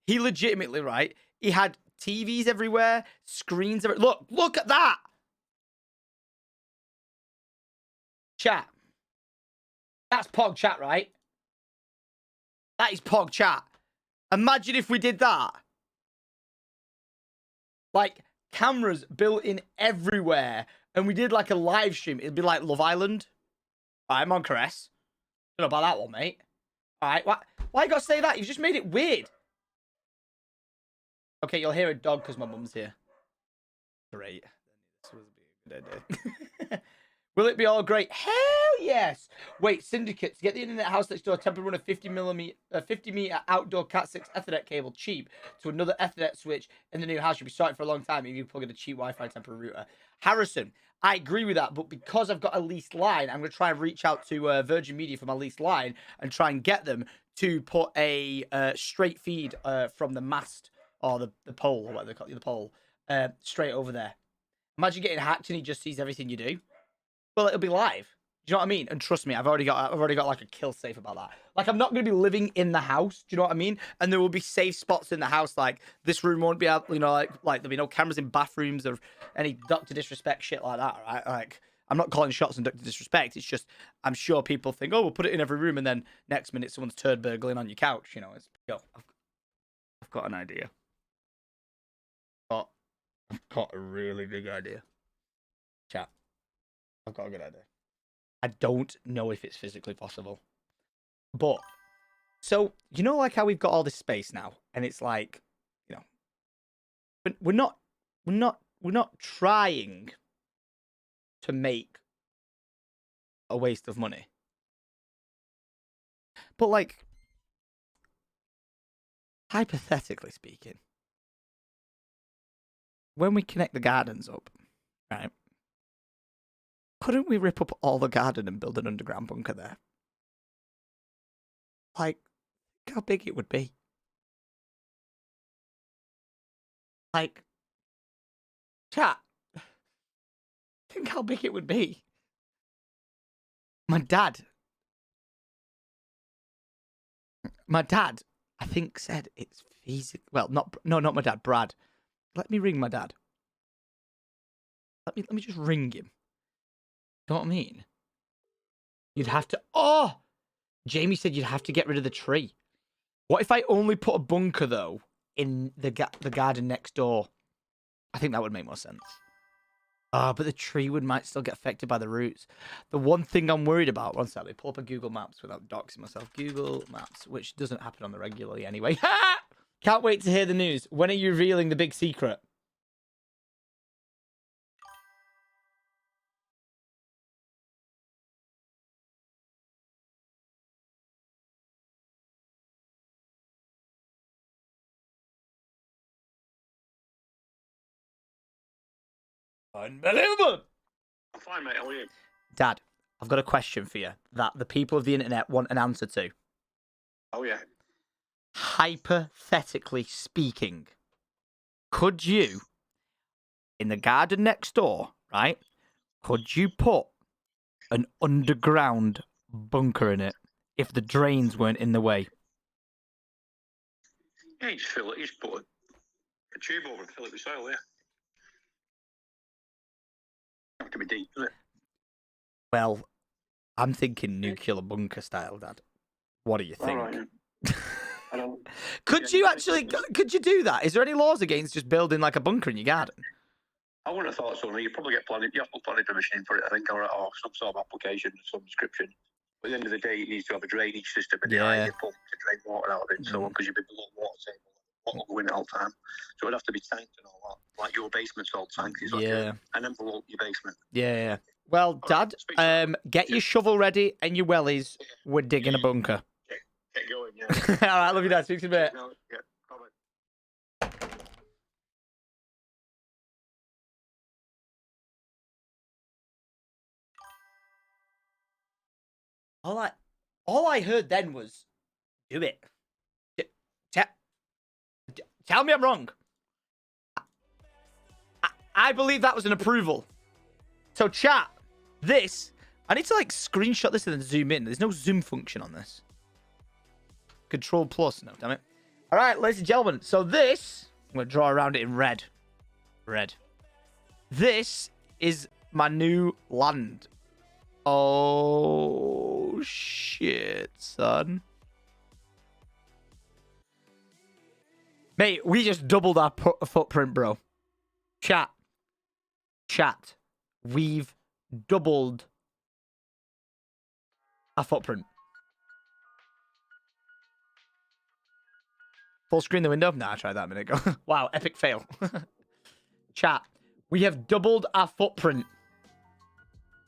He legitimately, right? He had TVs everywhere, screens everywhere. Look at that. Chat. That's Pog chat, right? That is Pog chat. Imagine if we did that. Like, cameras built in everywhere. And we did like a live stream. It'd be like Love Island. All right, I'm on Caress. Don't know about that one, mate. All right, why you gotta say that? You've just made it weird. Okay, you'll hear a dog because my mum's here. Great. This was a good idea. Will it be all great? Hell yes. Wait, Syndicates, get the internet house next door. Temporary run a 50 meter outdoor Cat6 Ethernet cable cheap to another Ethernet switch in the new house. You'll be sorted for a long time if you plug in a cheap Wi-Fi temporary router. Harrison, I agree with that, but because I've got a leased line, I'm going to try and reach out to Virgin Media for my leased line and try and get them to put a straight feed from the mast or the pole, or whatever they call it, the pole, straight over there. Imagine getting hacked and he just sees everything you do. Well, it'll be live. Do you know what I mean? And trust me, I've already got like a kill safe about that. Like, I'm not going to be living in the house. Do you know what I mean? And there will be safe spots in the house. Like, this room won't be out, you know, like there'll be no cameras in bathrooms or any Dr. Disrespect shit like that, right? Like, I'm not calling shots on Dr. Disrespect. It's just, I'm sure people think, oh, we'll put it in every room, and then next minute someone's turd burgling on your couch. You know, I've got an idea. I've got a really big idea. Chat. I've got a good idea. I don't know if it's physically possible. But, so, you know, like how we've got all this space now, and it's like, you know, we're not trying to make a waste of money. But, like, hypothetically speaking, when we connect the gardens up, right? Couldn't we rip up all the garden and build an underground bunker there? Like, think how big it would be. Like, chat, think how big it would be. My dad, I think said it's feasible. Well, not my dad, Brad. Let me ring my dad. Let me just ring him. You know what I mean? You'd have to... Oh! Jamie said you'd have to get rid of the tree. What if I only put a bunker, though, in the garden next door? I think that would make more sense. Ah, but the tree might still get affected by the roots. The one thing I'm worried about... One second, pull up a Google Maps without doxing myself. Google Maps, which doesn't happen on the regularly anyway. Can't wait to hear the news. When are you revealing the big secret? Unbelievable! I'm fine, mate. How are you? Dad, I've got a question for you that the people of the internet want an answer to. Oh, yeah. Hypothetically speaking, could you, in the garden next door, right, could you put an underground bunker in it if the drains weren't in the way? Yeah, you just fill it. You just put a tube over and fill it with soil, yeah. Have to be deep, doesn't it? Well, I'm thinking nuclear bunker style, Dad. What do you think? All right, yeah. I don't... Could you do that? Is there any laws against just building like a bunker in your garden? I wouldn't have thought so. You probably get planning. You have to put planning permission in for it, I think, or some sort of application, some description. But at the end of the day, it needs to have a drainage system and the pump to drain water out of it, so on, because you'd be below water table. Water will go in at all time. So it'd have to be tanked and all that. Like your basement's all tanked. It's like an envelope, your basement. Yeah. Well, Dad, get your shovel ready and your wellies. We're digging a bunker. Get going, yeah. All right, love you, Dad. Speak to you in a bit. Yeah, probably. All I heard then was, do it. Tell me I'm wrong. I believe that was an approval. So chat, I need to like screenshot this and then zoom in. There's no zoom function on this. Control plus, no, damn it. All right, ladies and gentlemen. So this, I'm going to draw around it in red. Red. This is my new land. Oh, shit, son. Mate, we just doubled our footprint, bro. Chat. We've doubled our footprint. Full screen the window? Nah, I tried that a minute ago. Wow, epic fail. Chat. We have doubled our footprint.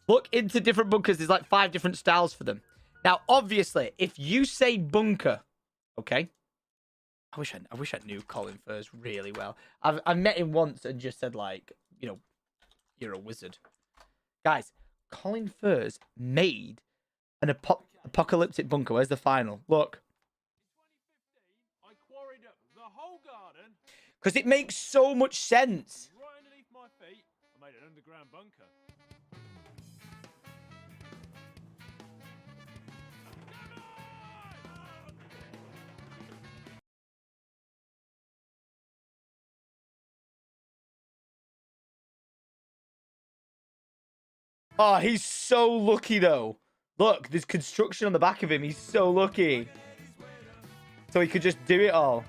Look into different bunkers. There's like 5 different styles for them. Now, obviously, if you say bunker, okay? I wish I knew Colin Furs really well. I've met him once and just said, like, you know, you're a wizard. Guys, Colin Furs made an apocalyptic bunker. Where's the final? Look. I quarried up the whole garden. Because it makes so much sense. Right underneath my feet, I made an underground bunker. Oh, he's so lucky, though. Look, there's construction on the back of him. He's so lucky. So he could just do it all.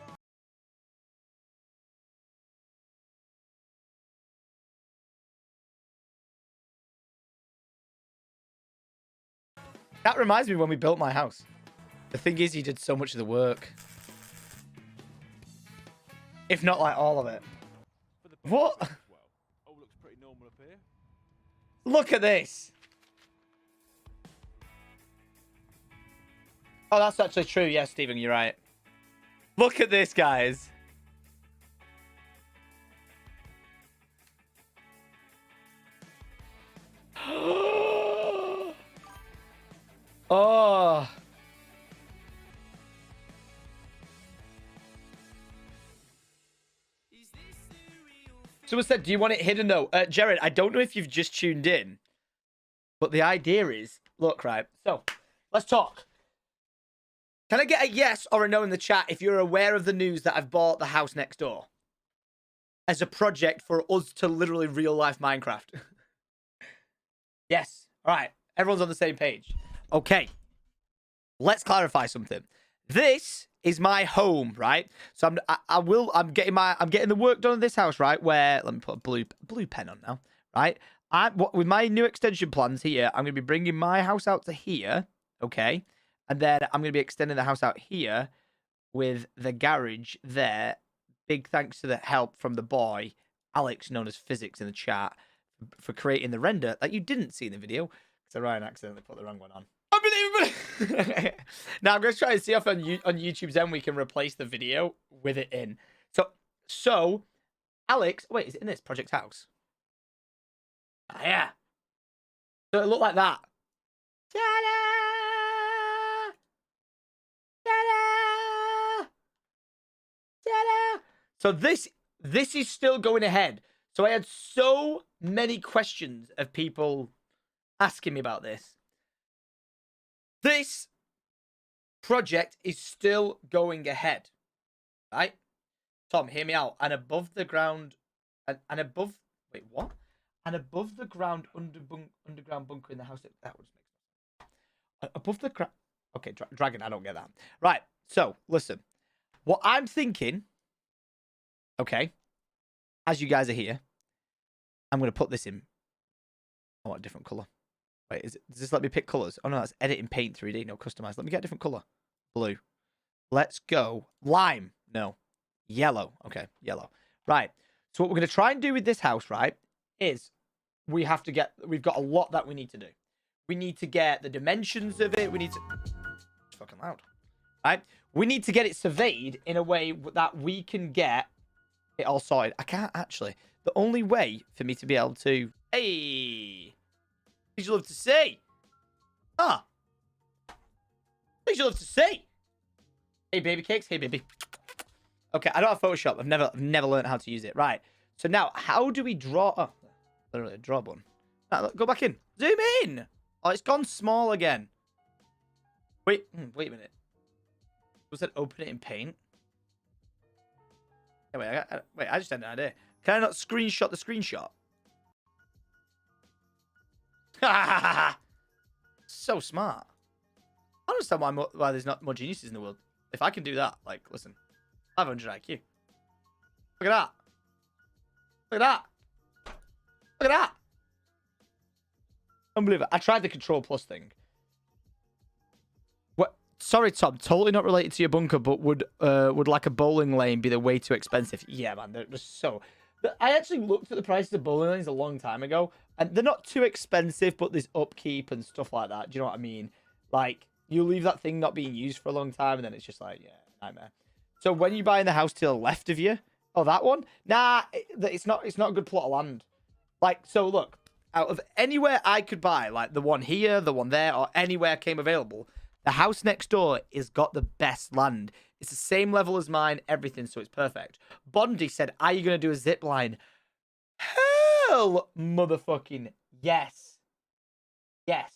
That reminds me when we built my house. The thing is, he did so much of the work. If not, like, all of it. What? Well, all looks pretty normal up here. Look at this. Oh, that's actually true. Yes, Stephen, you're right. Look at this, guys. Oh. Someone said, do you want it hidden? No. Jared, I don't know if you've just tuned in, but the idea is, look, right. So let's talk. Can I get a yes or a no in the chat if you're aware of the news that I've bought the house next door as a project for us to literally real life Minecraft? Yes. All right. Everyone's on the same page. Okay. Let's clarify something. This is my home, right? So I'm getting the work done in this house, right? Where, let me put a blue pen on now, right? With my new extension plans here, I'm going to be bringing my house out to here, okay? And then I'm going to be extending the house out here with the garage there. Big thanks to the help from the boy, Alex, known as Physics in the chat, for creating the render that you didn't see in the video. Because Ryan accidentally put the wrong one on. Unbelievable! Now I'm going to try and see if on YouTube's end we can replace the video with it in. So Alex, wait, is it in this Project House? Ah, yeah. So it looked like that. Ta-da! Ta-da! Ta-da! So this is still going ahead. So I had so many questions of people asking me about this. This project is still going ahead, right? Tom, hear me out. And above the ground, and above, wait, what? And above the ground underground bunker in the house. That was above the ground. Okay, Dragon, I don't get that. Right. So listen, what I'm thinking. Okay, as you guys are here, I'm gonna put this in. I want a different color. Wait, does this let me pick colors? Oh no, that's edit in Paint 3D, no customize. Let me get a different color. Blue. Let's go. Lime. No. Yellow. Okay, yellow. Right. So what we're going to try and do with this house, right, is we've got a lot that we need to do. We need to get the dimensions of it. We need to... It's fucking loud. Right? We need to get it surveyed in a way that we can get it all sorted. I can't actually. The only way for me to be able to... Hey! Things you love to see. Ah. Things you love to see. Hey, baby cakes. Hey, baby. Okay, I don't have Photoshop. I've never learned how to use it. Right. So now, how do we draw? Oh, literally a draw button. Right, look, go back in. Zoom in. Oh, it's gone small again. Wait a minute. Was that open it in Paint? Wait, I just had an idea. Can I not screenshot the screenshot? So smart. I don't understand why there's not more geniuses in the world. If I can do that, like, listen, 500 IQ. Look at that. Look at that. Look at that. Unbelievable. I tried the Control Plus thing. What? Sorry, Tom. Totally not related to your bunker, but would like a bowling lane be the way too expensive? Yeah, man. They're just so... I actually looked at the prices of bowling lanes a long time ago, and they're not too expensive, but there's upkeep and stuff like that. Do you know what I mean? Like, you leave that thing not being used for a long time, and then it's just like, yeah, nightmare. So when you buy in the house to the left of you, oh, that one? Nah, it's not a good plot of land. Like, so look, out of anywhere I could buy, like the one here, the one there, or anywhere came available, the house next door has got the best land. It's the same level as mine, everything, so it's perfect. Bondi said, are you going to do a zip line? Hell, motherfucking yes. Yes.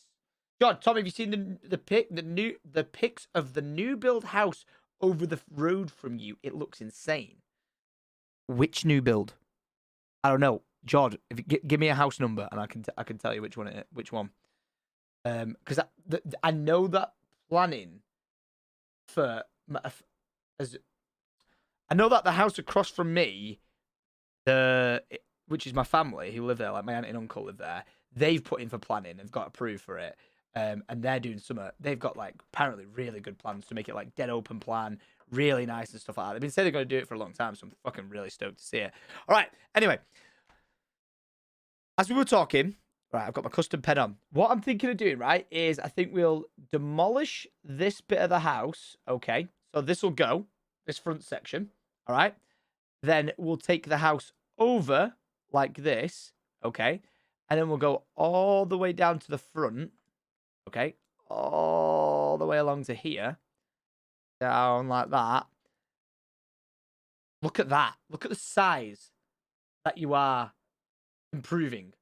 John, Tom, have you seen the pics of the new build house over the road from you? It looks insane. Which new build? I don't know. Jod, give me a house number and I can tell you which one because I know that planning for I know that the house across from me, which is my family who live there, like my aunt and uncle live there, they've put in for planning, they've got approved for it, and they're doing they've got like apparently really good plans to make it like dead open plan, really nice and stuff like that. They've been saying they're going to do it for a long time, so I'm fucking really stoked to see it. All right, anyway, as we were talking, right, I've got my custom pen on. What I'm thinking of doing, right, is I think we'll demolish this bit of the house, okay? So this will go, this front section, all right? Then we'll take the house over like this, okay? And then we'll go all the way down to the front, okay? All the way along to here. Down like that. Look at that. Look at the size that you are improving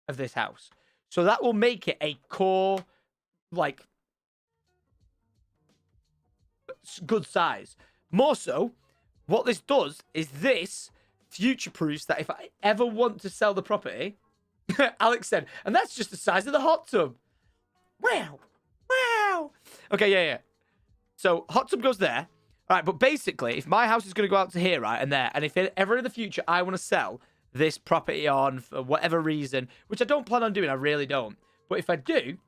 of this house. So that will make it a core, like, good size. More so, what this does is this future-proofs that if I ever want to sell the property, Alex said, and that's just the size of the hot tub. Wow. Wow. Okay, yeah. So hot tub goes there. All right, but basically, if my house is going to go out to here, right, and there, and if ever in the future I want to sell this property on for whatever reason, which I don't plan on doing, I really don't. But if I do,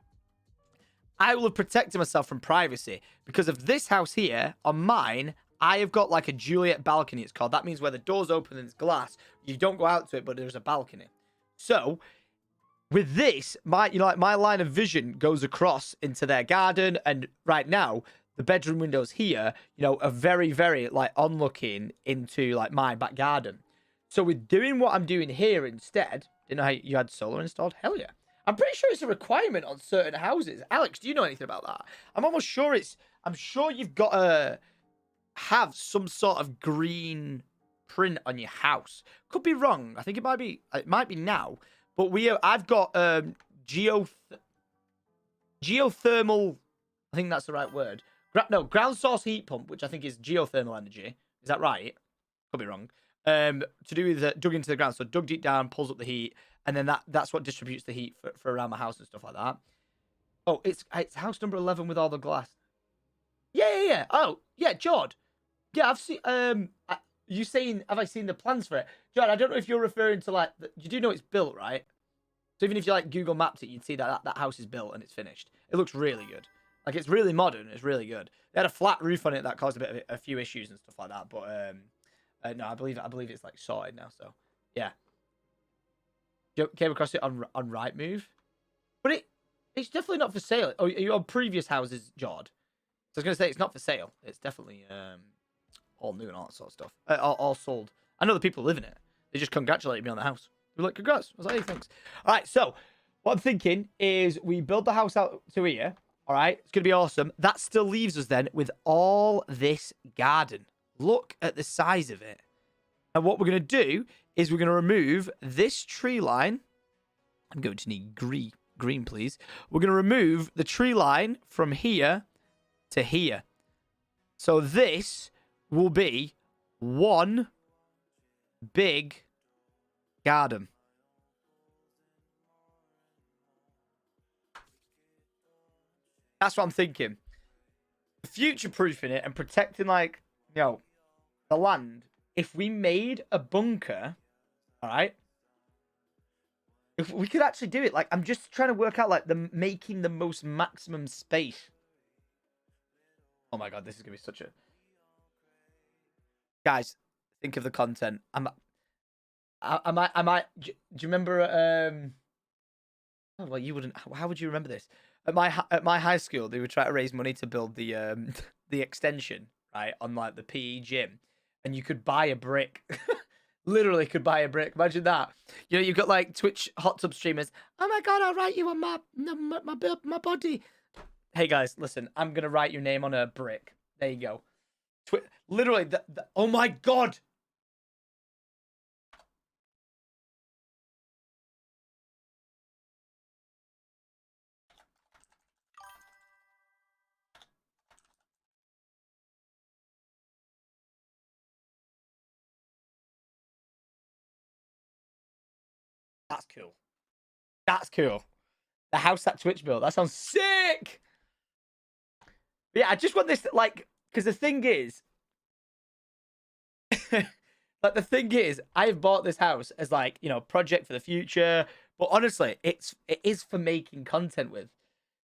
I will have protected myself from privacy because of this house here on mine. I have got like a Juliet balcony, it's called. That means where the door's open and it's glass, you don't go out to it, but there's a balcony. So with this, my line of vision goes across into their garden, and right now the bedroom windows here, are very, very like onlooking into like my back garden. So with doing what I'm doing here instead, didn't know how you had solar installed? Hell yeah. I'm pretty sure it's a requirement on certain houses. Alex, do you know anything about that? I'm sure you've got to have some sort of green print on your house. Could be wrong. I think it might be now. But I've got geothermal, I think that's the right word. Ground source heat pump, which I think is geothermal energy. Is that right? Could be wrong. To do with dug into the ground. So dug deep down, pulls up the heat, and then that's what distributes the heat for around my house and stuff like that. Oh, it's house number 11 with all the glass. Yeah. Oh, yeah, Jord. Yeah, I've seen. Have I seen the plans for it, Jord? I don't know if you're referring to like. You do know it's built, right? So even if you like Google Maps it, you'd see that house is built and it's finished. It looks really good. Like it's really modern. It's really good. They had a flat roof on it that caused a few issues and stuff like that, but no, I believe it's like sorted now. So yeah, came across it on Rightmove, but it's definitely not for sale. Oh, are you on previous houses, Jord? So I was gonna say it's not for sale. It's definitely all new and all that sort of stuff. All sold. I know the people who live in it. They just congratulated me on the house. They were like, congrats. I was like, hey, thanks. All right, so what I'm thinking is we build the house out to here. All right, it's gonna be awesome. That still leaves us then with all this garden. Look at the size of it. And what we're going to do is we're going to remove this tree line. I'm going to need green, please. We're going to remove the tree line from here to here. So this will be one big garden. That's what I'm thinking. Future-proofing it and protecting, like, you know, the land. If we made a bunker, all right? If we could actually do it, like, I'm just trying to work out, like, making the most maximum space. Oh my god, this is gonna be such a... Guys, think of the content. I might. Do you remember? Oh, well, you wouldn't. How would you remember this? At my high school, they would try to raise money to build the the extension, right, on like the PE gym, and you could buy a brick. Literally could buy a brick. Imagine that. You know, you've got like Twitch hot tub streamers. Oh my god, I'll write you on my body. Hey guys, listen, I'm gonna write your name on a brick. There you go. Literally, oh my god. That's cool. That's cool. The house that Twitch built. That sounds sick. But yeah, I just want this, like, because the thing is, like, the thing is, I've bought this house as, like, you know, project for the future. But honestly, it is for making content with.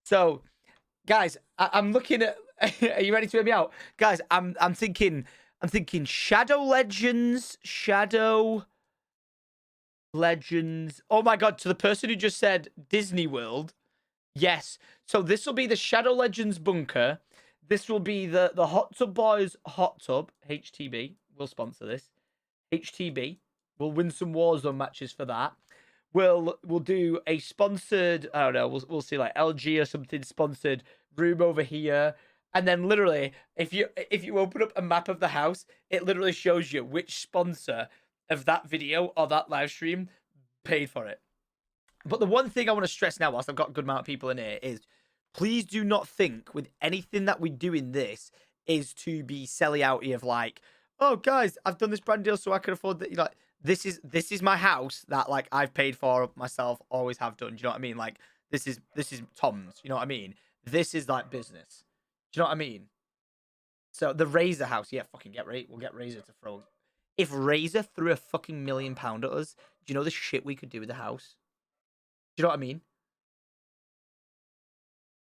So, guys, I'm looking at. Are you ready to hear me out, guys? I'm thinking Shadow Legends. Oh my god, to the person who just said Disney World, yes. So this will be the Shadow Legends bunker. This will be the Hot Tub Boys hot tub. HTB will sponsor this. HTB. We'll win some Warzone matches for that. We'll do a sponsored, I don't know, we'll see like LG or something sponsored room over here. And then literally, if you open up a map of the house, it literally shows you which sponsor of that video or that live stream paid for it. But the one thing I want to stress now, whilst I've got a good amount of people in here, is please do not think with anything that we do in this is to be selly outy of like, oh guys, I've done this brand deal so I can afford that. Like, this is my house that like I've paid for myself, always have done. Do you know what I mean? Like, this is Tom's. You know what I mean? This is like business. Do you know what I mean? So the Razor house, yeah, fucking we'll get Razor to throw. If Razor threw a fucking £1 million at us, do you know the shit we could do with the house? Do you know what I mean?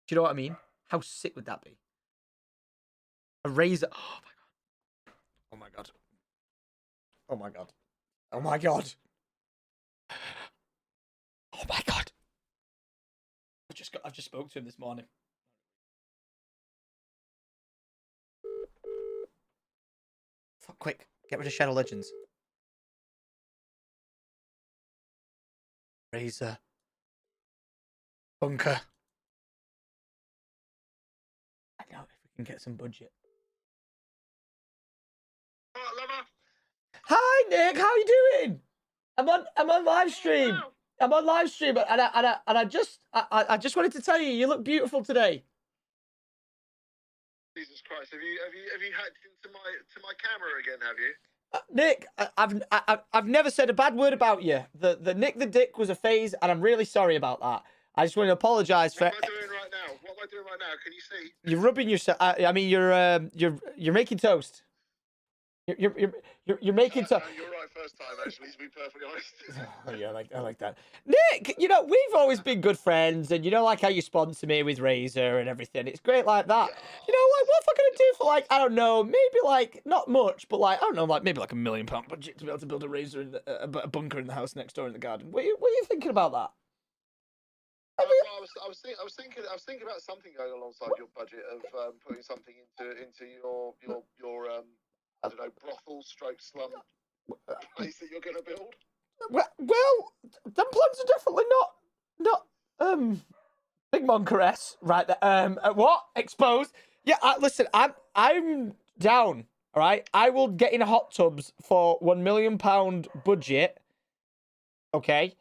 Do you know what I mean? How sick would that be? A Razor. Oh my god. Oh my god. Oh my god. Oh my god. I've just spoke to him this morning. Fuck, quick. Get rid of Shadow Legends. Razor. Bunker. I know if we can get some budget. Hi Nick, how you doing? I'm on live stream. I'm on live stream, and I just wanted to tell you, you look beautiful today. Jesus Christ! Have you hacked into my camera again? Have you? Nick, I've never said a bad word about you. The Nick the Dick was a phase, and I'm really sorry about that. I just want to apologise for. What am I doing right now? What am I doing right now? Can you see? You're rubbing yourself. I mean, you're making toast. You're making toast. You're right first time, actually, to be perfectly honest. Oh, yeah, I like that. Nick, you know, we've always been good friends, and you know, like how you sponsor me with Razor and everything. It's great like that. You know, like, what if I gonna do for like, I don't know, maybe like not much, but like, I don't know, like maybe like £1 million budget to be able to build a Razor in a bunker in the house next door in the garden. What are you thinking about that? I was thinking about something going alongside your budget of putting something into your I don't know, brothel stroke slum place that you're going to build. Well, them plans are definitely not Big Moncaress right there. What? Exposed? Yeah, listen, I'm down. All right, I will get in hot tubs for £1 million budget. Okay,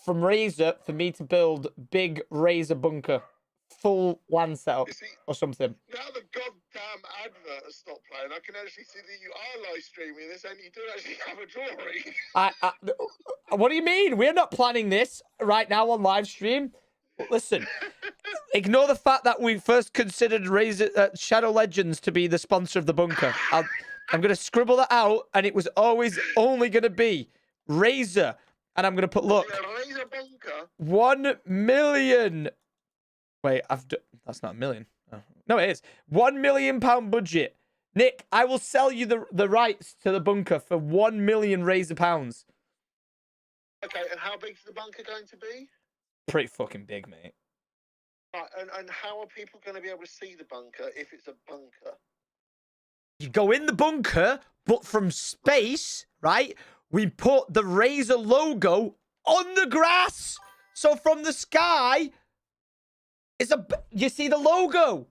from Razor for me to build big Razor bunker full land setup You see, or something. now the goddamn advert has stopped playing, I can actually see that you are live streaming this and you do actually have a drawing. What do you mean? We're not planning this right now on live stream. Listen, ignore the fact that we first considered Shadow Legends to be the sponsor of the bunker. I'm going to scribble that out, and it was always only going to be Razor. And I'm going to put, look, Razor bunker. 1 million. Wait, that's not a million. Oh. No, it is. £1 million budget. Nick, I will sell you the rights to the bunker for 1 million Razor pounds. Okay, and how big's the bunker going to be? Pretty fucking big, mate. Right, and how are people going to be able to see the bunker if it's a bunker? You go in the bunker, but from space, right? We put the Razor logo on the grass. So from the sky, you see the logo.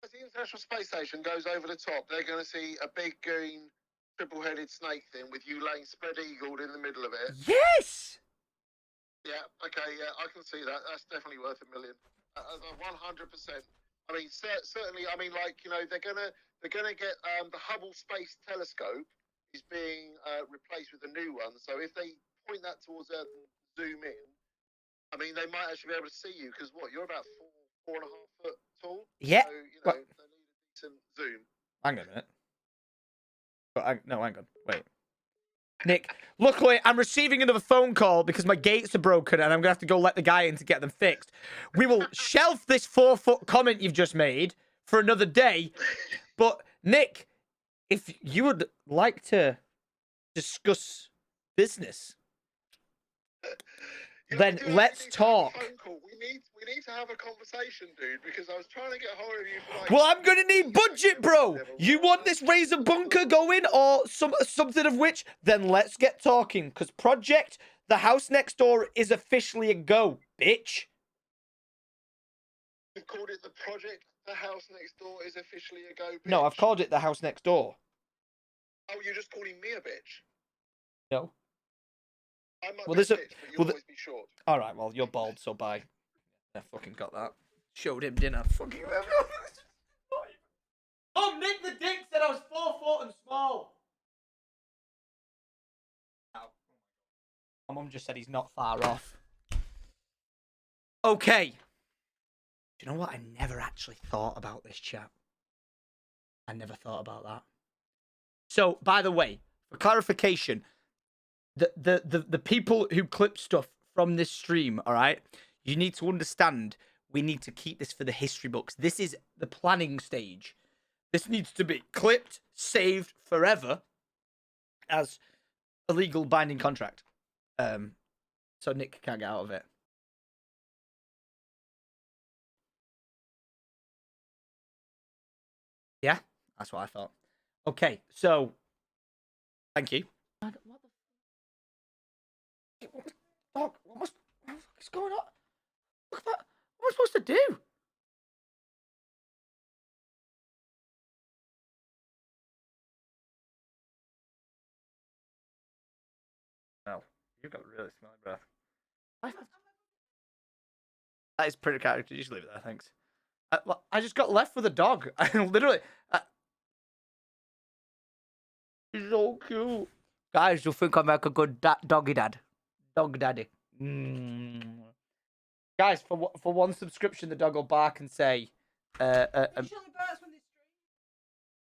As the International Space Station goes over the top, they're going to see a big green triple-headed snake thing with you laying spread-eagled in the middle of it. Yes. Yeah, okay, yeah, I can see that. That's definitely worth $1 million. 100%. I mean, certainly. I mean, like, you know, they're gonna get the Hubble Space Telescope is being replaced with a new one. So if they point that towards Earth and zoom in, I mean, they might actually be able to see you because what, you're about 4.5 foot tall. Yeah. So you know, they need a decent zoom. Hang on a minute. No, hang on. Wait. Nick, luckily, I'm receiving another phone call because my gates are broken and I'm going to have to go let the guy in to get them fixed. We will shelf this 4-foot comment you've just made for another day. But, Nick, if you would like to discuss business, then let's talk. We need to have a conversation, dude, because I was trying to get hold of you for like... Well, I'm going to need budget, bro. You want this Razor bunker going or something of which? Then let's get talking, because Project The House Next Door is officially a go, bitch. You've called it the Project The House Next Door is officially a go, bitch? No, I've called it The House Next Door. Oh, you're just calling me a bitch? No. I might Well, be a there's a... bitch, but you'll always be short. All right, well, you're bald, so bye. I fucking got that. Showed him dinner. Fucking... Oh, Nick the Dick said I was 4 foot and small. My mum just said he's not far off. Okay. Do you know what? I never actually thought about this, chap. I never thought about that. So, by the way, for clarification, the people who clip stuff from this stream, all right, you need to understand we need to keep this for the history books. This is the planning stage. This needs to be clipped, saved forever as a legal binding contract. So Nick can't get out of it. Yeah, that's what I thought. Okay, so thank you. What is going on? What am I supposed to do? Oh, you've got really smelly breath. That is pretty character. You should leave it there, thanks. I just got left with a dog. I literally. He's so cute. Guys, you'll think I'm like a good doggy dad. Dog daddy. Guys, for one subscription, the dog will bark and say,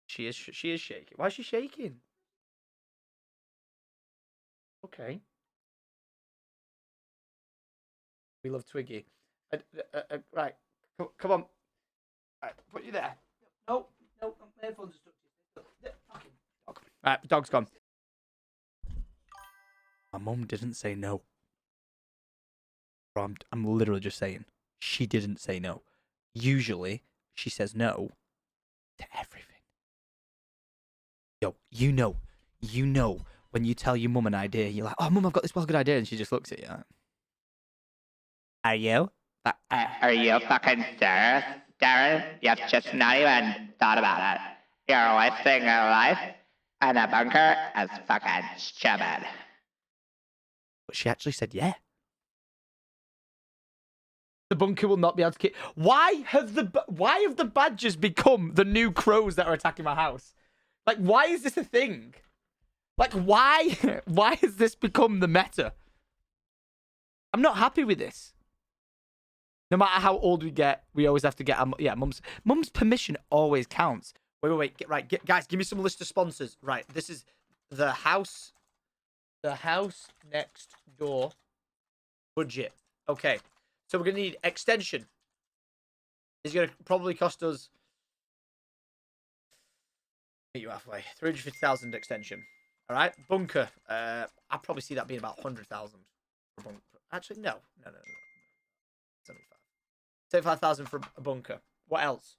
she is shaking. Why is she shaking? Okay. We love Twiggy. Right. Come on. Right, put you there. No, my headphones are stuck. Fucking dog. Right, dog's gone. My mum didn't say no. I'm literally just saying. She didn't say no. Usually, she says no to everything. Yo, you know, when you tell your mum an idea, you're like, oh, mum, I've got this well good idea. And she just looks at you like, are you? Are you fucking serious, Darren? You've just not even thought about it. You're wasting your life, and a bunker is fucking stupid. But she actually said yeah. The bunker will not be able to keep. Why have the badgers become the new crows that are attacking my house? Like, why is this a thing? Like, why has this become the meta? I'm not happy with this. No matter how old we get, we always have to get our mum's permission always counts. Wait. Guys, give me some list of sponsors. Right, this is the house next door budget. Okay, so we're gonna need extension. It's gonna probably cost us. Meet you halfway. 350,000 extension. All right, bunker. I probably see that being about 100,000. Actually, no. 75,000 for a bunker. What else?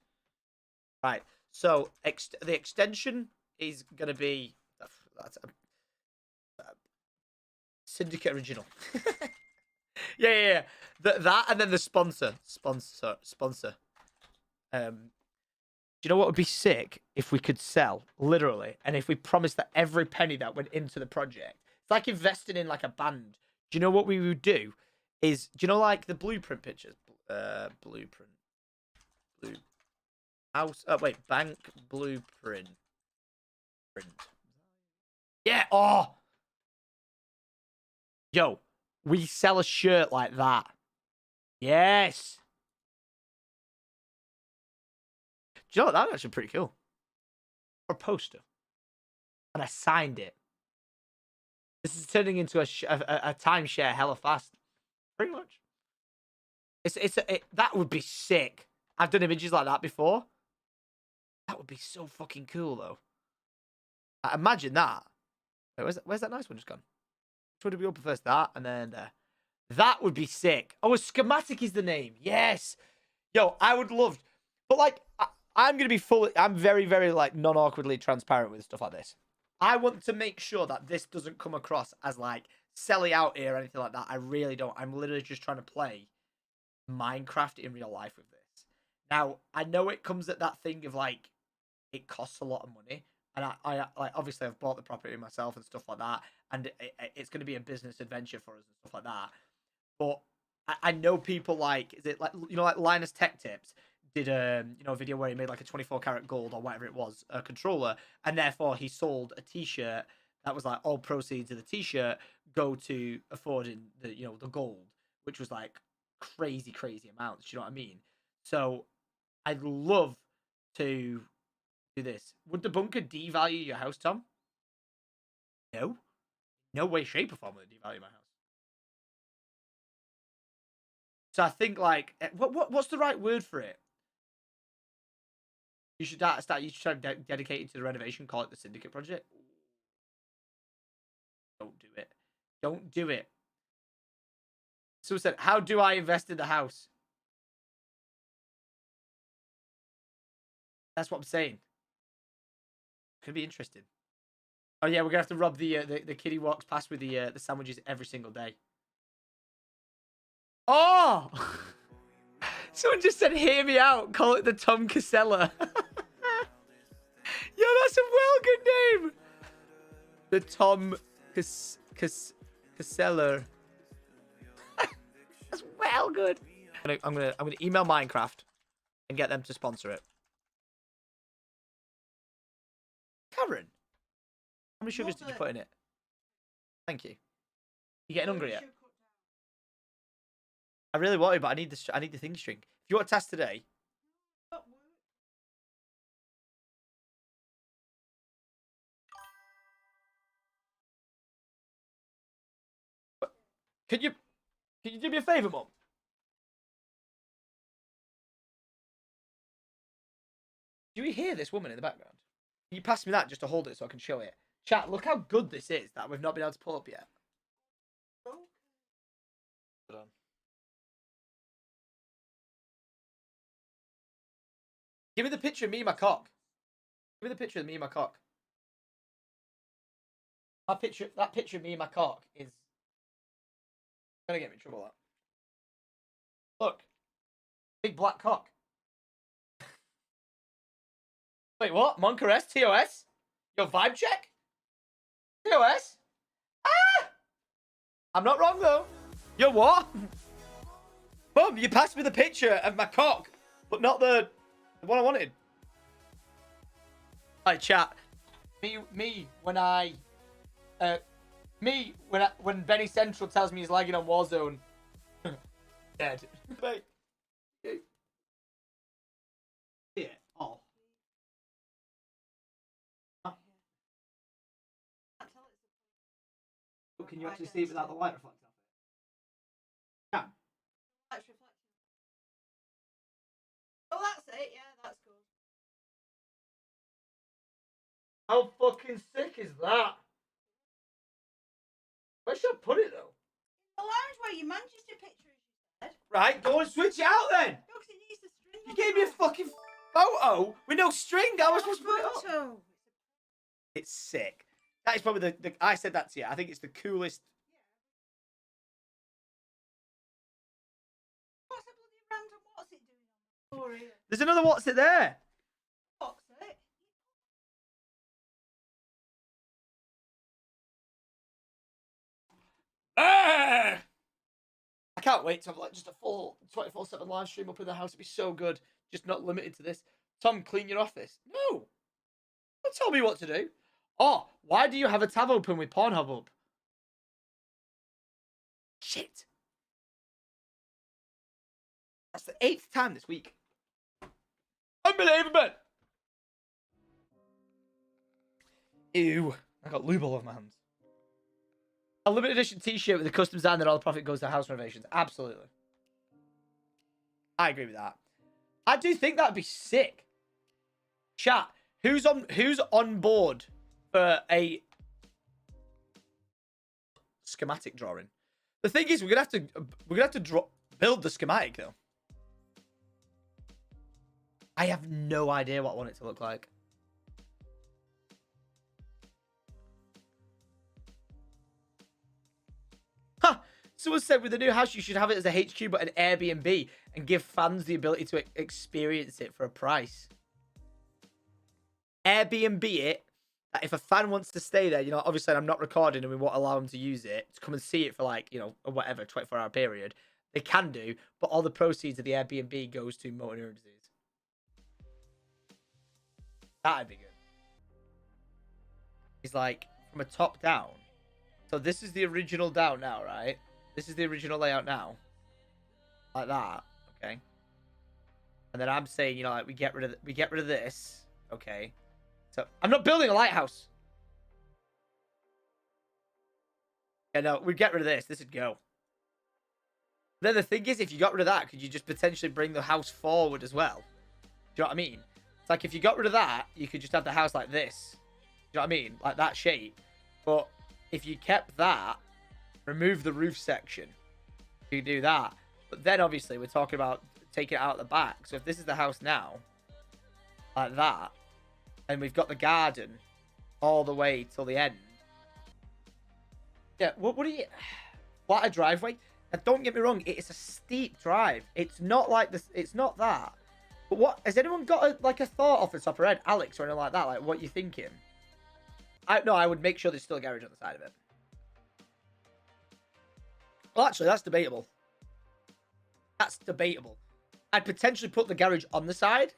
Right. So the extension is gonna be that's a Syndicate original. yeah. That and then the sponsor. Do you know what would be sick if we could sell literally, and if we promised that every penny that went into the project, it's like investing in like a band. Do you know what we would do? Is do you know like the blueprint pictures? Blueprint. House. Oh wait, bank blueprint. Yeah. Oh. Yo, we sell a shirt like that. Yes. Do you know what? That's actually pretty cool. Or a poster. And I signed it. This is turning into a timeshare hella fast. Pretty much. That would be sick. I've done images like that before. That would be so fucking cool, though. Imagine that. Wait, where's that nice one just gone? Which one did we open first? That, and then there. That would be sick. Oh, a schematic is the name. Yes. Yo, I would love... But, like, I'm going to be fully... I'm very, very, like, non-awkwardly transparent with stuff like this. I want to make sure that this doesn't come across as, like, selling out here or anything like that. I really don't. I'm literally just trying to play Minecraft in real life with this. Now, I know it comes at that thing of, like, it costs a lot of money. And I like, obviously, I've bought the property myself and stuff like that. And it's going to be a business adventure for us and stuff like that. But I know people like, is it like, you know, like Linus Tech Tips did a video where he made like a 24 karat gold or whatever it was, a controller. And therefore he sold a t-shirt that was like all proceeds of the t-shirt go to affording the, the gold, which was like crazy amounts. You know what I mean? So I'd love to do this. Would the bunker devalue your house, Tom? No. No way, shape, or form would it devalue my house. So I think like, what's the right word for it? You should start. You should try to dedicate it to the renovation. Call it the Syndicate Project. Don't do it. Don't do it. Someone said, "How do I invest in the house?" That's what I'm saying. Could be interesting. Oh yeah, we're gonna have to rob the kiddie walks past with the sandwiches every single day. Oh! Someone just said, "Hear me out." Call it the Tom Casella. Yo, that's a well good name. The Tom Casella. That's well good. I'm gonna email Minecraft and get them to sponsor it. Karen, how many sugars did you put in it? Thank you. You getting hungry yet? I really want it, but I need the thing string. If you want a task today. Can you do me a favour, Mum? Do you hear this woman in the background? Can you pass me that just to hold it so I can show it? Chat, look how good this is that we've not been able to pull up yet. Hold on. Give me the picture of me and my cock. Give me the picture of me and my cock. That picture of me and my cock is gonna get me in trouble. That. Look, big black cock. Wait, what? Moncaress? TOS? Your vibe check? TOS? Ah! I'm not wrong though. Yo, what? Mum, you passed me the picture of my cock, but not the one I wanted. Alright, chat. When Benny Central tells me he's lagging on Warzone, dead. Mate. Yeah. Oh. Can you actually see it without the light reflecting off it? Yeah. Light's reflecting. Oh, that's it. Yeah, that's good. How fucking sick is that? Where should I put it though? The lounge where your Manchester picture is, you said. Right, go and switch it out then. No, 'cause it needs the string. You gave me a fucking photo with no string. How was I supposed to put it up? photo. It's sick. That is probably the I said that to you. I think it's the coolest. What's a bloody random what's it doing on the floor here? There's another what's it there? What's it? Ah! I can't wait to have like just a full 24/7 live stream up in the house. It'd be so good. Just not limited to this. Tom, clean your office. No. Don't tell me what to do. Oh, why do you have a tab open with Pornhub up? Shit. That's the 8th time this week. Unbelievable. Ew. I got lube all over my hands. A limited edition t-shirt with a custom design that all the profit goes to house renovations. Absolutely. I agree with that. I do think that'd be sick. Chat, who's on board for a schematic drawing? The thing is, we're gonna have to build the schematic though. I have no idea what I want it to look like. Huh. Someone said with the new house, you should have it as a HQ but an Airbnb and give fans the ability to experience it for a price. Airbnb it. That if a fan wants to stay there, you know, obviously I'm not recording and we won't allow them to use it, to come and see it for like, you know, whatever, 24-hour period. They can do, but all the proceeds of the Airbnb goes to motor neuron disease. That'd be good. It's like from a top down. So this is the original down now, right? This is the original layout now. Like that, okay? And then I'm saying, you know, like we get rid of this, okay? So I'm not building a lighthouse. Yeah, no, we get rid of this. This would go. Then the thing is, if you got rid of that, could you just potentially bring the house forward as well? Do you know what I mean? It's like if you got rid of that, you could just have the house like this. Do you know what I mean? Like that shape. But if you kept that, remove the roof section, you do that. But then obviously we're talking about taking it out the back. So if this is the house now, like that, and we've got the garden all the way till the end. Yeah, what do you... What a driveway. Now, don't get me wrong, it is a steep drive. It's not like this. It's not that. But what... Has anyone got a thought off the top of their head? Alex or anything like that? Like, what you thinking? No, I would make sure there's still a garage on the side of it. Well, actually, that's debatable. That's debatable. I'd potentially put the garage on the side.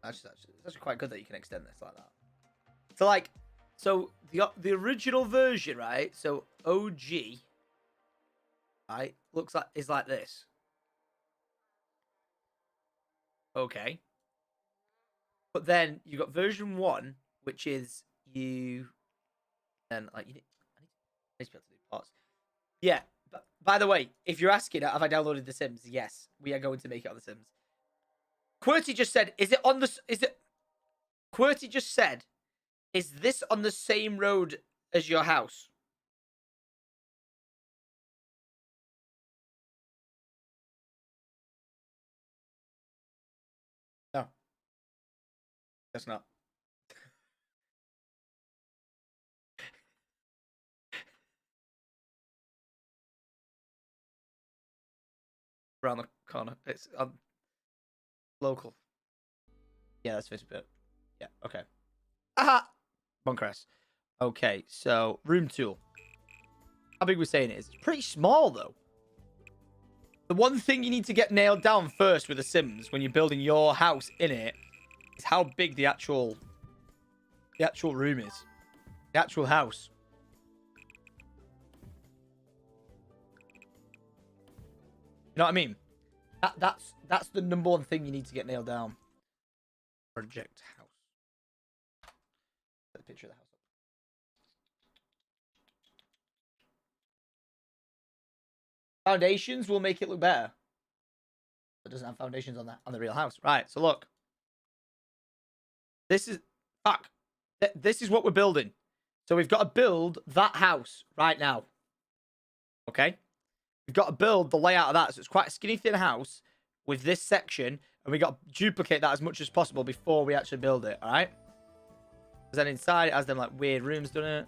It's actually quite good that you can extend this like that. So, like, so the original version, right? So OG, right, is like this. Okay. But then you got version 1, which is you, and like I need to be able to do parts. Yeah. But by the way, if you're asking, have I downloaded The Sims? Yes, we are going to make it on The Sims. QWERTY just said, QWERTY just said, is this on the same road as your house? No. That's not. Around the corner. It's local. Yeah, that's 50%. Yeah, okay. Aha! Bunkers. Okay, so room tool. How big we're saying it is. It's pretty small, though. The one thing you need to get nailed down first with The Sims when you're building your house in it is how big the actual room is. The actual house. You know what I mean? That's the number one thing you need to get nailed down. Project house. Put the picture of the house up. Foundations will make it look better. It doesn't have foundations on the real house. Right, so look. This is... Fuck. This is what we're building. So we've got to build that house right now. Okay? We've got to build the layout of that. So it's quite a skinny, thin house with this section. And we got to duplicate that as much as possible before we actually build it. Alright? Because then inside it has them like weird rooms, doesn't it?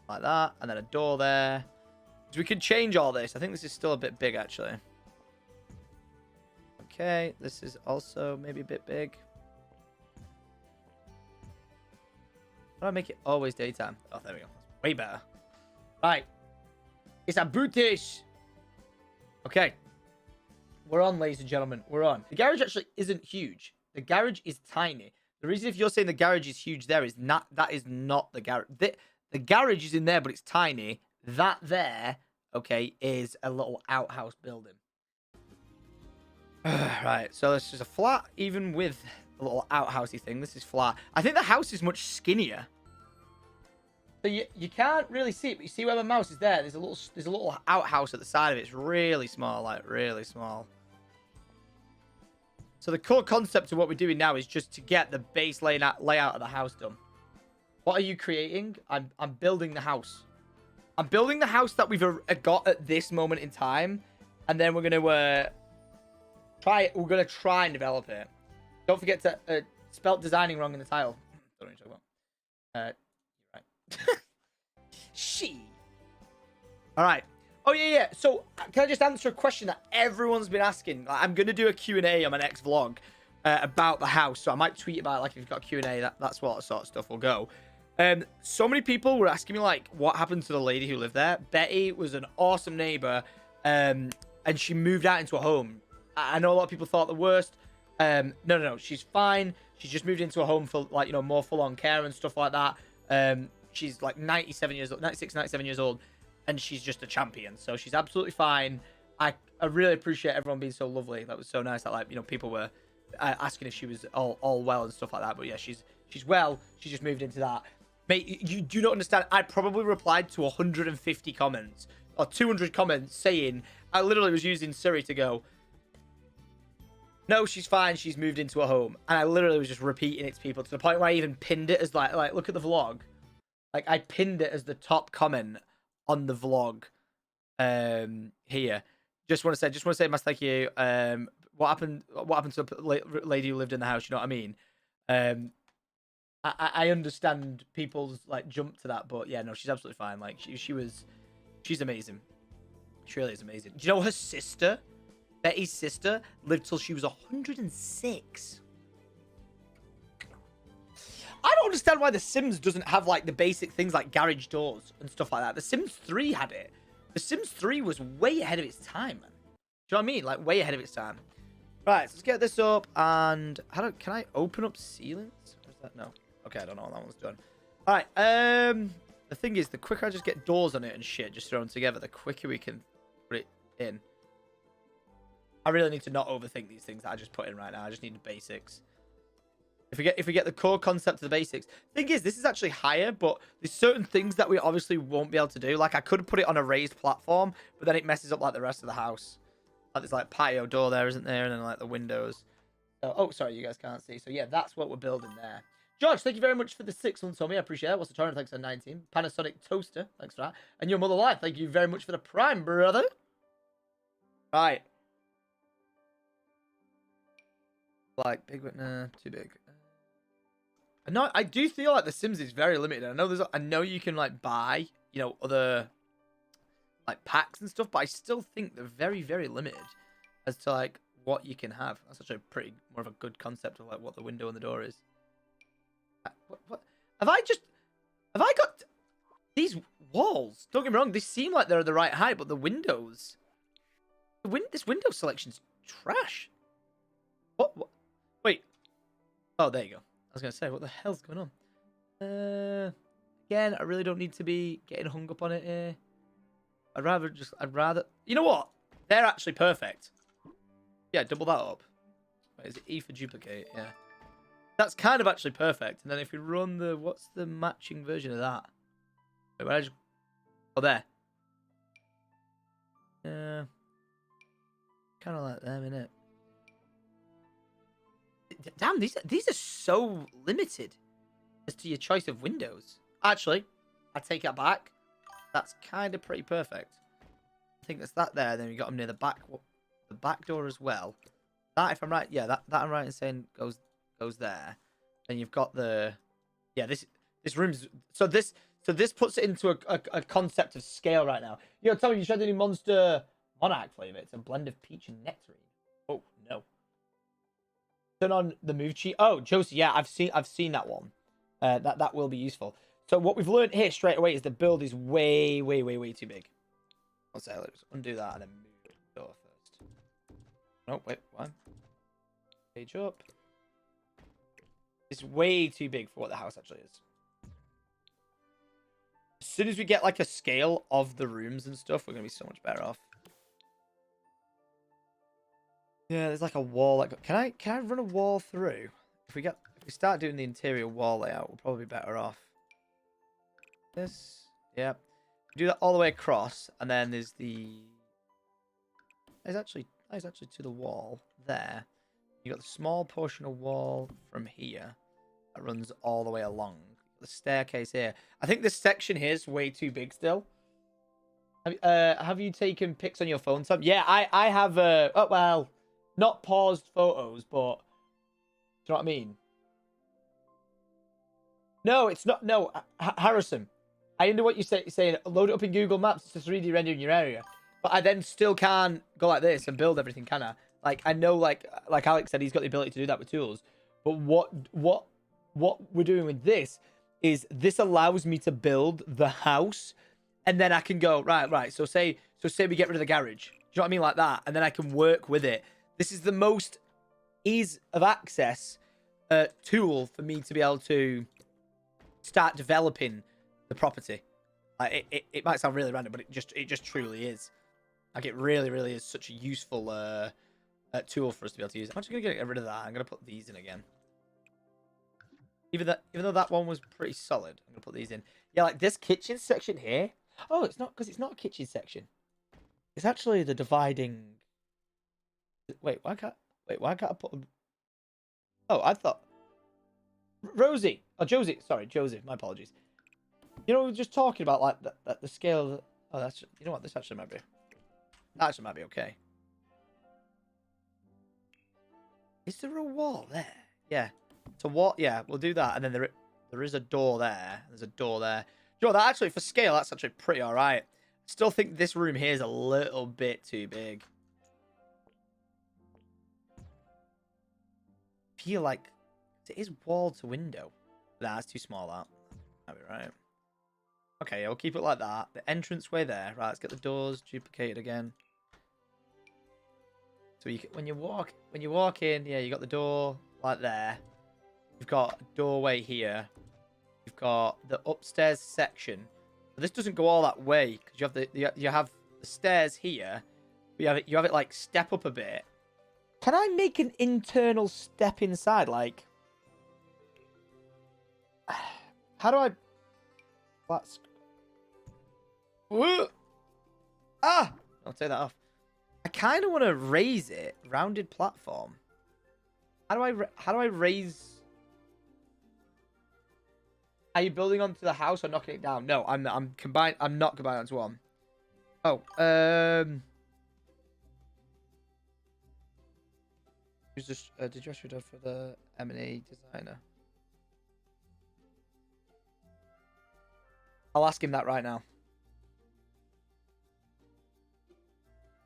Like that. And then a door there. So we could change all this. I think this is still a bit big, actually. Okay. This is also maybe a bit big. How do I make it always daytime? Oh, there we go. That's way better. Right. It's a Brutish. Okay. We're on, ladies and gentlemen. We're on. The garage actually isn't huge. The garage is tiny. The reason if you're saying the garage is huge there is not... That is not the garage. The garage is in there, but it's tiny. That there, okay, is a little outhouse building. Right. So this is a flat, even with a little outhousey thing. This is flat. I think the house is much skinnier. So you can't really see it, but you see where my mouse is there. There's a little outhouse at the side of it. It's really small, like really small. So the core concept of what we're doing now is just to get the base layout of the house done. What are you creating? I'm building the house. I'm building the house that we've got at this moment in time, and then we're gonna try and develop it. Don't forget to spell designing wrong in the title. Don't know what you're talking about. Right. She. All right. Oh yeah. So can I just answer a question that everyone's been asking? I'm gonna do a Q&A on my next vlog about the house, so I might tweet about it, like if you've got a Q&A. That's what sort of stuff will go. So many people were asking me like, what happened to the lady who lived there? Betty was an awesome neighbor, and she moved out into a home. I know a lot of people thought the worst. No. She's fine. She's just moved into a home for like, you know, more full-on care and stuff like that. She's like 96, 97 years old, and she's just a champion. So she's absolutely fine. I really appreciate everyone being so lovely. That was so nice that, like, you know, people were asking if she was all well and stuff like that. But yeah, she's well. She just moved into that. Mate, you do not understand. I probably replied to 150 comments or 200 comments saying, I literally was using Siri to go, no, she's fine. She's moved into a home. And I literally was just repeating it to people to the point where I even pinned it as like look at the vlog. Like I pinned it as the top comment on the vlog here. Just want to say, thank you. What happened to the lady who lived in the house? You know what I mean? I understand people's like jump to that, but yeah, no, she's absolutely fine. Like she's amazing. She really is amazing. Do you know her sister? Betty's sister lived till she was 106. I don't understand why The Sims doesn't have like the basic things like garage doors and stuff like that. The Sims 3 had it. The Sims 3 was way ahead of its time, man. Do you know what I mean? Like way ahead of its time. Right, so let's get this up. And can I open up ceilings? Where's that? No. Okay, I don't know what that one's done. All right. The thing is, the quicker I just get doors on it and shit just thrown together, the quicker we can put it in. I really need to not overthink these things that I just put in right now. I just need the basics. If we get the core concept of the basics. Thing is, this is actually higher, but there's certain things that we obviously won't be able to do. Like I could put it on a raised platform, but then it messes up like the rest of the house. Like there's like patio door there, isn't there? And then like the windows. Oh, sorry, you guys can't see. So yeah, that's what we're building there. George, thank you very much for the 6 months on me. I appreciate it. What's the torrent? Thanks for 19. Panasonic Toaster. Thanks for that. And your mother life. Thank you very much for the prime, brother. Right. Like big, but nah, too big. No, I do feel like The Sims is very limited. I know you can like buy, you know, other like packs and stuff, but I still think they're very, very limited as to like what you can have. That's actually more of a good concept of like what the window and the door is. What have I got these walls. Don't get me wrong, they seem like they're the right height, but the windows, this window selection's trash. What? Wait. Oh, there you go. I was gonna say, what the hell's going on? Again, I really don't need to be getting hung up on it here. I'd rather. You know what? They're actually perfect. Yeah, double that up. Wait, is it E for duplicate? Yeah. That's kind of actually perfect. And then if we run the, what's the matching version of that? Wait, where I just... Oh, there. Yeah. Kind of like them, innit? Damn, these are so limited as to your choice of windows. Actually, I take it back. That's kind of pretty perfect. I think that's that there. Then we got them near the back door as well. That, if I'm right, yeah, that I'm right in saying goes there. And you've got the, yeah, this room's so this puts it into a concept of scale right now. Yo, tell me, you tried any Monster Monarch flavor? It's a blend of peach and nectarine. Oh no. Turn on the move cheat. Oh, Josie, yeah, I've seen that one. That will be useful. So what we've learned here straight away is the build is way too big. Let's undo that and then move the door first. No, wait, what? Page up. It's way too big for what the house actually is. As soon as we get like a scale of the rooms and stuff, we're gonna be so much better off. Yeah, there's like a wall. Like, can I run a wall through? If we start doing the interior wall layout, we'll probably be better off. This, yeah. Do that all the way across, and then there's actually to the wall there. You got the small portion of wall from here that runs all the way along. The staircase here. I think this section here is way too big still. Have you taken pics on your phone, Tom? Yeah, I have. Oh well, not paused photos, but do you know what I mean? No, it's not. No, Harrison. I know what you're saying. Load it up in Google Maps. It's a 3D render in your area. But I then still can't go like this and build everything, can I? Like, I know, like Alex said, he's got the ability to do that with tools. But what we're doing with this is this allows me to build the house, and then I can go right. So say we get rid of the garage. Do you know what I mean, like that? And then I can work with it. This is the most ease of access tool for me to be able to start developing the property. Like, it might sound really random, but it just truly is. Like, it really is such a useful tool for us to be able to use. I'm actually gonna get rid of that. I'm gonna put these in again. Even though that one was pretty solid, I'm gonna put these in. Yeah, like this kitchen section here. Oh, it's not, because it's not a kitchen section. It's actually the dividing. Wait, why can't I put them? Oh, I thought Rosie. Oh, Josie. Sorry, Josie. My apologies. You know, we were just talking about like the scale. Oh, that's, you know what? This actually might be. That actually might be okay. Is there a wall there? Yeah. So what? Yeah, we'll do that, and then there is a door there. There's a door there. You know what, that actually, for scale, that's actually pretty all right. Still think this room here is a little bit too big. Feel like it is wall to window. Nah, that's too small. That'll be right. Okay, I'll keep it like that. The entranceway there. Right, let's get the doors duplicated again. So when you walk in, yeah, you got the door like there. You've got a doorway here. You've got the upstairs section. But this doesn't go all that way because you have the stairs here. But you have it like step up a bit. Can I make an internal step inside? Like, how do I? That's. Ah! I'll take that off. I kind of want to raise it. Rounded platform. How do I raise? Are you building onto the house or knocking it down? No, I'm not combining onto one. Oh, who's this? Did you ask for the M&A designer? I'll ask him that right now.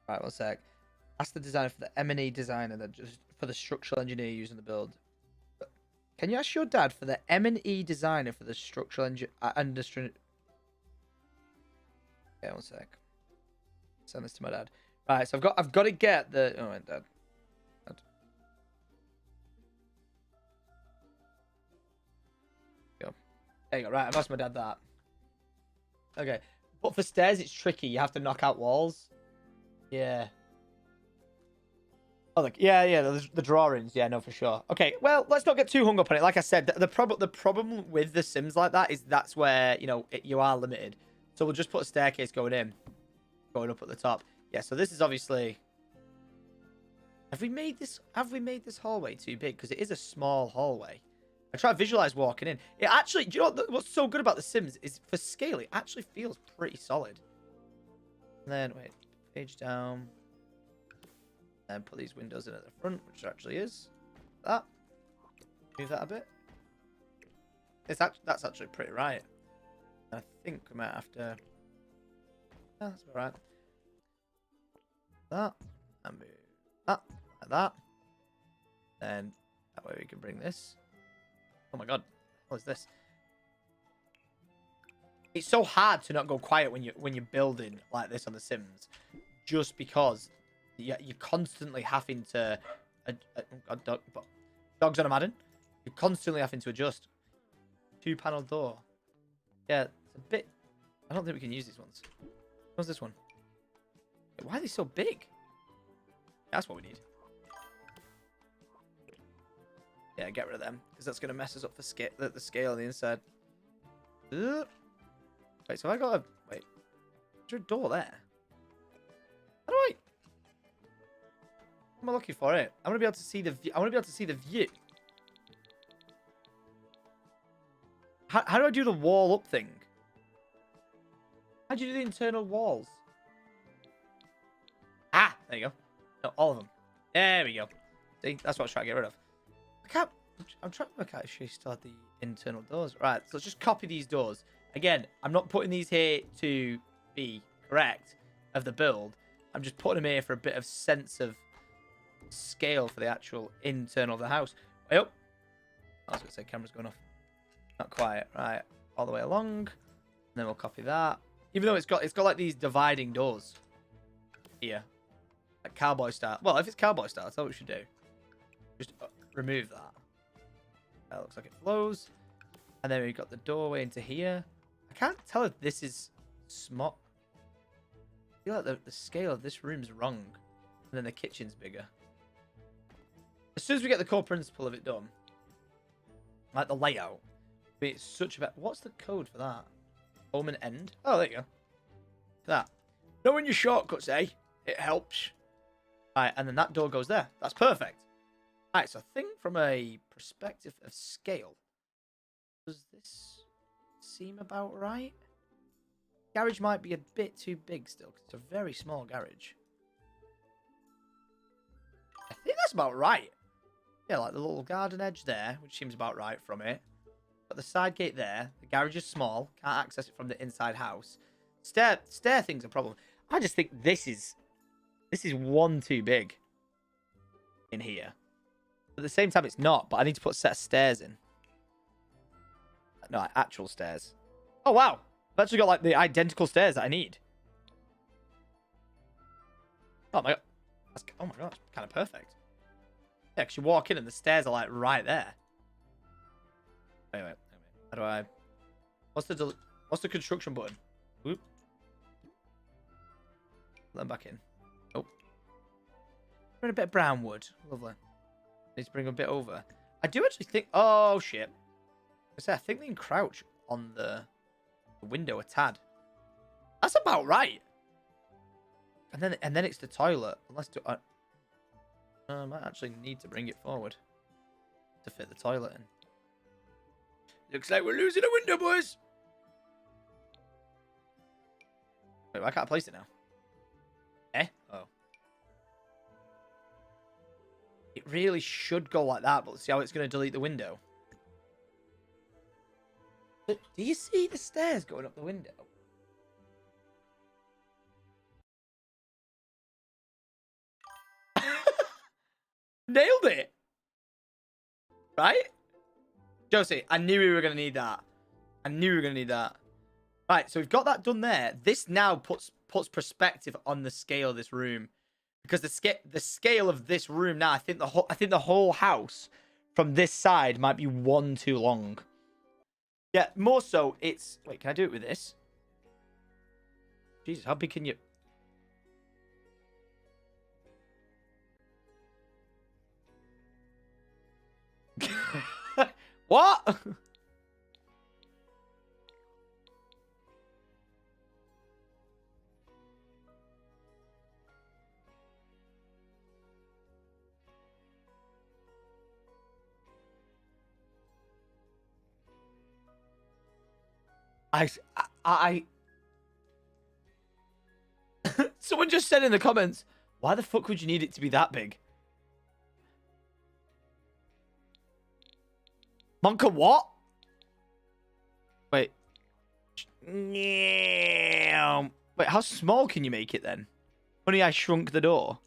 Right, one sec. Ask the designer for the M&E designer that just for the structural engineer using the build. Can you ask your dad for the M&E designer for the structural engineer? Okay, 1 sec. Send this to my dad. Right, so I've got to get the. Oh, my dad. Go. There you go. Right, I've asked my dad that. Okay, but for stairs, it's tricky. You have to knock out walls. Yeah. Oh, yeah, the drawings. Yeah, no, for sure. Okay, well, let's not get too hung up on it. Like I said, the problem with the Sims like that is that's where, you know, you are limited. So we'll just put a staircase going up at the top. Yeah, so this is obviously... Have we made this hallway too big? Because it is a small hallway. I try to visualize walking in. It actually, do you know what's so good about the Sims is for scale, it actually feels pretty solid. And then, wait, page down. And put these windows in at the front, which actually is that. Move that a bit. That's actually pretty right. I think we might have to. Yeah, that's all right. That and move that like that. Then that way we can bring this. Oh my god, what is this? It's so hard to not go quiet when you're building like this on The Sims, just because. Yeah, you're constantly having to... dogs on a Madden. You're constantly having to adjust. 2-panel door. Yeah, it's a bit... I don't think we can use these ones. What's this one? Why are they so big? That's what we need. Yeah, get rid of them. Because that's going to mess us up for the scale on the inside. Wait, so I got a... Wait. Is there a door there? How do I... Am I looking for it? I want to be able to see the view. I want to be able to see the view. How do I do the wall up thing? How do you do the internal walls? Ah, there you go. No, all of them. There we go. See, that's what I was trying to get rid of. I can't. I'm trying to work out if she still had the internal doors. Right, so let's just copy these doors. Again, I'm not putting these here to be correct of the build. I'm just putting them here for a bit of sense of scale for the actual internal of the house. Wait up. I was going to say camera's going off. Not quite. Right, all the way along. And then we'll copy that. Even though it's got like these dividing doors here, like cowboy style. Well, if it's cowboy style, that's what we should do. Just remove that. That looks like it flows. And then we've got the doorway into here. I can't tell if this is small. I feel like the scale of this room's wrong. And then the kitchen's bigger. As soon as we get the core principle of it done, like the layout, it's such a bad... What's the code for that? Home and end? Oh, there you go. That. Knowing your shortcuts, eh? It helps. Right, and then that door goes there. That's perfect. Right, so I think from a perspective of scale, does this seem about right? Garage might be a bit too big still, because it's a very small garage. I think that's about right. Yeah, like the little garden edge there, which seems about right from it. Got the side gate there. The garage is small. Can't access it from the inside house. Stair thing's a problem. I just think this is one too big in here. At the same time, it's not, but I need to put a set of stairs in. No, actual stairs. Oh, wow. I've actually got, like, the identical stairs that I need. Oh, my God. Oh, my God. That's kind of perfect. Yeah, because you walk in and the stairs are, like, right there. Wait. How do I... What's the construction button? Whoop. Let them back in. Oh. Bring a bit of brown wood. Lovely. Need to bring a bit over. I do actually think... Oh, shit. I think they can crouch on the window a tad. That's about right. And then it's the toilet. Unless I might actually need to bring it forward to fit the toilet in. Looks like we're losing a window, boys. Wait, why can't I place it now? Eh? Oh. It really should go like that, but let's see how it's going to delete the window. Do you see the stairs going up the window? Nailed it! Right? Josie, I knew we were going to need that. I knew we were going to need that. Right, so we've got that done there. This now puts perspective on the scale of this room, because the scale of this room now, I think the whole house from this side might be one too long. Yeah, more so it's... Wait, can I do it with this? Jesus, how big can you... What? I Someone just said in the comments, why the fuck would you need it to be that big? Monka what? Wait. Wait, how small can you make it then? Only I shrunk the door.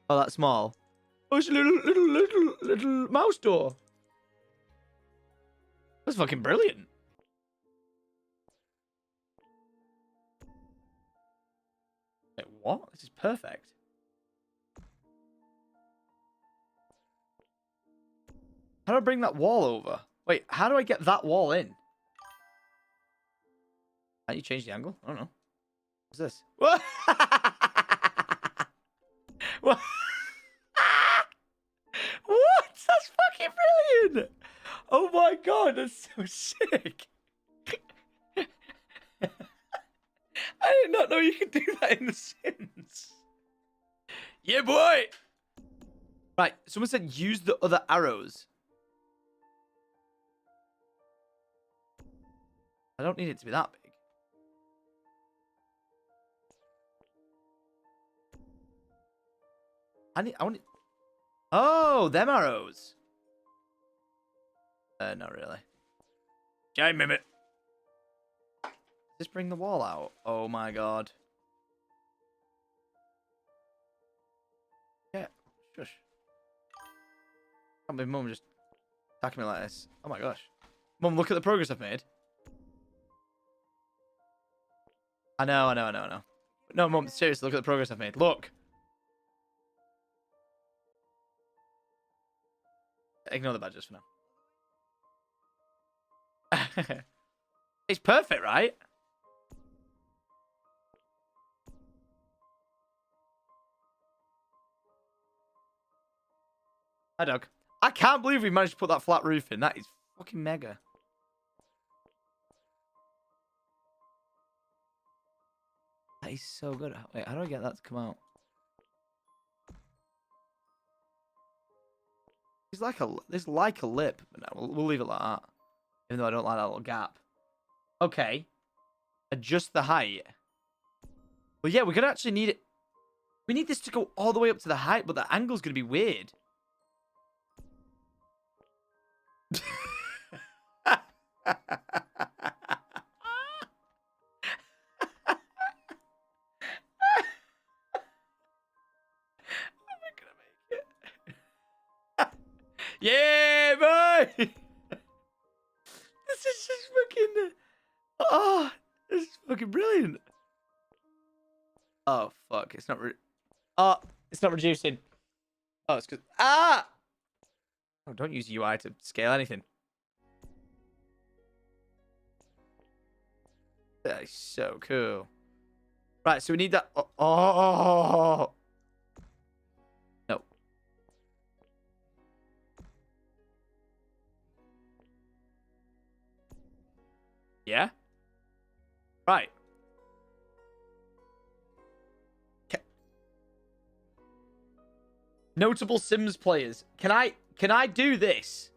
Oh, that's small. Oh, it's a little mouse door. That's fucking brilliant. Wait, what? This is perfect. How do I bring that wall over? Wait, how do I get that wall in? How do you change the angle? I don't know. What's this? What? What? What? That's fucking brilliant! Oh my god, that's so sick! I did not know you could do that in The Sims. Yeah, boy! Right, someone said use the other arrows. I don't need it to be that big. I want it... Oh, them arrows. Not really. Giant mimic. Does this bring the wall out? Oh my god. Yeah, shush. Can't believe Mum just attacking me like this. Oh my gosh. Mum, look at the progress I've made. I know. No, Mum, seriously, look at the progress I've made. Look. Ignore the badges for now. It's perfect, right? Hi, dog. I can't believe we managed to put that flat roof in. That is fucking mega. That is so good. Wait, how do I get that to come out? There's like a lip, but no, we'll leave it like that. Even though I don't like that little gap. Okay. Adjust the height. Well, yeah, we're gonna actually need it. We need this to go all the way up to the height, but the angle's gonna be weird. Yeah, boy! This is just fucking... Oh, this is fucking brilliant. Oh, fuck. It's not... Oh, it's not reducing. Oh, it's because... Ah! Oh, don't use UI to scale anything. That is so cool. Right, so we need that... Oh! No. Yeah? Right. Notable Sims players. Can I do this?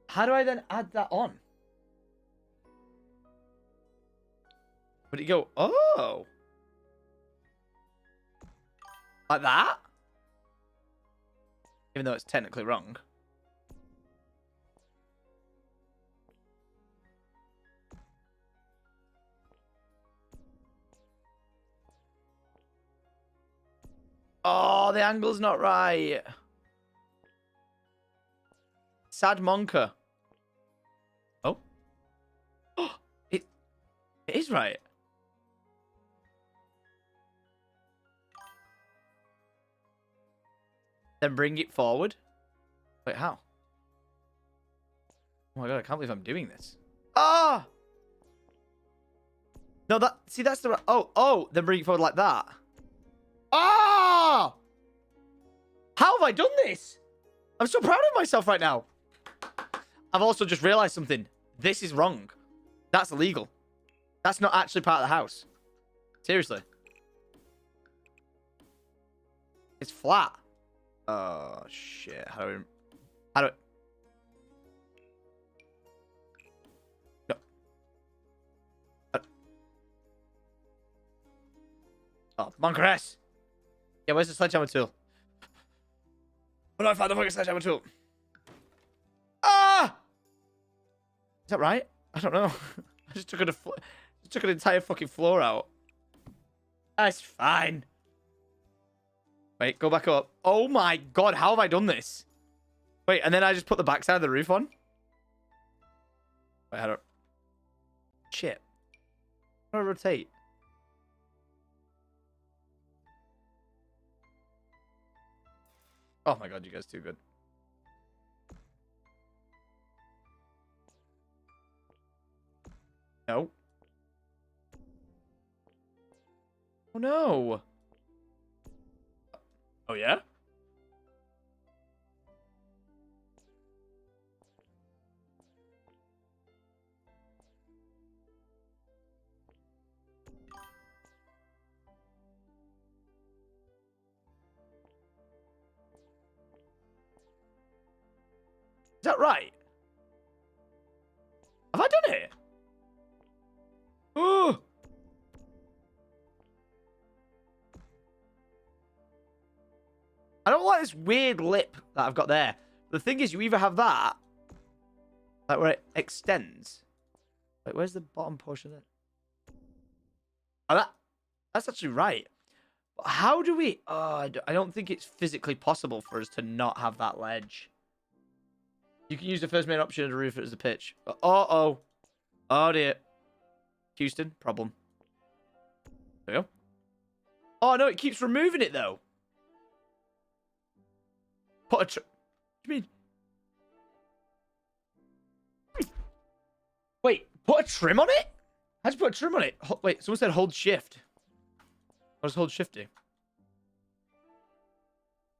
How do I then add that on? Would it go, oh. Like that? Even though it's technically wrong. Oh, the angle's not right. Sad Monka. Oh. it is right. Then bring it forward. Wait, how? Oh my god, I can't believe I'm doing this. Ah! No, see, that's the... Oh, then bring it forward like that. Ah! How have I done this? I'm so proud of myself right now. I've also just realized something. This is wrong. That's illegal. That's not actually part of the house. Seriously. It's flat. Oh, shit. How do I... No. Oh, Monkress. Yeah, where's the sledgehammer tool? Oh no, I found the fucking sledgehammer tool. Ah! Is that right? I don't know. I just took an entire fucking floor out. That's fine. Wait, go back up. Oh my god, how have I done this? Wait, and then I just put the backside of the roof on? Wait, how do... Shit. How do I rotate? Oh my god, you guys too good. No. Oh no. Oh yeah? Is that right? Have I done it? Oh! I don't like this weird lip that I've got there. The thing is, you either have that, like where it extends. Wait, where's the bottom portion of it? Oh, that's actually right. But how do we... Oh, I don't think it's physically possible for us to not have that ledge. You can use the first main option of the roof as the pitch. Uh-oh. Oh, dear. Houston, problem. There we go. Oh, no, it keeps removing it, though. Put a... What do you mean? Wait, put a trim on it? How'd you put a trim on it? Wait, someone said hold shift. What does hold shift do?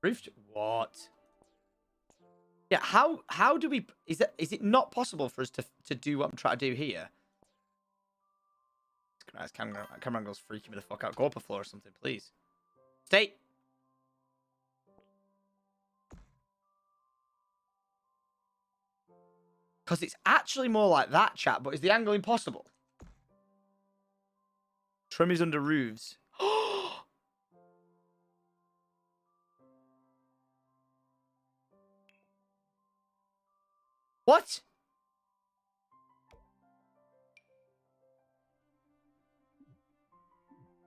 Roof... What? Yeah, how do we... Is it not possible for us to do what I'm trying to do here? This camera angle's freaking me the fuck out. Go up a floor or something, please. Stay. Because it's actually more like that, chat, but is the angle impossible? Trim is under roofs. What?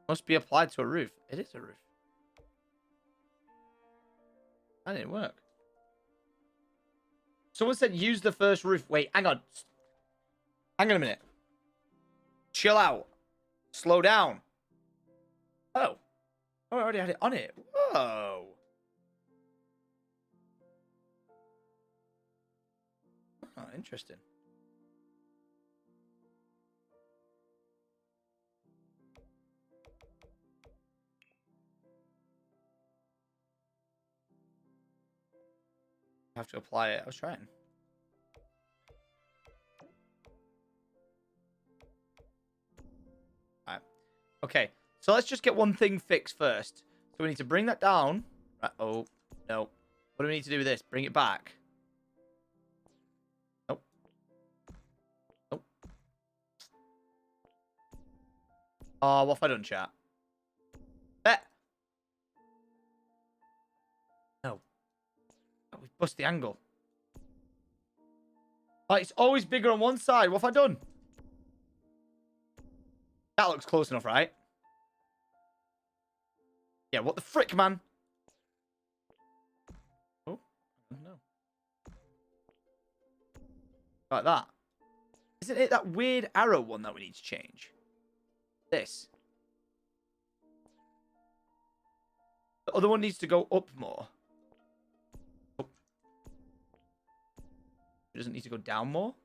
Must be applied to a roof. It is a roof. That didn't work. Someone said use the first roof. Wait, hang on. Hang on a minute. Chill out. Slow down. Oh. Oh, I already had it on it. Whoa. Oh, interesting. I have to apply it. I was trying. Alright. Okay. So let's just get one thing fixed first. So we need to bring that down. Right. Oh, no. What do we need to do with this? Bring it back. Nope. Nope. Oh, what have I done, chat? No. Oh, we've bust the angle. Oh, it's always bigger on one side. What have I done? That looks close enough, right? Yeah, what the frick, man? Oh, no. Like that. Isn't it that weird arrow one that we need to change? This. The other one needs to go up more. Oh. It doesn't need to go down more.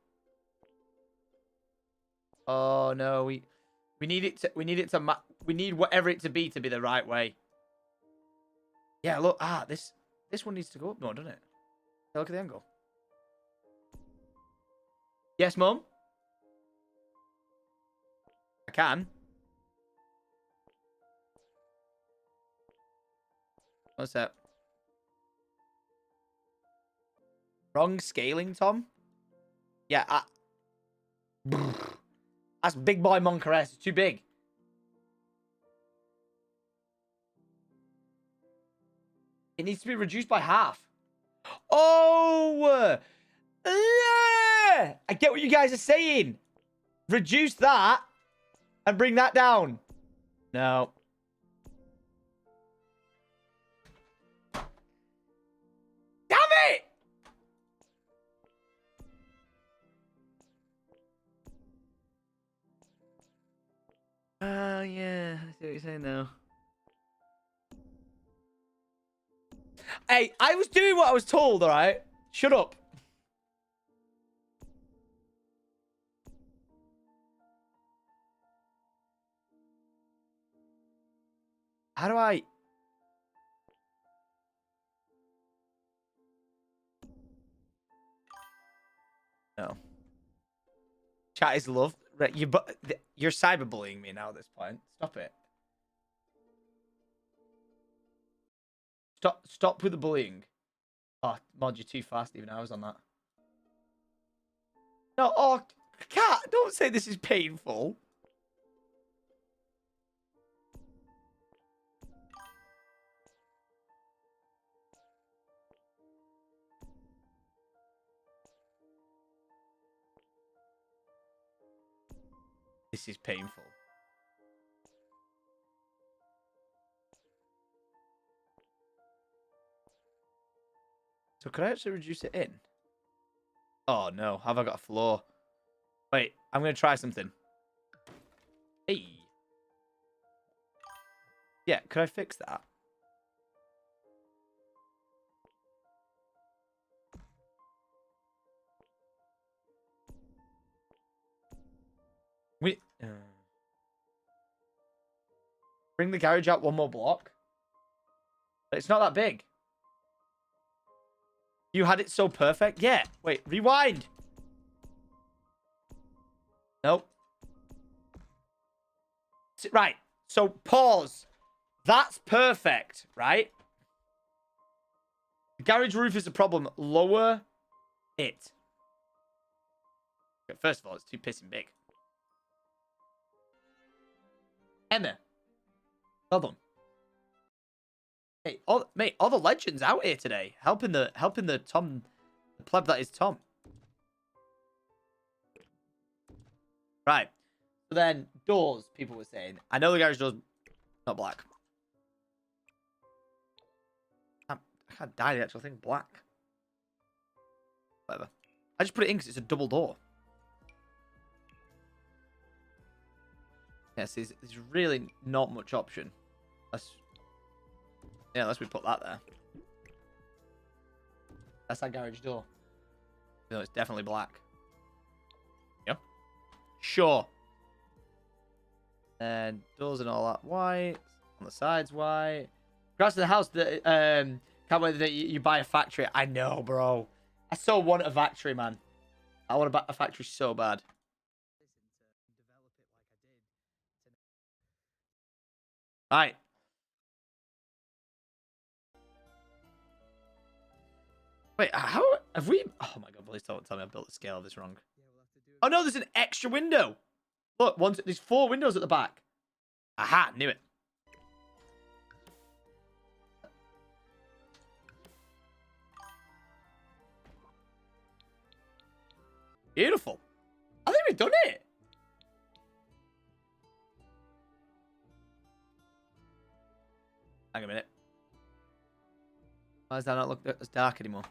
Oh no, we need it to we need whatever it to be the right way. Yeah, look, this one needs to go up more, doesn't it? Look at the angle. Yes, Mum? I can. What's that? Wrong scaling, Tom? Yeah, that's big boy Moncaress. It's too big. It needs to be reduced by half. Oh! I get what you guys are saying. Reduce that and bring that down. No. Damn it! Yeah. I see what you're saying now. Hey, I was doing what I was told, all right? Shut up. How do I... No. Chat is love. Right, you're cyberbullying me now at this point. Stop it. Stop with the bullying. Oh, Mod, you're too fast. Even I was on that. No, oh, Cat, don't say this is painful. This is painful. So could I actually reduce it in? Oh no, have I got a flaw? Wait, I'm gonna try something. Hey. Yeah, could I fix that? Bring the garage out one more block. But it's not that big. You had it so perfect? Yeah. Wait, rewind. Nope. Right. So pause. That's perfect, right? The garage roof is a problem. Lower it. Okay, first of all, it's too pissing big. Emma. Well done. Hey, mate, all the legends out here today, helping the Tom, the pleb that is Tom. Right. So then doors, people were saying. I know the garage door's not black. I can't dye the actual thing black. Whatever. I just put it in because it's a double door. Yes, there's really not much option. Unless we put that there. That's our garage door. No, it's definitely black. Yep. Sure. And doors and all that white. On the sides white. Grass in the house. Can't wait that you buy a factory. I know, bro. I so want a factory, man. I want to buy a factory so bad. Alright. Wait, how have we? Oh my god! Please don't tell me I built the scale of this wrong. Oh no, there's an extra window. Look, there's 4 windows at the back. Aha, knew it. Beautiful. I think we've done it. Hang a minute. Why does that not look as dark anymore?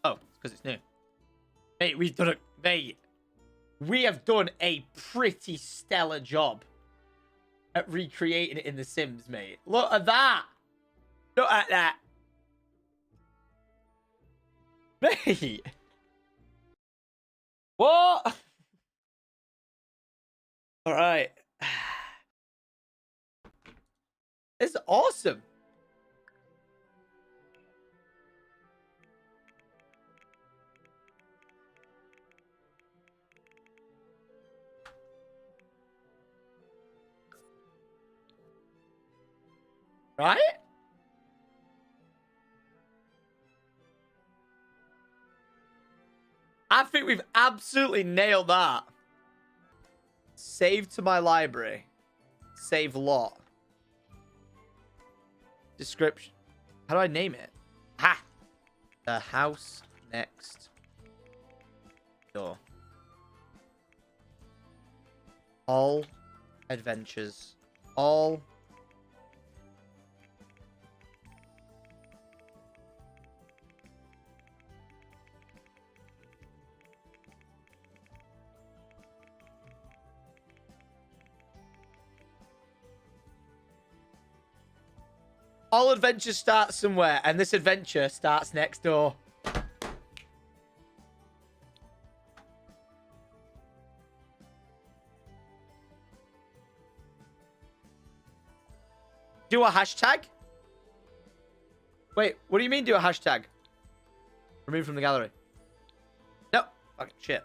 Oh, it's because it's new. Mate, we've done it. Mate, we have done a pretty stellar job at recreating it in The Sims, mate. Look at that. Look at that. Mate. What? All right. It's awesome. Right? I think we've absolutely nailed that. Save to my library. Save lot. Description. How do I name it? Ha! The house next door. All adventures. All adventures start somewhere, and this adventure starts next door. Do a hashtag? Wait, what do you mean do a hashtag? Remove from the gallery. No. Fucking shit.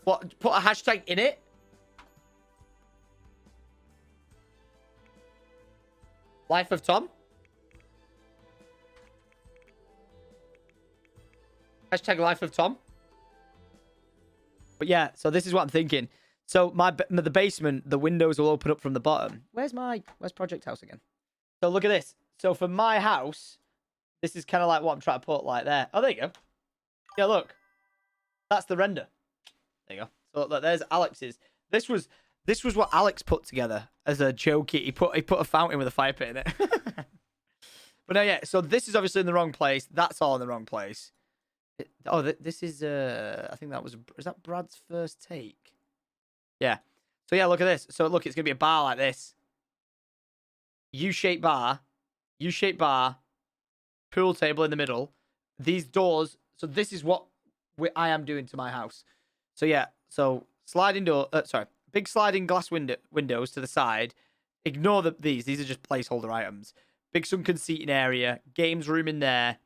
What? Put a hashtag in it? Life of Tom? Hashtag Life of Tom. But yeah, so this is what I'm thinking. So the basement, the windows will open up from the bottom. Where's Project House again? So look at this. So for my house, this is kind of like what I'm trying to put like there. Oh, there you go. Yeah, look. That's the render. There you go. So look, there's Alex's. This was what Alex put together as a jokey. He put a fountain with a fire pit in it. But no, yeah. So this is obviously in the wrong place. That's all in the wrong place. This is I think that was, is that Brad's first take? Yeah. So yeah, look at this. So look, it's gonna be a bar like this. U-shaped bar, pool table in the middle. These doors. So this is what I am doing to my house. So yeah. So sliding door. Big sliding glass windows to the side. Ignore these. These are just placeholder items. Big sunken seating area. Games room in there.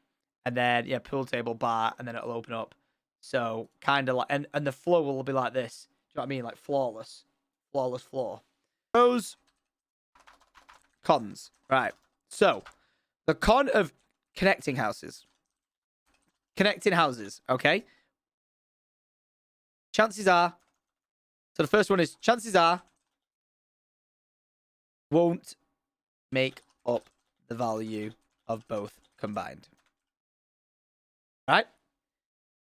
And then, yeah, pool table, bar, and then it'll open up. So, kind of like... And the floor will be like this. Do you know what I mean? Like, flawless. Flawless floor. Pros. Cons. Right. So, the con of connecting houses. Connecting houses, okay? Chances are... So, the first one is, chances are... Won't make up the value of both combined. Right?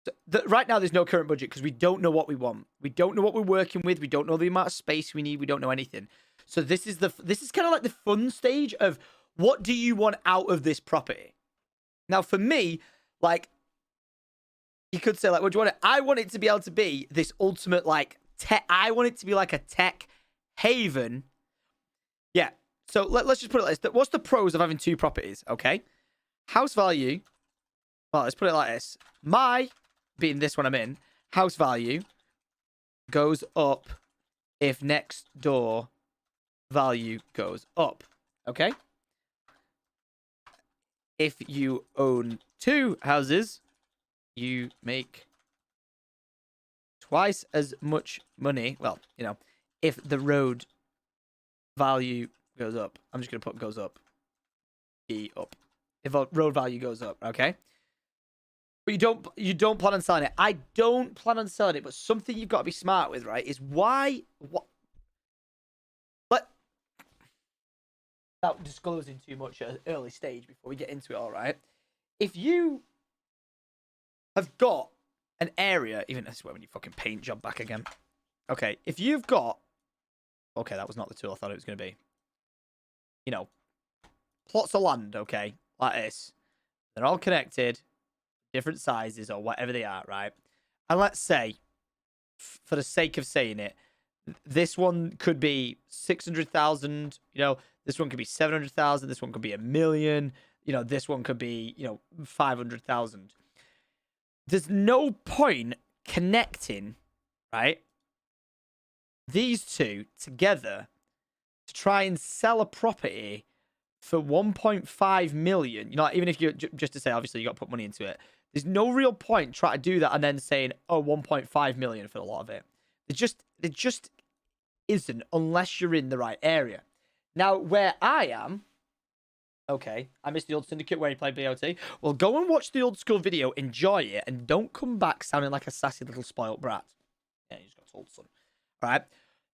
So right now, there's no current budget because we don't know what we want. We don't know what we're working with. We don't know the amount of space we need. We don't know anything. So this is kind of like the fun stage of what do you want out of this property? Now, for me, like, you could say, like, what do you want? I want it to be able to be this ultimate, like, tech. I want it to be like a tech haven. Yeah. So let's just put it like this. What's the pros of having two properties? Okay. House value. Well, let's put it like this. My, being this one I'm in, house value goes up if next door value goes up. Okay? If you own two houses, you make twice as much money. Well, you know, if the road value goes up. I'm just going to put goes up. E up. If road value goes up, okay? But you don't plan on selling it. I don't plan on selling it, but something you've got to be smart with, right, is without disclosing too much at an early stage before we get into it, all right? If you have got an area, even this is where we need fucking paint job back again. Okay, if you've got, okay, that was not the tool I thought it was going to be. You know, plots of land, okay, like this. They're all connected, different sizes or whatever they are, right? And let's say for the sake of saying it, this one could be 600,000. You know, this one could be 700,000. This one could be 1 million. You know, this one could be 500,000. There's no point connecting, right, these two together to try and sell a property for 1.5 million. You know, even if you just to say, obviously, you got to put money into it. There's no real point trying to do that and then saying, oh, 1.5 million for a lot of it. There just isn't, unless you're in the right area. Now, where I am, okay, I missed the old Syndicate where he played BOT. Well, go and watch the old school video, enjoy it, and don't come back sounding like a sassy little spoiled brat. Yeah, you just got told, son. All right.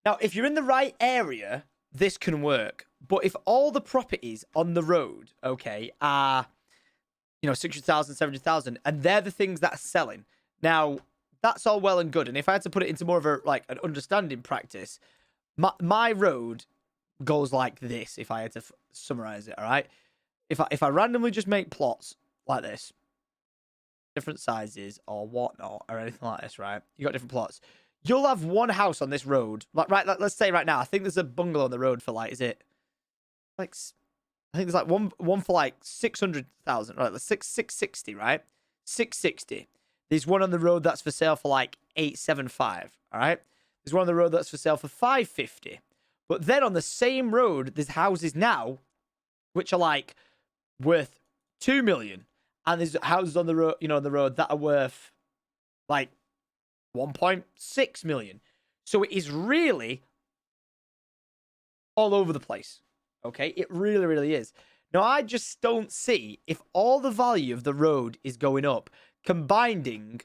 Now, if you're in the right area, this can work. But if all the properties on the road, okay, are, 600,000, 700,000, and they're the things that are selling, now, that's all well and good. And if I had to put it into more of an understanding practice, my road goes like this, if I had to summarize it, all right? If I randomly just make plots like this, different sizes or whatnot, or anything like this, right? You got different plots. You'll have one house on this road. Let's say right now, I think there's a bungalow on the road for I think there's one for 600,000, right? 660, right? 660. There's one on the road that's for sale for 875, all right? There's one on the road that's for sale for 550. But then on the same road, there's houses now which are worth 2 million, and there's houses on the road, on the road that are worth 1.6 million. So it is really all over the place. Okay, it really, really is. Now, I just don't see, if all the value of the road is going up, combining,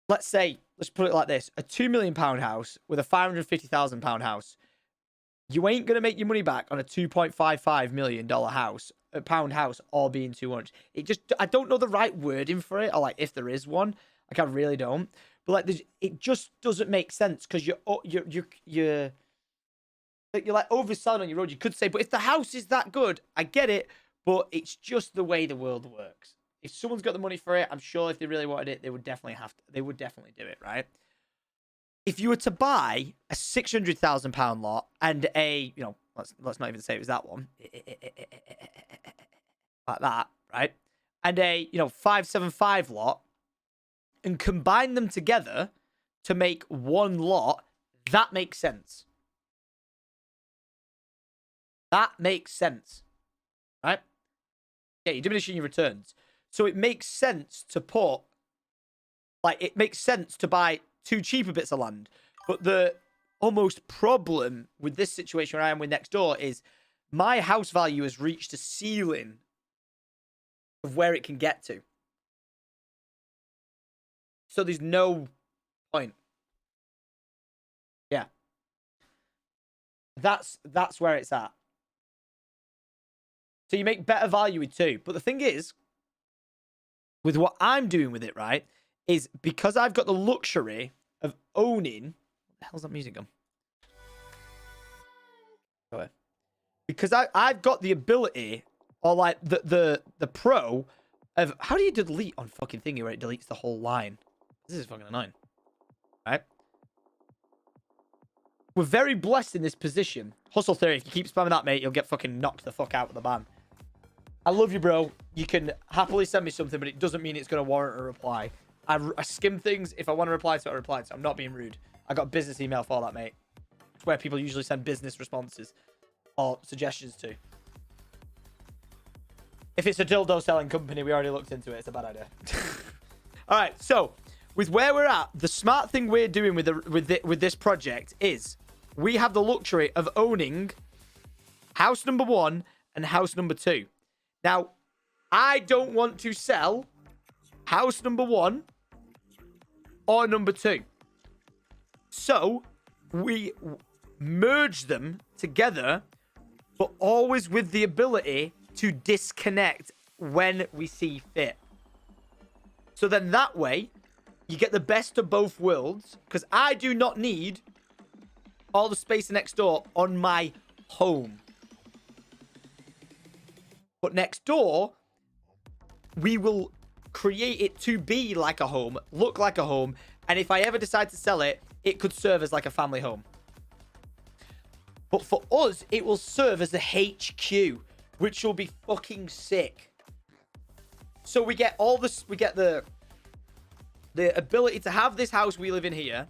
let's put it like this, a £2 million house with a £550,000 house. You ain't going to make your money back on a $2.55 million house, a pound house, all being 200. I don't know the right wording for it, or if there is one. I really don't. But it just doesn't make sense, because you're overselling on your road. You could say, but if the house is that good, I get it, but it's just the way the world works. If someone's got the money for it, I'm sure if they really wanted it, they would definitely do it, right? If you were to buy a £600,000 lot and a, let's not even say it was that one, like that, right? And a, 575 lot, and combine them together to make one lot, that makes sense. That makes sense, right? Yeah, you're diminishing your returns. So it makes sense to put, it makes sense to buy 2 cheaper bits of land. But the almost problem with this situation where I am with next door is my house value has reached a ceiling of where it can get to. So there's no point. Yeah. That's where it's at. So you make better value with 2. But the thing is, with what I'm doing with it, right, is because I've got the luxury of owning... What the hell's that music on? Go ahead. Because I've got the ability, or the pro of... How do you delete on fucking thingy where it deletes the whole line? This is fucking annoying. Right? We're very blessed in this position. Hustle Theory, if you keep spamming that, mate, you'll get fucking knocked the fuck out of the ban. I love you, bro. You can happily send me something, but it doesn't mean it's going to warrant a reply. I skim things. If I want to reply to it, I reply to it. I'm not being rude. I got a business email for that, mate. It's where people usually send business responses or suggestions to. If it's a dildo selling company, we already looked into it. It's a bad idea. All right, so with where we're at, the smart thing we're doing with this project is we have the luxury of owning house number 1 and house number 2. Now, I don't want to sell house number 1 or number 2. So, we merge them together, but always with the ability to disconnect when we see fit. So then that way, you get the best of both worlds, because I do not need all the space next door on my home. But next door, we will create it to be like a home, look like a home, and if I ever decide to sell it, it could serve as like a family home. But for us, it will serve as a HQ, which will be fucking sick. So we get all this, we get the ability to have this house we live in here,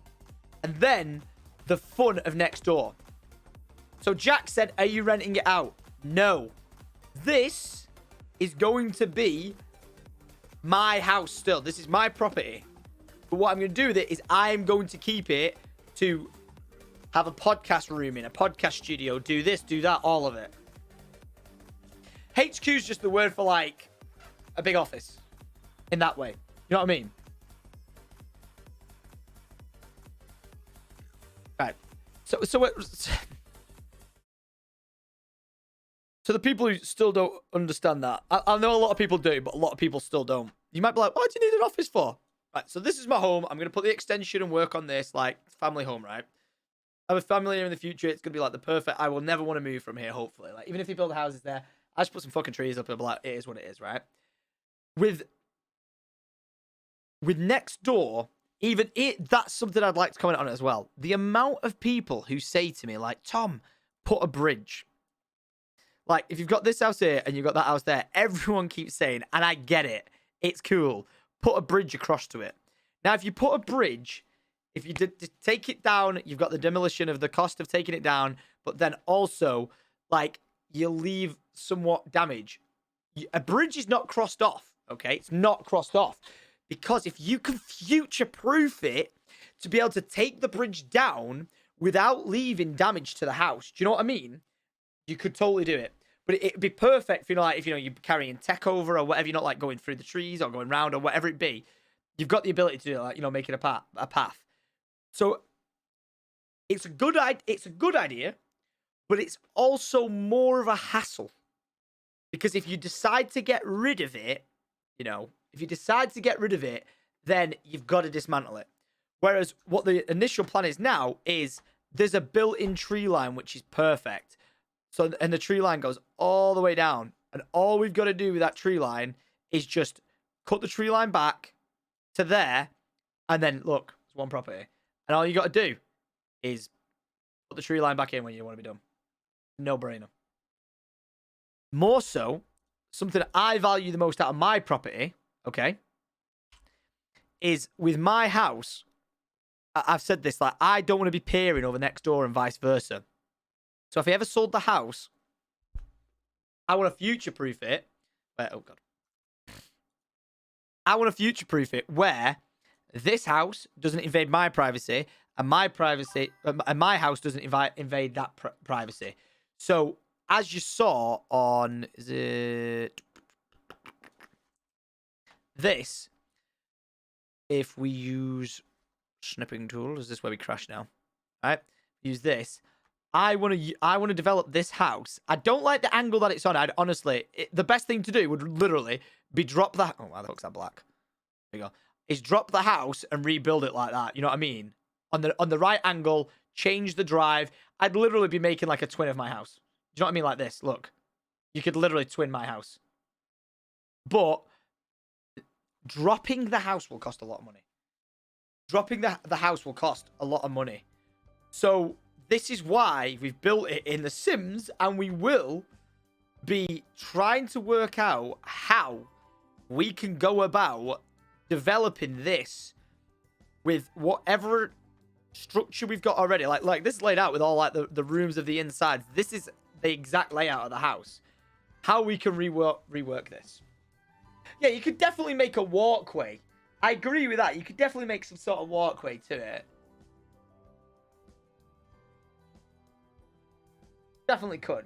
and then the fun of next door. So Jack said, are you renting it out? No. This is going to be my house still. This is my property. But what I'm going to do with it is I'm going to keep it to have a podcast room in, a podcast studio, do this, do that, all of it. HQ is just the word for like a big office in that way. You know what I mean? Right. So the people who still don't understand that, I know a lot of people do, but a lot of people still don't. You might be like, what do you need an office for? Right, so this is my home. I'm going to put the extension and work on this, like, family home, right? I have a family here in the future. It's going to be, like, the perfect... I will never want to move from here, hopefully. Like, even if they build houses there, I just put some fucking trees up and be like, it is what it is, right? With next door, even it, that's something I'd like to comment on as well. The amount of people who say to me, like, Tom, put a bridge. Like, if you've got this house here and you've got that house there, everyone keeps saying, and I get it, it's cool, put a bridge across to it. Now, if you put a bridge, if you take it down, you've got the demolition of the cost of taking it down, but then also, like, you leave somewhat damage. A bridge is not crossed off, okay? It's not crossed off. Because if you can future-proof it to be able to take the bridge down without leaving damage to the house, do you know what I mean? You could totally do it. But it'd be perfect for, if you're carrying tech over or whatever, you're not like going through the trees or going round or whatever it be. You've got the ability to do it, like, make it a path. So it's a good idea, but it's also more of a hassle. Because if you decide to get rid of it, then you've got to dismantle it. Whereas what the initial plan is now is there's a built-in tree line, which is perfect. So, and the tree line goes all the way down. And all we've got to do with that tree line is just cut the tree line back to there. And then, look, it's one property. And all you got to do is put the tree line back in when you want to be done. No brainer. More so, something I value the most out of my property, okay, is with my house, I've said this, like, I don't want to be peering over next door and vice versa. So if I ever sold the house, I want to future-proof it. Oh, God. I want to future-proof it where this house doesn't invade my privacy and my house doesn't invade that privacy. So as you saw on this, if we use snipping tool, is this where we crash now? All right, use this. I want to develop this house. I don't like the angle that it's on. Honestly, the best thing to do would literally be drop that. Oh, why the fuck's that black? There you go. Is drop the house and rebuild it like that. You know what I mean? On the right angle, change the drive. I'd literally be making like a twin of my house. Do you know what I mean? Like this. Look, you could literally twin my house. But dropping the house will cost a lot of money. Dropping the house will cost a lot of money. So this is why we've built it in The Sims, and we will be trying to work out how we can go about developing this with whatever structure we've got already. Like this is laid out with all like the rooms of the inside. This is the exact layout of the house. How we can rework this. Yeah, you could definitely make a walkway. I agree with that. You could definitely make some sort of walkway to it. Definitely could.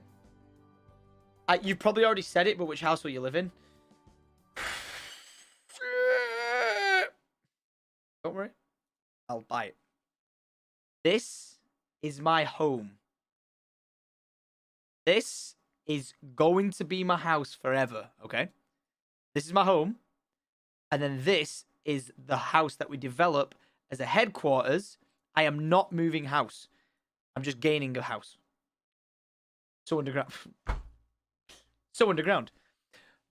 You've probably already said it, but which house will you live in? Don't worry. I'll buy it. This is my home. This is going to be my house forever, okay? This is my home. And then this is the house that we develop as a headquarters. I am not moving house. I'm just gaining a house. So underground. So underground.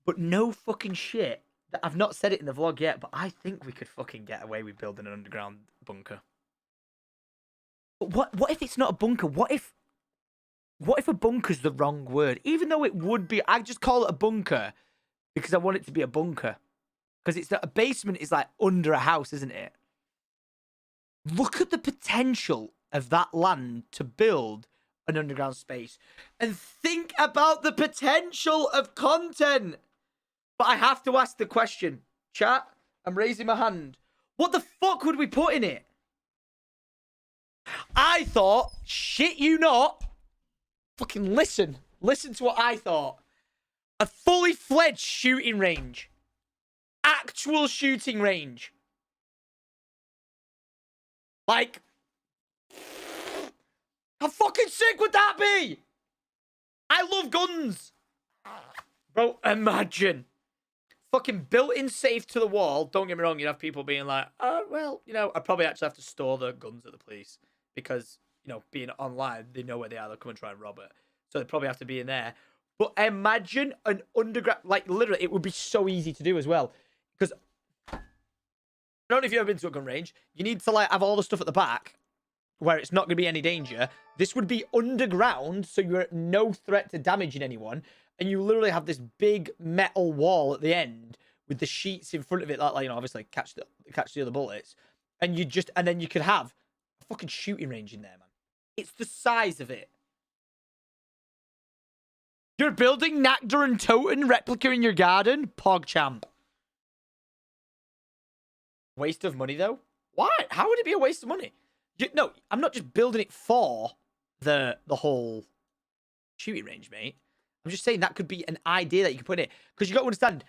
But no fucking shit. I've not said it in the vlog yet, but I think we could fucking get away with building an underground bunker. But what if it's not a bunker? What if a bunker's the wrong word? Even though it would be, I just call it a bunker because I want it to be a bunker. Because it's a basement is like under a house, isn't it? Look at the potential of that land to build an underground space. And think about the potential of content. But I have to ask the question. Chat, I'm raising my hand. What the fuck would we put in it? I thought, shit you not. Fucking listen. Listen to what I thought. A fully fledged shooting range. Actual shooting range. Like, how fucking sick would that be? I love guns. Bro, imagine. Fucking built-in safe to the wall. Don't get me wrong, you'd have people being like, oh, well, you know, I'd probably actually have to store the guns at the police. Because, you know, being online, they know where they are. They'll come and try and rob it. So they'd probably have to be in there. But imagine an underground... Like, literally, it would be so easy to do as well. Because... I don't know if you've ever been to a gun range. You need to, like, have all the stuff at the back where it's not going to be any danger. This would be underground, so you're at no threat to damaging anyone. And you literally have this big metal wall at the end with the sheets in front of it, like you know, obviously catch the other bullets. And then you could have a fucking shooting range in there, man. It's the size of it. You're building Nacda and Toten replica in your garden? PogChamp. Waste of money, though? Why? How would it be a waste of money? No, I'm not just building it for the whole shooting range, mate. I'm just saying that could be an idea that you could put in it. Because you got to understand,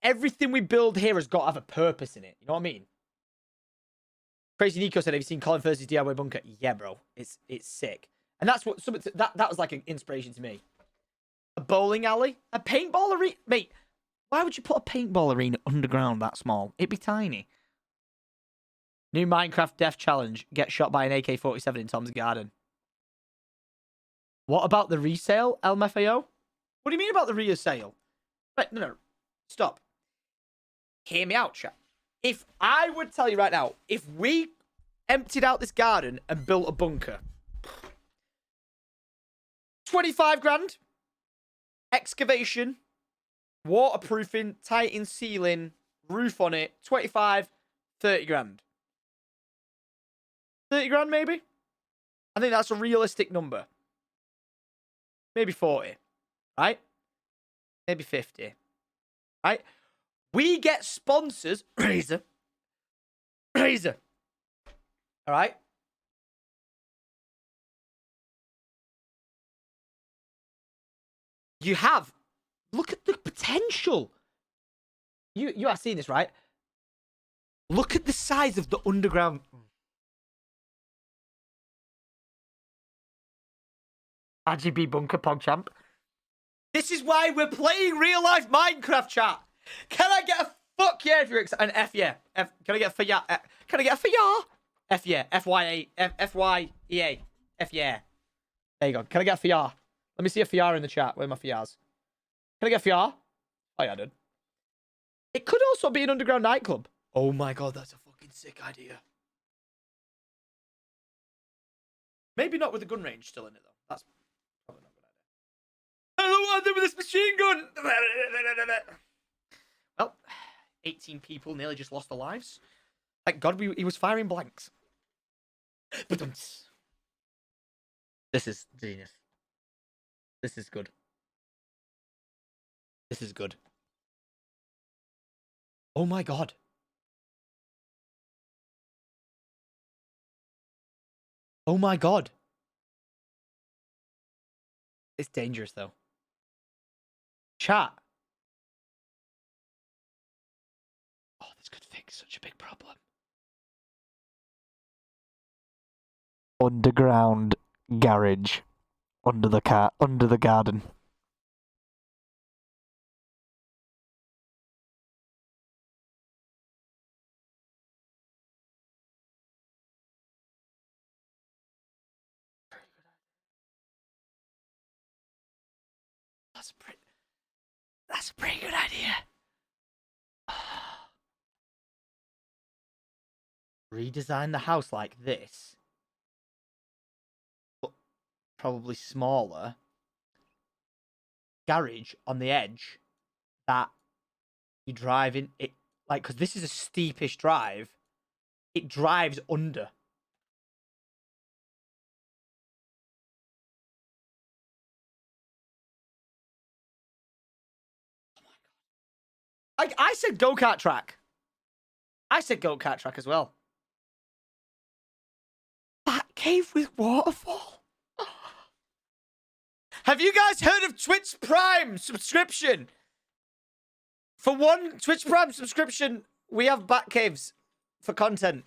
everything we build here has got to have a purpose in it. You know what I mean? Crazy Nico said, have you seen Colin Firth's DIY bunker? Yeah, bro. It's sick. And that's what that was like an inspiration to me. A bowling alley? A paintball arena? Mate, why would you put a paintball arena underground that small? It'd be tiny. New Minecraft Death Challenge. Get shot by an AK-47 in Tom's garden. What about the resale, LMFAO? What do you mean about the resale? Right, no. Stop. Hear me out, chat. If I would tell you right now, if we emptied out this garden and built a bunker, 25 grand, excavation, waterproofing, tighten ceiling, roof on it, 25, 30 grand. 30 grand, maybe? I think that's a realistic number. Maybe 40, right? Maybe 50, right? We get sponsors, Razor, all right? You have, look at the potential. You are seeing this, right? Look at the size of the underground. RGB bunker, PogChamp. This is why we're playing real life Minecraft, chat. Can I get a fuck yeah if you're excited? An F yeah. Can I get a for yeah? Can I get a for yeah? F yeah. FYA. FYEA. F yeah. There you go. Can I get a for yeah? Let me see a for yeah in the chat. Where are my for yeahs? Can I get a for yeah? Oh yeah, I did. It could also be an underground nightclub. Oh my god, that's a fucking sick idea. Maybe not with a gun range still in it though. That's probably not a good idea. I don't know what I did with this machine gun. Well, 18 people nearly just lost their lives. Thank God he was firing blanks. But this is genius. This is good. This is good. Oh my god. Oh my god. It's dangerous though. Chat. Oh, this could fix such a big problem. Underground garage. Under the garden. That's a pretty good idea. Oh. redesign the house like this, but probably smaller. Garage on the edge that you drive in it, like, because this is a steepish drive, it drives under. I said go-kart track. I said go-kart track as well. Bat cave with waterfall. Have you guys heard of Twitch Prime subscription? For one Twitch Prime subscription, we have bat caves for content.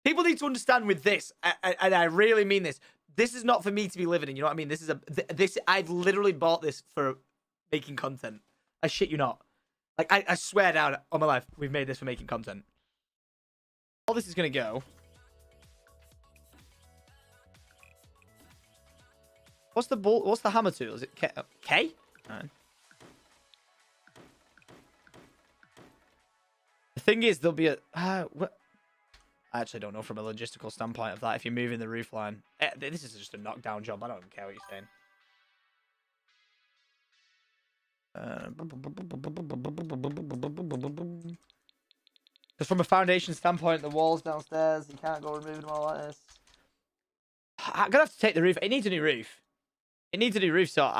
People need to understand with this, and I really mean this. This is not for me to be living in. You know what I mean? This is I've literally bought this for making content. I shit you not. Like, I swear down on my life, we've made this for making content. All this is gonna go. What's the hammer tool? Is it K? K? Right. The thing is, there'll be a. What? I actually don't know from a logistical standpoint of that. If you're moving the roof line, this is just a knockdown job. I don't care what you're saying. Because from a foundation standpoint, the walls downstairs, you can't go removing them all like this. I'm gonna have to take the roof. It needs a new roof. It needs a new roof. So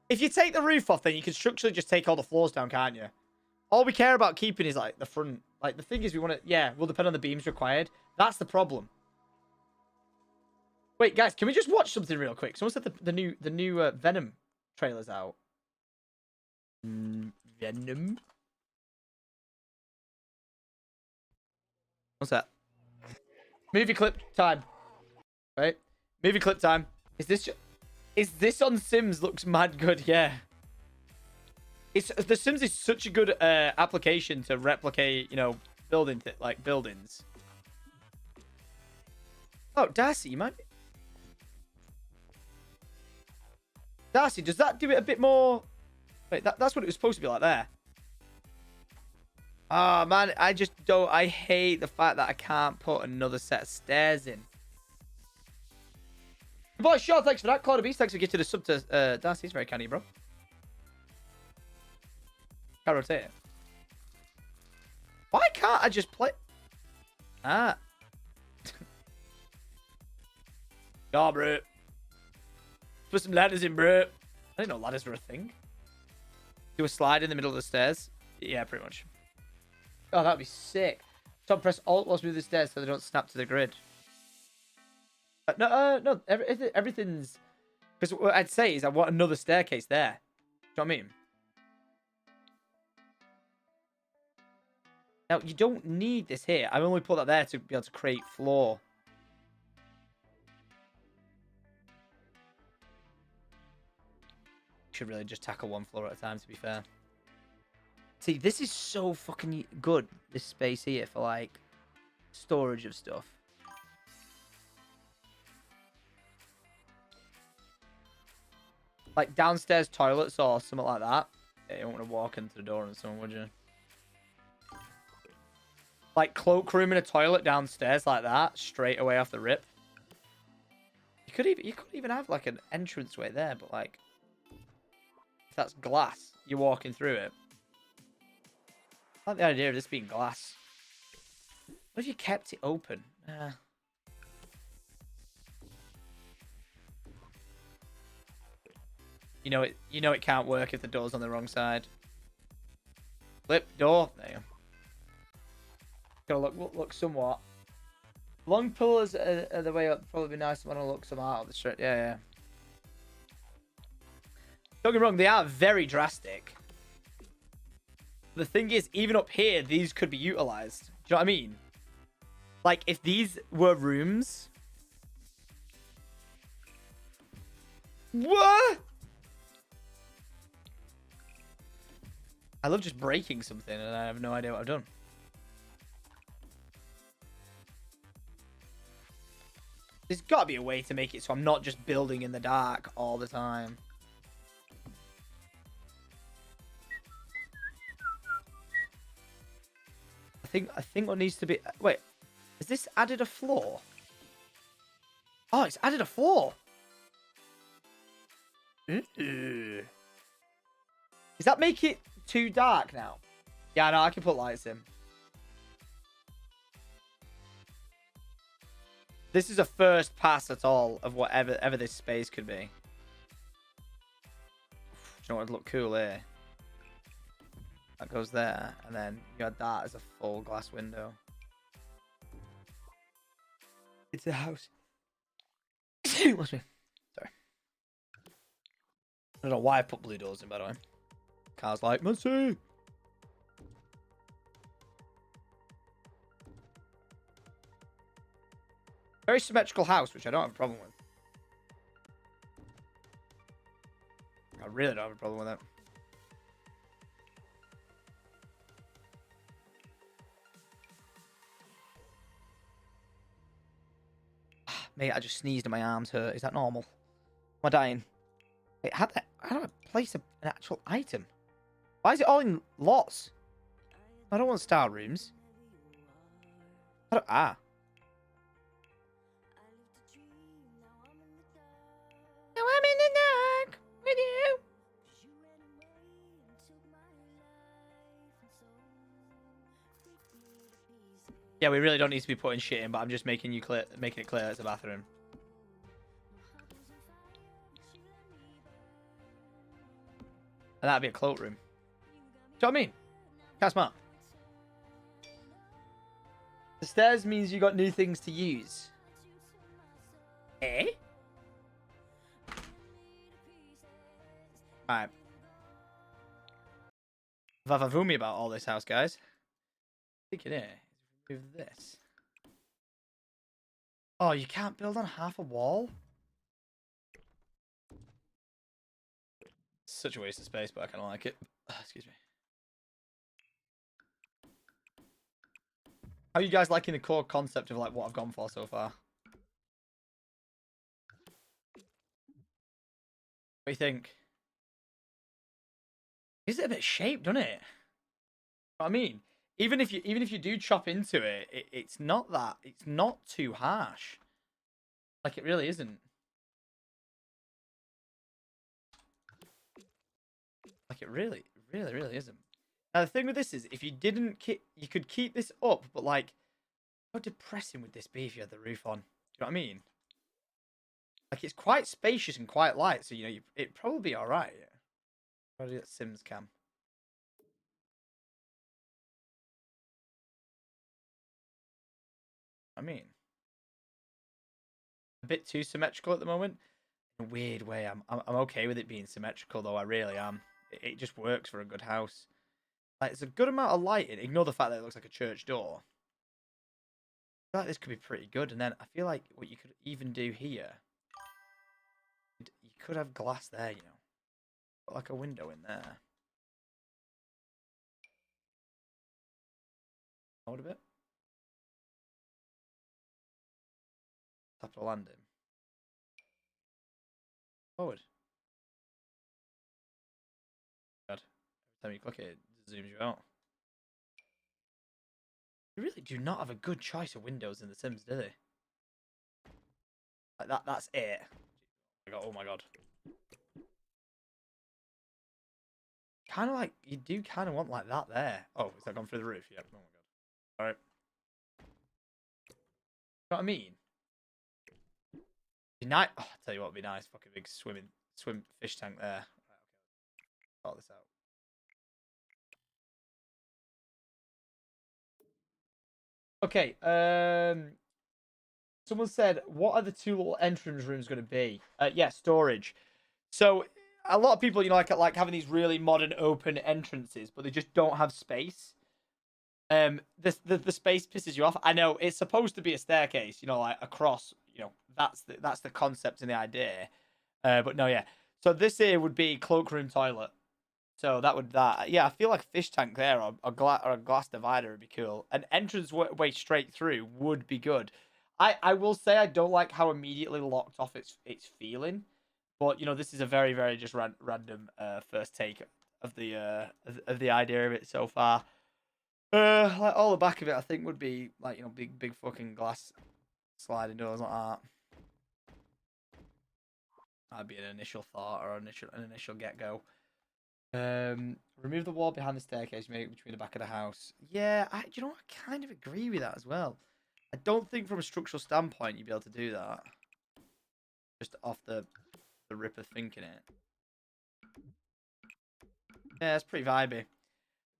if you take the roof off, then you can structurally just take all the floors down, can't you? All we care about keeping is like the front. Like, the thing is, we want to. Yeah, will depend on the beams required. That's the problem. Wait, guys, can we just watch something real quick? Someone said the new Venom trailer's out. Venom. What's that? Movie clip time. Right? Movie clip time. Is this on Sims? Looks mad good. Yeah. The Sims is such a good application to replicate, you know, buildings. Oh, Darcy, you might be... Darcy, does that do it a bit more? Wait, that's what it was supposed to be like there. Oh, man, I just don't... I hate the fact that I can't put another set of stairs in. Boy, sure, thanks for that. Claudia Beast, thanks for getting the sub to Darcy. It's very kind of you, bro. Can't rotate it. Why can't I just play? Ah. Yeah, bro. Put some ladders in, bro. I didn't know ladders were a thing. Do a slide in the middle of the stairs. Yeah, pretty much. Oh, that'd be sick. Top press Alt whilst moving the stairs so they don't snap to the grid. No. Everything's... Because what I'd say is I want another staircase there. Do you know what I mean? Now, you don't need this here. I only put that there to be able to create floor. Should really just tackle one floor at a time, to be fair. See, this is so fucking good, this space here, for, like, storage of stuff. Like, downstairs toilets or something like that. Yeah, you don't want to walk into the door and someone, would you? Like, cloakroom in a toilet downstairs like that, straight away off the rip. You could even have, like, an entranceway there, but, like, if that's glass, you're walking through it. I like the idea of this being glass. What if you kept it open? You know it can't work if the door's on the wrong side. Flip door. There you go. Gotta look somewhat. Long pillars are the way up. Probably be nice to want to look some out of the strip. Yeah. Don't get me wrong, they are very drastic. The thing is, even up here, these could be utilized. Do you know what I mean? Like, if these were rooms... What? I love just breaking something and I have no idea what I've done. There's got to be a way to make it so I'm not just building in the dark all the time. I think what needs to be... Wait. Has this added a floor? Oh, it's added a floor. Does that make it too dark now? Yeah, no, I can put lights in. This is a first pass at all of whatever this space could be. Do you know what would look cool here? That goes there, and then you got that as a full glass window. It's a house. What's me? Sorry. I don't know why I put blue doors in, by the way. Car's like, Mercy! Very symmetrical house, which I don't have a problem with. I really don't have a problem with it. Mate, I just sneezed and my arms hurt. Is that normal? Am I dying? Wait, how do I place an actual item? Why is it all in lots? I don't want star rooms. Ah. Now I'm in the dark with you. Yeah, we really don't need to be putting shit in, but I'm just making it clear it's a bathroom. And that'd be a cloakroom. Do you know what I mean? That's smart. The stairs means you got new things to use. Eh? Alright. Vavavoom about all this house, guys. I think it is. Remove this. Oh, you can't build on half a wall? Such a waste of space, but I kind of like it. Excuse me. How are you guys liking the core concept of like what I've gone for so far? What do you think? Gives it a bit shaped, doesn't it? You know what I mean? Even if you do chop into it, it's not too harsh. Like it really isn't. Like it really isn't. Now the thing with this is, if you didn't you could keep this up, but like, how depressing would this be if you had the roof on? Do you know what I mean? Like it's quite spacious and quite light, so you know it'd probably be all right. Yeah. Probably at Sims cam. I mean, a bit too symmetrical at the moment. In a weird way, I'm okay with it being symmetrical though. I really am. It just works for a good house. Like it's a good amount of lighting. Ignore the fact that it looks like a church door. I feel like this could be pretty good. And then I feel like what you could even do here, you could have glass there, you know, put like a window in there. Hold a bit. Top of the landing. Forward. God. Every time you click it, it zooms you out. You really do not have a good choice of windows in The Sims, do they? Like that's it. Oh my god. Kind of like, you do kind of want like that there. Oh, is that gone through the roof? Yep. Oh my god. Alright. You know what I mean? Be nice. Oh, I'll tell you what would be nice. Fucking big swim fish tank there. Right, okay. Sort this out. Okay, someone said, what are the two little entrance rooms going to be? Yeah, storage. So, a lot of people, you know, like having these really modern open entrances, but they just don't have space. The space pisses you off. I know, it's supposed to be a staircase, you know, like across, you know, that's the concept and the idea. But no, yeah. So this here would be cloakroom toilet. So yeah, I feel like a fish tank there or a glass divider would be cool. An entrance way straight through would be good. I will say I don't like how immediately locked off it's feeling, but you know this is a very very just random first take of the idea of it so far. Like all the back of it, I think would be like, you know, big fucking glass sliding doors like that. That'd be an initial thought or an initial get go. Remove the wall behind the staircase, make it between the back of the house. Yeah, do you know what? I kind of agree with that as well. I don't think from a structural standpoint you'd be able to do that. Just off the rip of thinking it. Yeah, it's pretty vibey.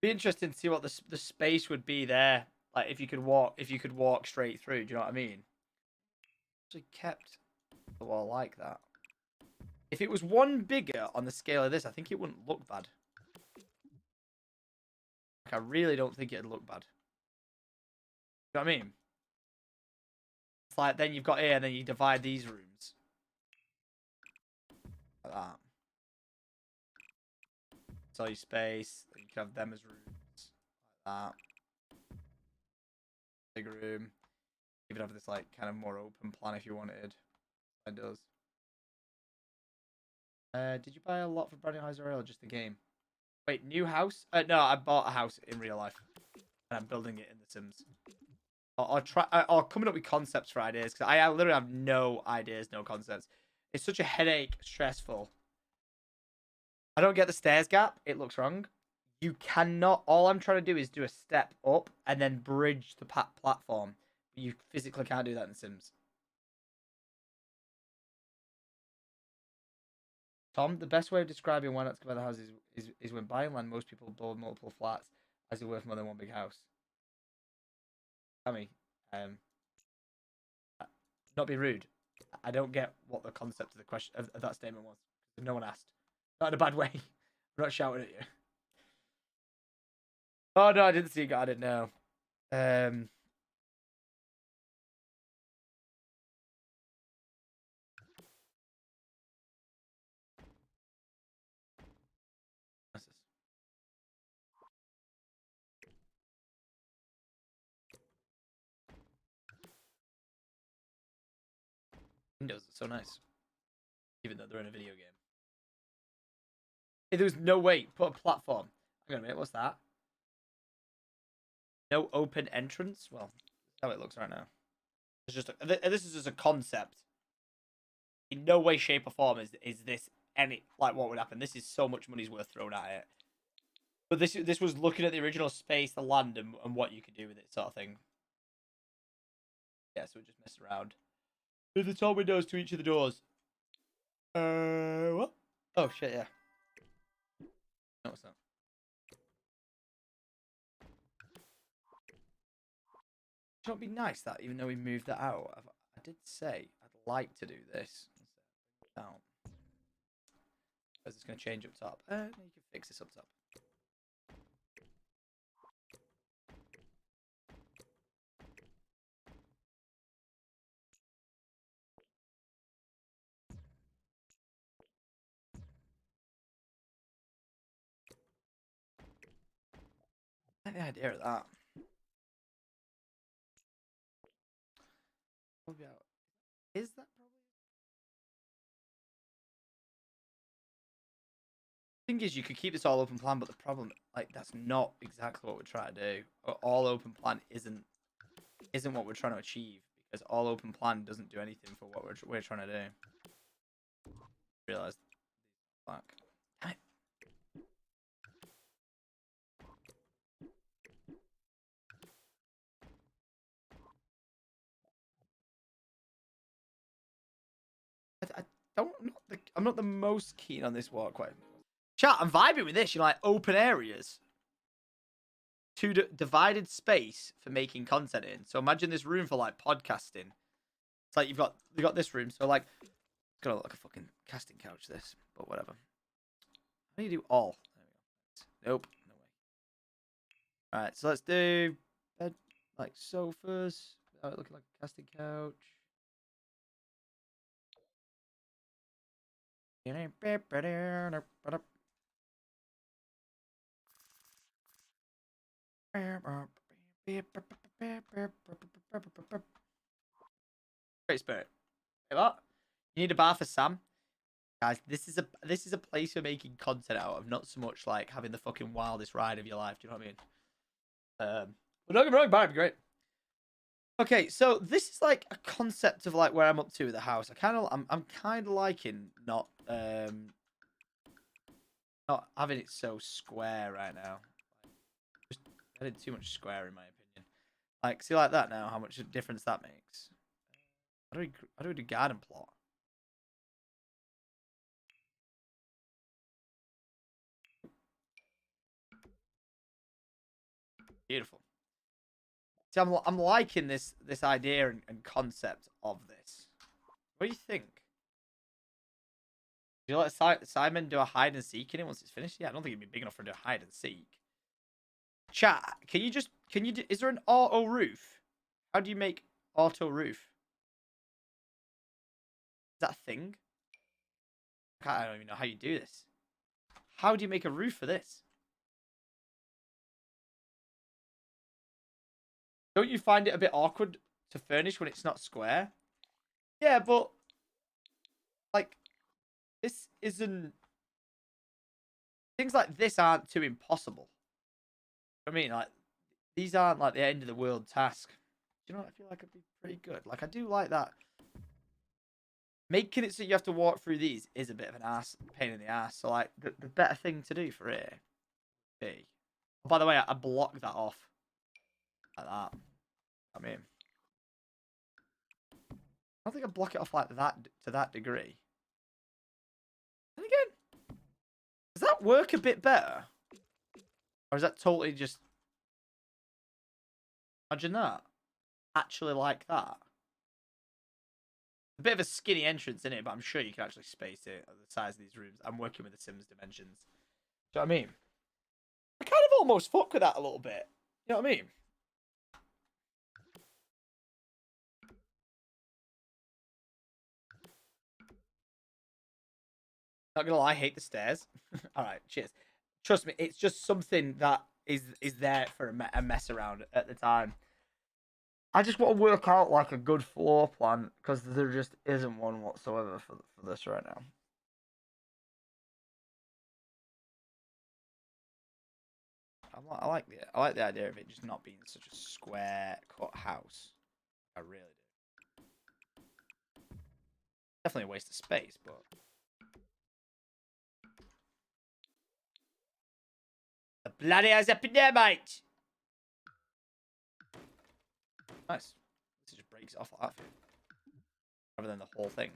Be interesting to see what the space would be there. Like if you could walk straight through. Do you know what I mean? Actually kept the wall like that. If it was one bigger on the scale of this, I think it wouldn't look bad. Like, I really don't think it'd look bad. You know what I mean? It's like then you've got here, and then you divide these rooms like that. So your space. Then you can have them as rooms like that. Big room. You could have this like kind of more open plan if you wanted. It does. Did you buy a lot for Brandon Heiser or just the game? Wait, new house? No, I bought a house in real life, and I'm building it in The Sims. I'll try. I'll coming up with concepts for ideas because I literally have no ideas, no concepts. It's such a headache, stressful. I don't get the stairs gap. It looks wrong. You cannot. All I'm trying to do is do a step up and then bridge the platform. You physically can't do that in The Sims. Tom, the best way of describing why not to buy the house is when buying land, most people build multiple flats as they're worth more than one big house. Sammy, not be rude. I don't get what the concept of the question of that statement was. No one asked. Not in a bad way. I'm not shouting at you. Oh no, I didn't see it. I didn't know. Windows are so nice. Even though they're in a video game. If there was no way, put a platform. Hang on a minute, what's that? No open entrance? Well, that's how it looks right now. It's just this is just a concept. In no way, shape, or form is this any like what would happen. This is so much money's worth thrown at it. But this was looking at the original space, the land, and what you could do with it, sort of thing. Yeah, so we just messed around. Move the tall windows to each of the doors. What? Oh shit, yeah. No, it's not. It would be nice that even though we moved that out, I did say I'd like to do this. Down. Because it's going to change up top. You can fix this up top. I like the idea of that. Is that probably? The thing is, you could keep this all open plan, but the problem, like, that's not exactly what we're trying to do. All open plan isn't what we're trying to achieve because all open plan doesn't do anything for what we're trying to do. Realized, fuck. Damn it. I'm not the most keen on this walkway. Chat, I'm vibing with this. You know, like open areas, two divided space for making content in. So imagine this room for like podcasting. It's like you've got this room. So like, it's gonna look like a fucking casting couch. This, but whatever. How do you do all? There we go. Nope, no way. All right, so let's do bed like sofas. Looking like a casting couch. Great spirit. Hey, what? You need a bar for Sam? Guys, this is a place you're making content out of, not so much like having the fucking wildest ride of your life. Do you know what I mean? But don't get me wrong, that'd be great. Okay, so this is like a concept of like where I'm up to with the house. I'm kind of liking not having it so square right now. Just added too much square in my opinion. Like, see like that now, how much difference that makes. How do we do garden plot? Beautiful. See, I'm liking this idea and concept of this. What do you think? Do you let Simon do a hide and seek in it once it's finished? Yeah, I don't think it'd be big enough for do a hide and seek. Chat, is there an auto roof? How do you make auto roof? Is that a thing? I don't even know how you do this. How do you make a roof for this? Don't you find it a bit awkward to furnish when it's not square? Yeah, but like this isn't. Things like this aren't too impossible. I mean, like these aren't like the end of the world task. Do you know what? I feel like it'd be pretty good. Like I do like that. Making it so you have to walk through these is a bit of an pain in the ass. So like the better thing to do for it would be. Oh, by the way, I blocked that off like that. I mean, I don't think I block it off like that to that degree. And again, does that work a bit better, or is that totally just? Imagine that. Actually, like that. A bit of a skinny entrance in it, but I'm sure you can actually space it at the size of these rooms. I'm working with the Sims dimensions. Do you know what I mean? I kind of almost fuck with that a little bit. You know what I mean? Not gonna lie, I hate the stairs. All right, cheers. Trust me, it's just something that is there for a mess around at the time. I just want to work out like a good floor plan because there just isn't one whatsoever for this right now. I like the idea of it just not being such a square cut house. I really do. Definitely a waste of space, but the bloody ass up in there, mate. Nice. This just breaks it off like that, rather than the whole thing.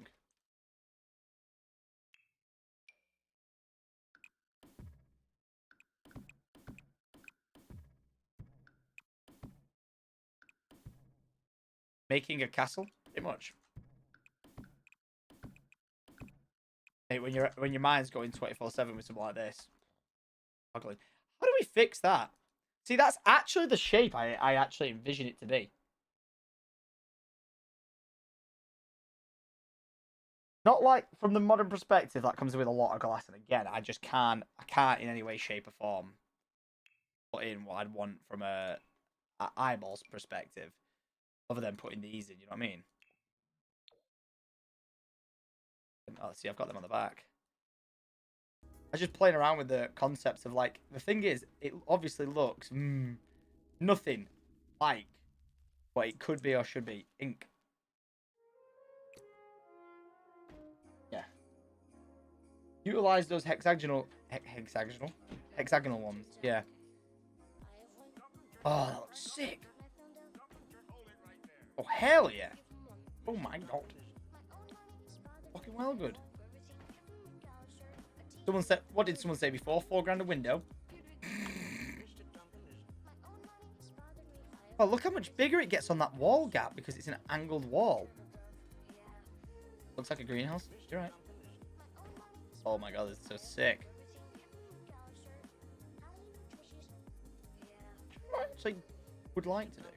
Making a castle, pretty much. Hey, when your mind's going 24/7 with something like this, ugly. How do we fix that? See, that's actually the shape I actually envision it to be. Not like from the modern perspective that comes with a lot of glass, and again, I can't in any way, shape, or form put in what I'd want from a eyeballs perspective, other than putting these in. You know what I mean? Oh, see, I've got them on the back. I was just playing around with the concepts of like the thing is, it obviously looks nothing like what it could be or should be. Ink. Yeah. Utilize those hexagonal ones. Yeah. Oh, that looks sick. Oh, hell yeah. Oh my god. Fucking well good. Someone said, what did someone say before? $4 a window. Oh, look how much bigger it gets on that wall gap because it's an angled wall. Looks like a greenhouse. You're right. Oh my god, this is so sick. I actually would like to do.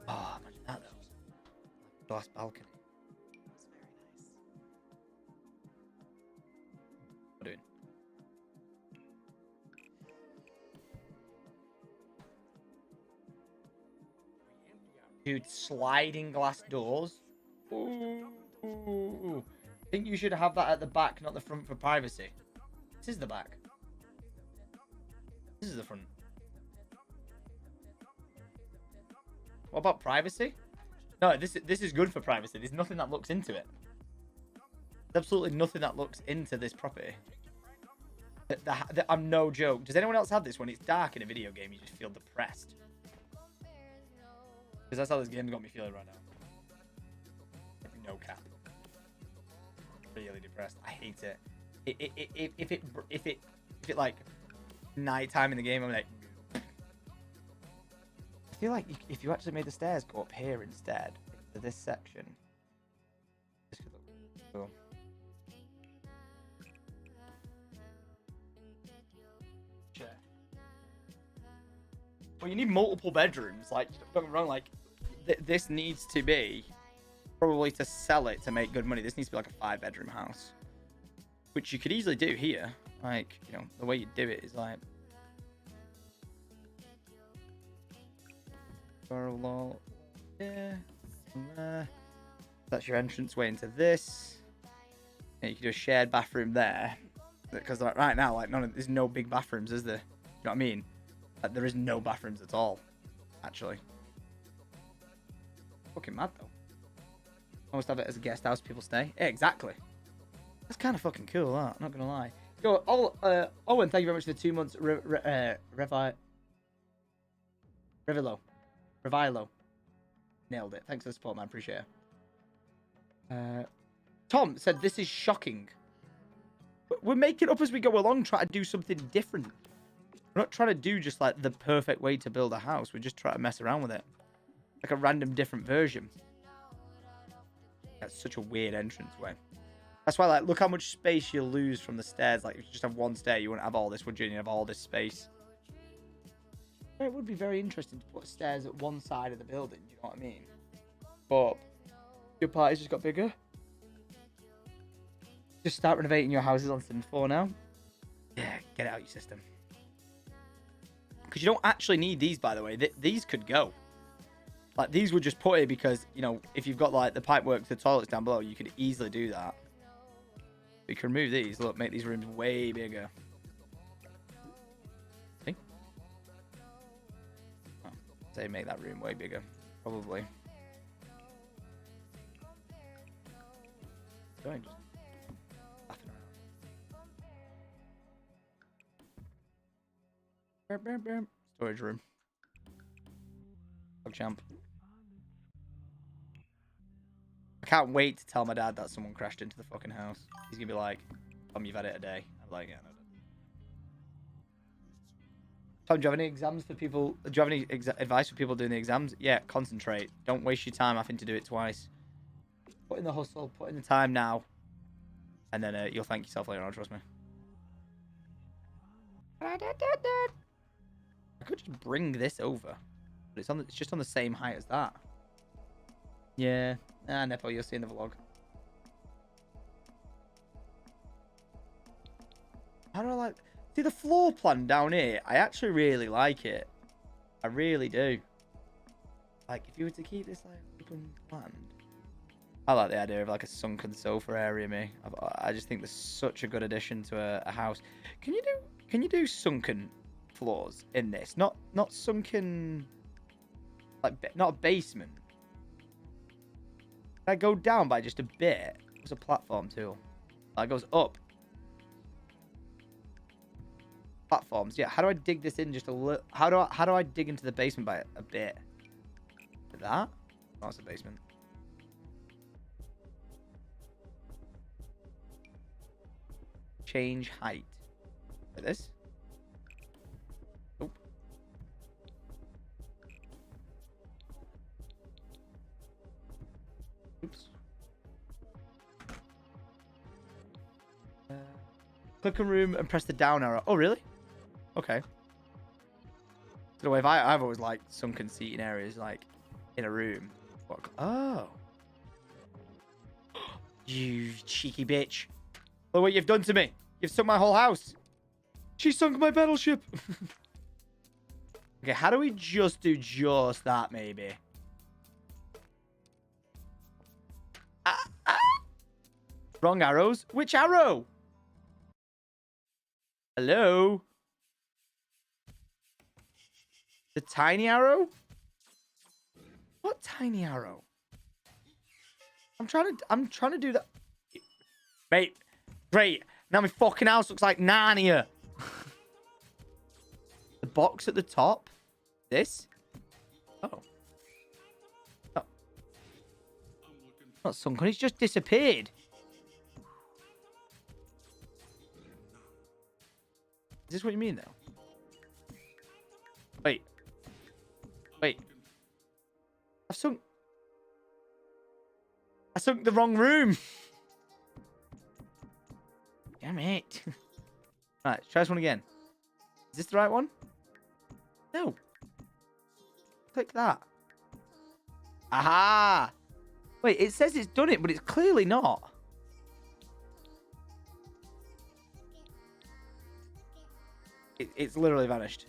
Oh, imagine that though. Glass balcony. What are we doing? Dude, sliding glass doors. Ooh. I think you should have that at the back, not the front for privacy. This is the back. This is the front. What about privacy? No, this is good for privacy. There's nothing that looks into it. There's absolutely nothing that looks into this property. I'm no joke. Does anyone else have this? When it's dark in a video game, you just feel depressed. Because that's how this game got me feeling right now. No cap. Really depressed. I hate it. If it like nighttime in the game, I'm like. I feel like if you actually made the stairs go up here instead to this section, this could look cool. Sure. Well, you need multiple bedrooms. Like, don't get me wrong. Like, this needs to be probably to sell it to make good money. This needs to be like a 5-bedroom house, which you could easily do here. Like, you know, the way you do it is like. Yeah, that's your entrance way into this. And you can do a shared bathroom there, because like right now, like there's no big bathrooms, is there? You know what I mean? Like, there is no bathrooms at all, actually. Fucking mad though. Almost have it as a guest house, people stay. Yeah, exactly. That's kind of fucking cool, that. Not gonna lie. Yo, Owen, thank you very much for the 2 months. Revilo. Nailed it. Thanks for the support, man. Appreciate it. Tom said, this is shocking. We're making up as we go along, trying to do something different. We're not trying to do just like the perfect way to build a house. We're just trying to mess around with it. Like a random different version. That's such a weird entranceway. That's why, like, look how much space you'll lose from the stairs. Like, if you just have one stair, you wouldn't have all this, would you? You have all this space. It would be very interesting to put stairs at one side of the building, you know what I mean? But your party's just got bigger. Just start renovating your houses on Sim 4 now. Yeah, get it out your system. Because you don't actually need these, by the way. These could go. Like, these would just put it because, you know, if you've got, like, the pipework, the toilets down below, you could easily do that. We can remove these. Look, make these rooms way bigger. Say make that room way bigger, probably. Going just laughing around. Storage room. Dog champ. I can't wait to tell my dad that someone crashed into the fucking house. He's gonna be like, you've had it a day." I'm like, "Yeah, no." Tom, do you have any exams for people? Do you have any advice for people doing the exams? Yeah, concentrate. Don't waste your time having to do it twice. Put in the hustle, put in the time now, and then you'll thank yourself later on, trust me. I could just bring this over, but it's just on the same height as that. Yeah, Nepo, you'll see in the vlog. How do I like... See, the floor plan down here, I actually really like it. I really do. Like, if you were to keep this, like, open planned. I like the idea of, like, a sunken sofa area, me. I just think there's such a good addition to a house. Can you do sunken floors in this? Not sunken... Like, not a basement. Can I go down by just a bit? It's a platform, too. That goes up. Platforms, yeah. How do I dig this in just a little? How do I dig into the basement by a bit? Like that? Oh, it's a basement. Change height. Like this? Nope. Oops. Click a room and press the down arrow. Oh, really? Okay. So I've always liked sunken seating areas, like in a room. What? Oh. You cheeky bitch. Look what you've done to me. You've sunk my whole house. She sunk my battleship. Okay, how do we just do just that, maybe? Wrong arrows. Which arrow? Hello? The tiny arrow? What tiny arrow? I'm trying to do that. Mate, great. Now my fucking house looks like Narnia. The box at the top? This? Oh. Oh. Not sunken, it's just disappeared. Is this what you mean, though? Wait. Wait. I sunk the wrong room. Damn it. Alright, try this one again. Is this the right one? No. Click that. Aha! Wait, it says it's done it, but it's clearly not. It's literally vanished.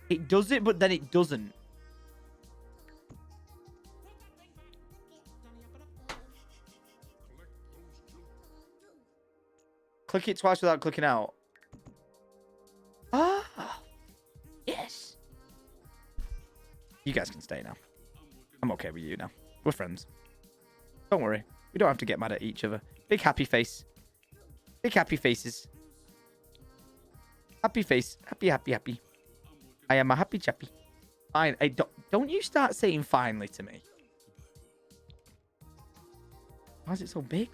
It does it, but then it doesn't. Click it twice without clicking out. Ah! Yes! You guys can stay now. I'm okay with you now. We're friends. Don't worry. We don't have to get mad at each other. Big happy face. Big happy faces. Happy face. Happy, happy, happy. I am a happy chappy. Fine. Don't you start saying finally to me. Why is it so big?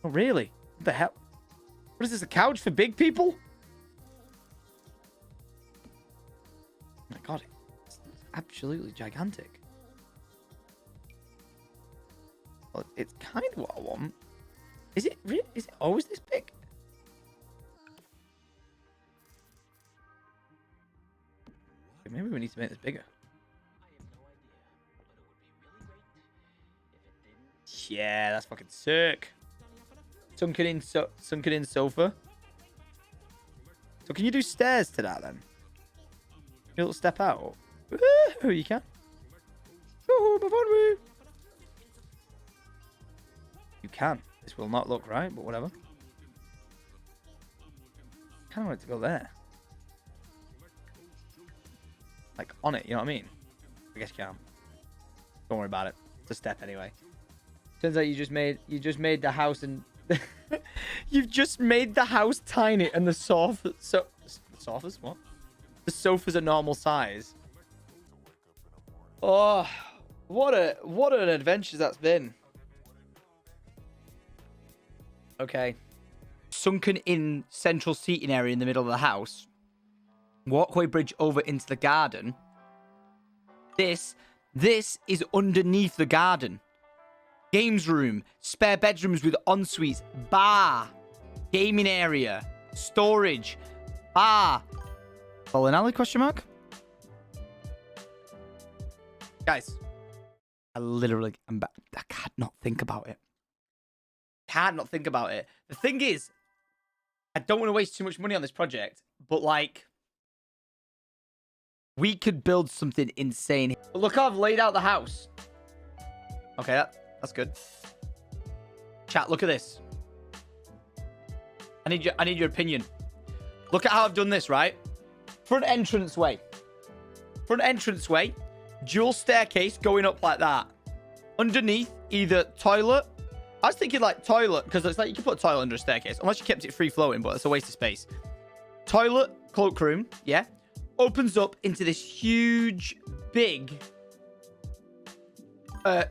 Oh, really? What the hell? What is this, a couch for big people? Oh my god. It's absolutely gigantic. Well, it's kind of what I want. Is it always this big? Okay, maybe we need to make this bigger. Yeah, that's fucking sick. Sunken in sofa. So can you do stairs to that then? A little step out. Woo, you can. Woo, woo. You can. This will not look right, but whatever. I kind of want it to go there. Like on it, you know what I mean? I guess you can. Don't worry about it. It's a step anyway. Turns out you just made the house and you've just made the house tiny and the sofas what? The sofa's a normal size. Oh, what an adventure that's been. Okay. Sunken in central seating area in the middle of the house. Walkway bridge over into the garden. This is underneath the garden. Games room, spare bedrooms with en-suites, bar, gaming area, storage, bar. Bowling alley, question mark? Guys, I can't not think about it. Can't not think about it. The thing is, I don't want to waste too much money on this project, but like, we could build something insane. Look how I've laid out the house. Okay, that's good. Chat, look at this. I need your opinion. Look at how I've done this, right? Front entranceway. Dual staircase going up like that. Underneath, either toilet. I was thinking like toilet, because it's like you can put a toilet under a staircase. Unless you kept it free floating, but it's a waste of space. Toilet, cloakroom, yeah. Opens up into this huge, big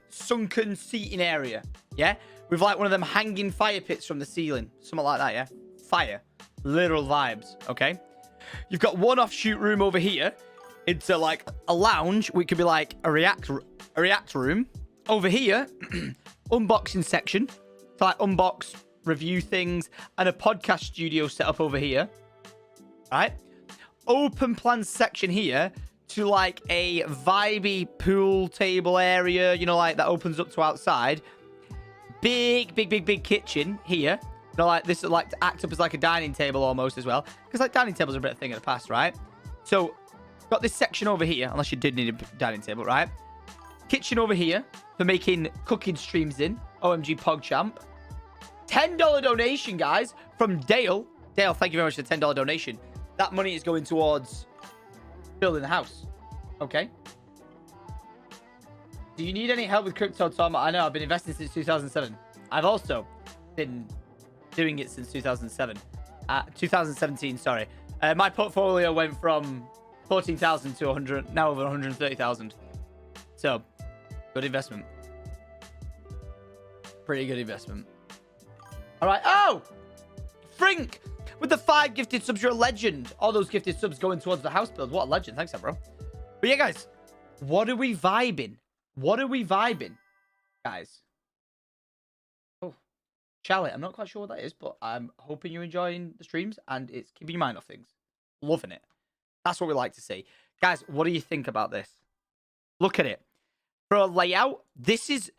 sunken seating area, yeah, with like one of them hanging fire pits from the ceiling, something like that, yeah. Fire, literal vibes. Okay, you've got one offshoot room over here into like a lounge, which could be like a react room. Over here, unboxing section to like unbox, review things, and a podcast studio set up over here. Right, open plan section here to like a vibey pool table area, you know, like that opens up to outside. Big kitchen here. You know, like this is like to act up as like a dining table almost as well. Because like dining tables are a bit of a thing in the past, right? So got this section over here, unless you did need a dining table, right? Kitchen over here for making cooking streams in. OMG PogChamp. $10 donation, guys, from Dale. Dale, thank you very much for the $10 donation. That money is going towards building the house. Okay. Do you need any help with crypto, Tom? I know, I've been investing since 2007. I've also been doing it since 2007. 2017, sorry. My portfolio went from 14,000 to 100, now over 130,000. So, good investment. Pretty good investment. All right. Oh! Frink! With the 5 gifted subs, you're a legend. All those gifted subs going towards the house build. What a legend. Thanks, bro. But yeah, guys. What are we vibing? What are we vibing? Guys. Oh. Charlie, I'm not quite sure what that is, but I'm hoping you're enjoying the streams and it's keeping your mind off things. Loving it. That's what we like to see. Guys, what do you think about this? Look at it. For a layout, this is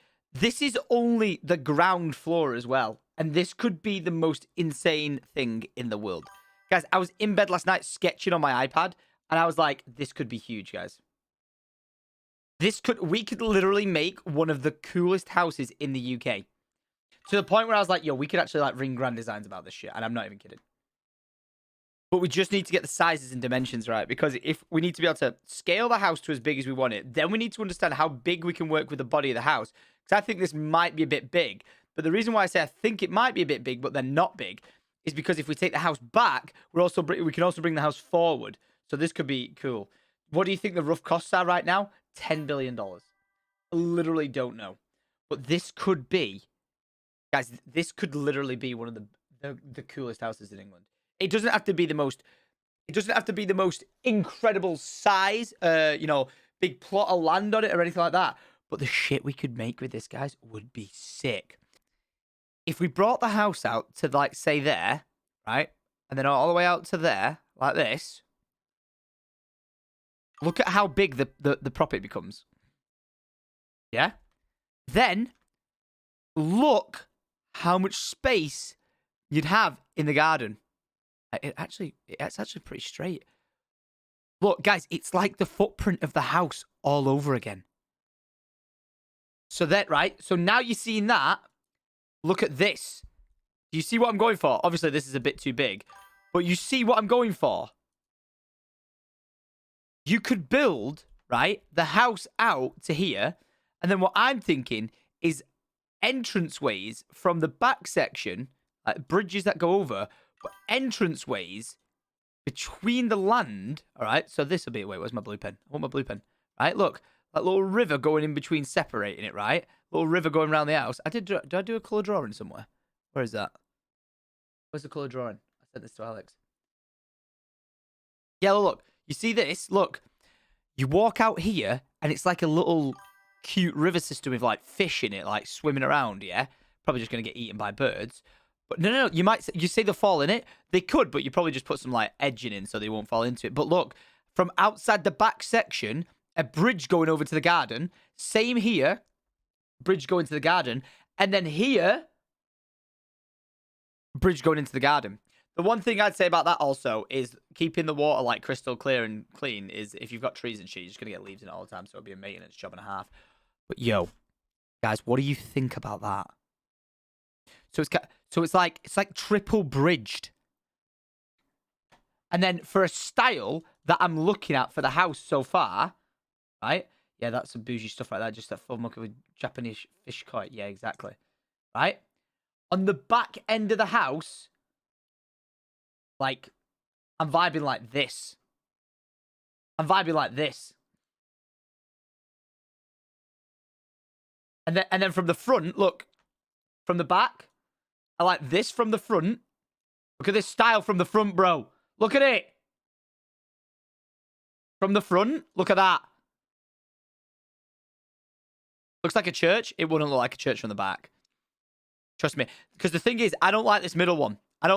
only the ground floor as well. And this could be the most insane thing in the world. Guys, I was in bed last night sketching on my iPad. And I was like, this could be huge, guys. We could literally make one of the coolest houses in the UK. To the point where I was like, yo, we could actually like ring grand designs about this shit. And I'm not even kidding. But we just need to get the sizes and dimensions right. Because if we need to be able to scale the house to as big as we want it, then we need to understand how big we can work with the body of the house. Because I think this might be a bit big. But the reason why I say I think it might be a bit big, but they're not big, is because if we take the house back, we can also bring the house forward. So this could be cool. What do you think the rough costs are right now? $10 billion. I literally don't know. But this could be, guys, this could literally be one of the coolest houses in England. It doesn't have to be the most, incredible size, big plot of land on it or anything like that. But the shit we could make with this, guys, would be sick. If we brought the house out to, like, say there, right? And then all the way out to there, like this. Look at how big the property becomes. Yeah? Then, look how much space you'd have in the garden. It's actually pretty straight. Look, guys, it's like the footprint of the house all over again. So that, right? So now you're seeing that. Look at this. Do you see what I'm going for? Obviously, this is a bit too big. But you see what I'm going for? You could build, right, the house out to here. And then what I'm thinking is entranceways from the back section, like bridges that go over, but entranceways between the land. All right, so this will be, wait, where's my blue pen? I want my blue pen. Right, look, that little river going in between, separating it, right? Little river going around the house. Did I do a colour drawing somewhere? Where is that? Where's the colour drawing? I sent this to Alex. Yeah, look. You see this? Look. You walk out here, and it's like a little cute river system with, like, fish in it, like, swimming around, yeah? Probably just going to get eaten by birds. But no. You say they'll fall in it? They could, but you probably just put some, like, edging in so they won't fall into it. But look, from outside the back section, a bridge going over to the garden. Same here. Bridge going to the garden. And then here, bridge going into the garden. The one thing I'd say about that also is keeping the water like crystal clear and clean is if you've got trees and shit, you're just going to get leaves in it all the time. So it'll be a maintenance job and a half. But yo, guys, what do you think about that? So it's like triple bridged. And then for a style that I'm looking at for the house so far, right? Yeah, that's some bougie stuff like that. Just that full muck of a Japanese fish kite. Yeah, exactly. Right? On the back end of the house, like, I'm vibing like this. I'm vibing like this. And then from the front, look. From the back, I like this from the front. Look at this style from the front, bro. Look at it. From the front, look at that. Looks like a church. It wouldn't look like a church from the back. Trust me. Because the thing is, I don't like this middle one. But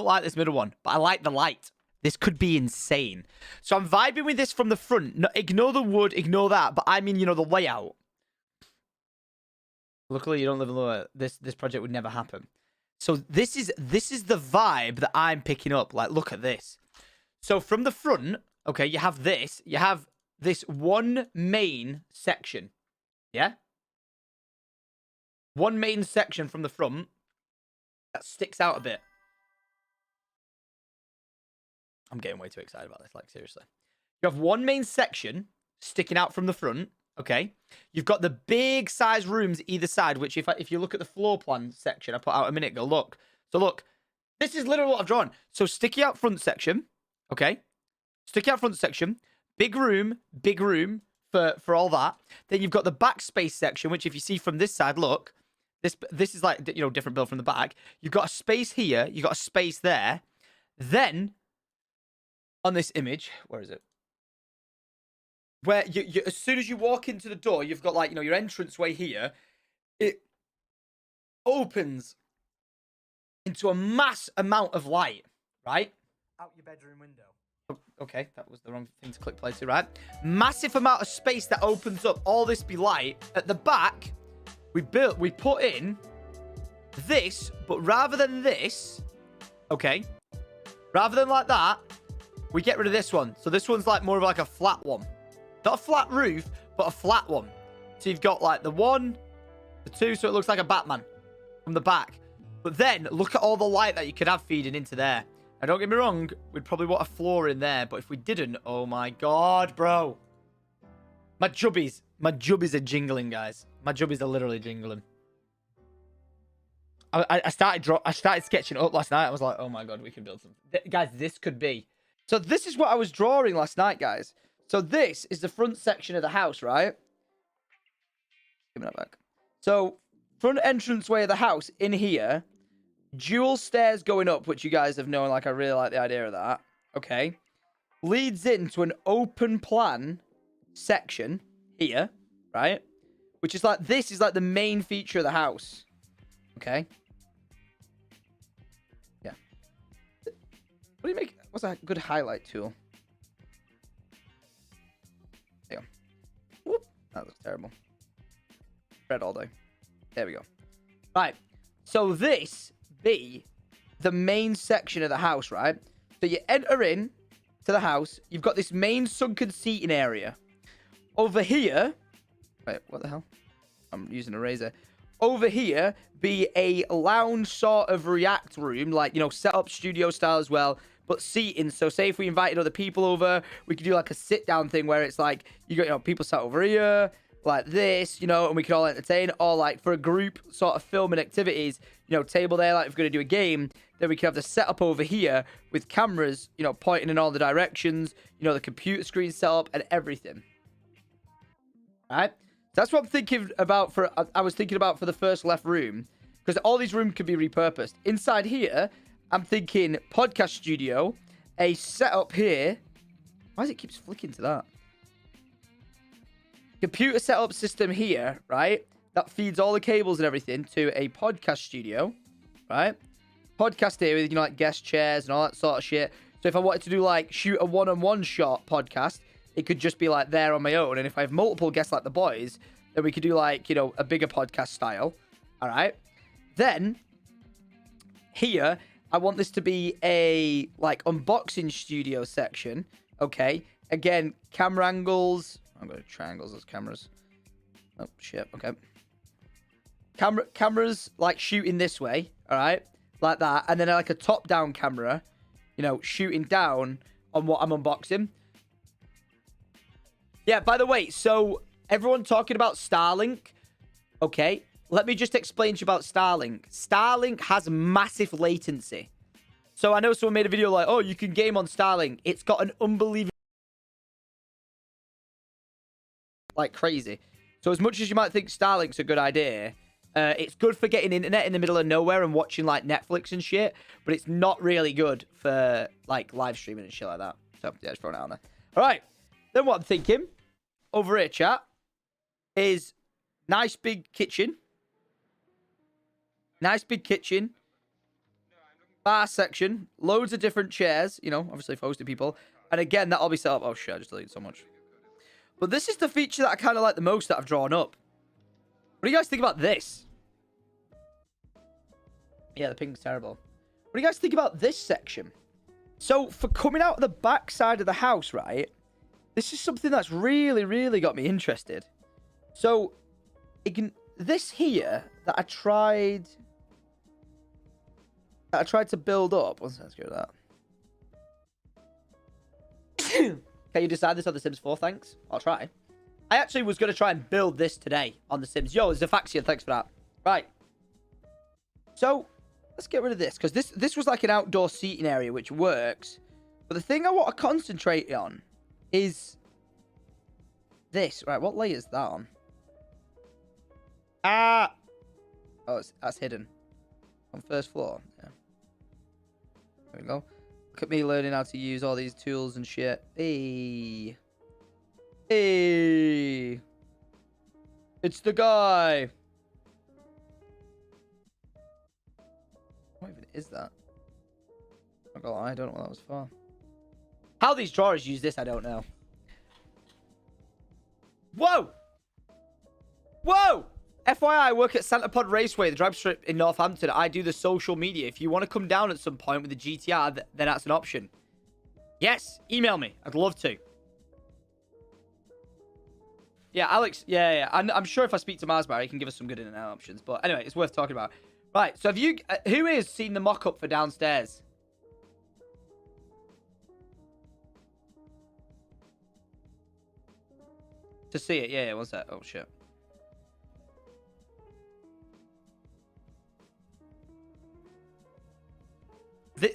I like the light. This could be insane. So I'm vibing with this from the front. No, ignore the wood, ignore that. But I mean, the layout. Luckily, you don't live in Lower. This project would never happen. So this is the vibe that I'm picking up. Like, look at this. So from the front, okay, you have this. You have this one main section. Yeah? One main section from the front. that sticks out a bit. I'm getting way too excited about this, like, seriously. You have one main section sticking out from the front, okay? You've got the big size rooms either side, which if you look at the floor plan section I put out a minute ago, look. So look, this is literally what I've drawn. So sticky out front section, okay? Sticky out front section, big room for all that. Then you've got the backspace section, which if you see from this side, look, this is like, you know, different build from the back. You've got a space here, you've got a space there. Then on this image, where is it? Where you as soon as you walk into the door, you've got, like, you know, your entranceway here. It opens into a mass amount of light, right? Out your bedroom window. Okay, that was the wrong thing to click play to, right? Massive amount of space that opens up. All this be light. At the back, we put in this, but rather than this, okay, rather than like that, we get rid of this one. So this one's like more of like a flat one. Not a flat roof, but a flat one. So you've got like the 1, the 2, so it looks like a Batman from the back. But then look at all the light that you could have feeding into there. Now, don't get me wrong, we'd probably want a floor in there, but if we didn't, oh my god, bro. My jubbies are jingling, guys. My jubbies are literally jingling. I started sketching up last night. I was like, oh my god, we can build something. Guys, this could be. So this is what I was drawing last night, guys. So this is the front section of the house, right? Give me that back. So front entranceway of the house in here. Dual stairs going up, which you guys have known, like, I really like the idea of that. Okay. Leads into an open plan section here, right? Which is like, this is like the main feature of the house. Okay. Yeah. What do you make? What's a good highlight tool? There you go. Whoop. That looks terrible. Red all day. There we go. Right. So this be the main section of the house, right? So you enter in to the house. You've got this main sunken seating area. Over here... Wait, what the hell? I'm using a razor. Over here be a lounge sort of react room. Like, you know, set up studio style as well. But seating. So say if we invited other people over, we could do like a sit down thing where it's like, you got, you know, people sat over here, like this, you know, and we could all entertain. Or like for a group sort of filming activities, you know, table there, like if we're going to do a game, then we could have the setup over here with cameras, you know, pointing in all the directions, you know, the computer screen set up and everything. All right? That's what I'm thinking about I was thinking about for the first left room, because all these rooms could be repurposed. Inside here, I'm thinking podcast studio, a setup here. Why does it keep flicking to that? Computer setup system here, right? That feeds all the cables and everything to a podcast studio, right? Podcast here with, you know, like guest chairs and all that sort of shit. So if I wanted to do like shoot a one-on-one shot podcast, it could just be like there on my own. And if I have multiple guests like the boys, then we could do like, you know, a bigger podcast style. All right. Then here, I want this to be a like unboxing studio section. Okay. Again, camera angles. I'm going to triangles as cameras. Oh, shit. Okay. Cameras like shooting this way. All right. Like that. And then like a top-down camera, you know, shooting down on what I'm unboxing. Yeah, by the way, so everyone talking about Starlink. Okay. Let me just explain to you about Starlink. Starlink has massive latency. So I know someone made a video like, oh, you can game on Starlink. It's got an unbelievable... like crazy. So as much as you might think Starlink's a good idea, it's good for getting internet in the middle of nowhere and watching like Netflix and shit, but it's not really good for like live streaming and shit like that. So yeah, just throwing it out there. All right. Then what I'm thinking over here, chat, is nice big kitchen. Nice big kitchen. Bar section. Loads of different chairs, you know, obviously for hosting people. And again, that'll be set up. Oh shit, I just deleted so much. But this is the feature that I kind of like the most that I've drawn up. What do you guys think about this? Yeah, the ping's terrible. What do you guys think about this section? So, for coming out of the back side of the house, right? This is something that's really, really got me interested. So, this here that I tried... I tried to build up. Let's go with that. Can you decide this on The Sims 4? Thanks. I'll try. I actually was going to try and build this today on The Sims. Yo, Zafaxian, thanks for that. Right. So, let's get rid of this. Because this was like an outdoor seating area, which works. But the thing I want to concentrate on is this. Right, what layer is that on? Ah! Oh, that's hidden. On first floor. Yeah. There we go. Look at me learning how to use all these tools and shit. Hey. Hey. It's the guy. What even is that? I'm not gonna lie, I don't know what that was for. How these drawers use this, I don't know. Whoa! Whoa! FYI, I work at Santa Pod Raceway, the drive strip in Northampton. I do the social media. If you want to come down at some point with the GTR, then that's an option. Yes, email me. I'd love to. Yeah, Alex. Yeah. I'm sure if I speak to Marsbar, he can give us some good in and out options. But anyway, it's worth talking about. Right, so have you... who has seen the mock-up for downstairs? To see it. Yeah, what's that? Oh, shit.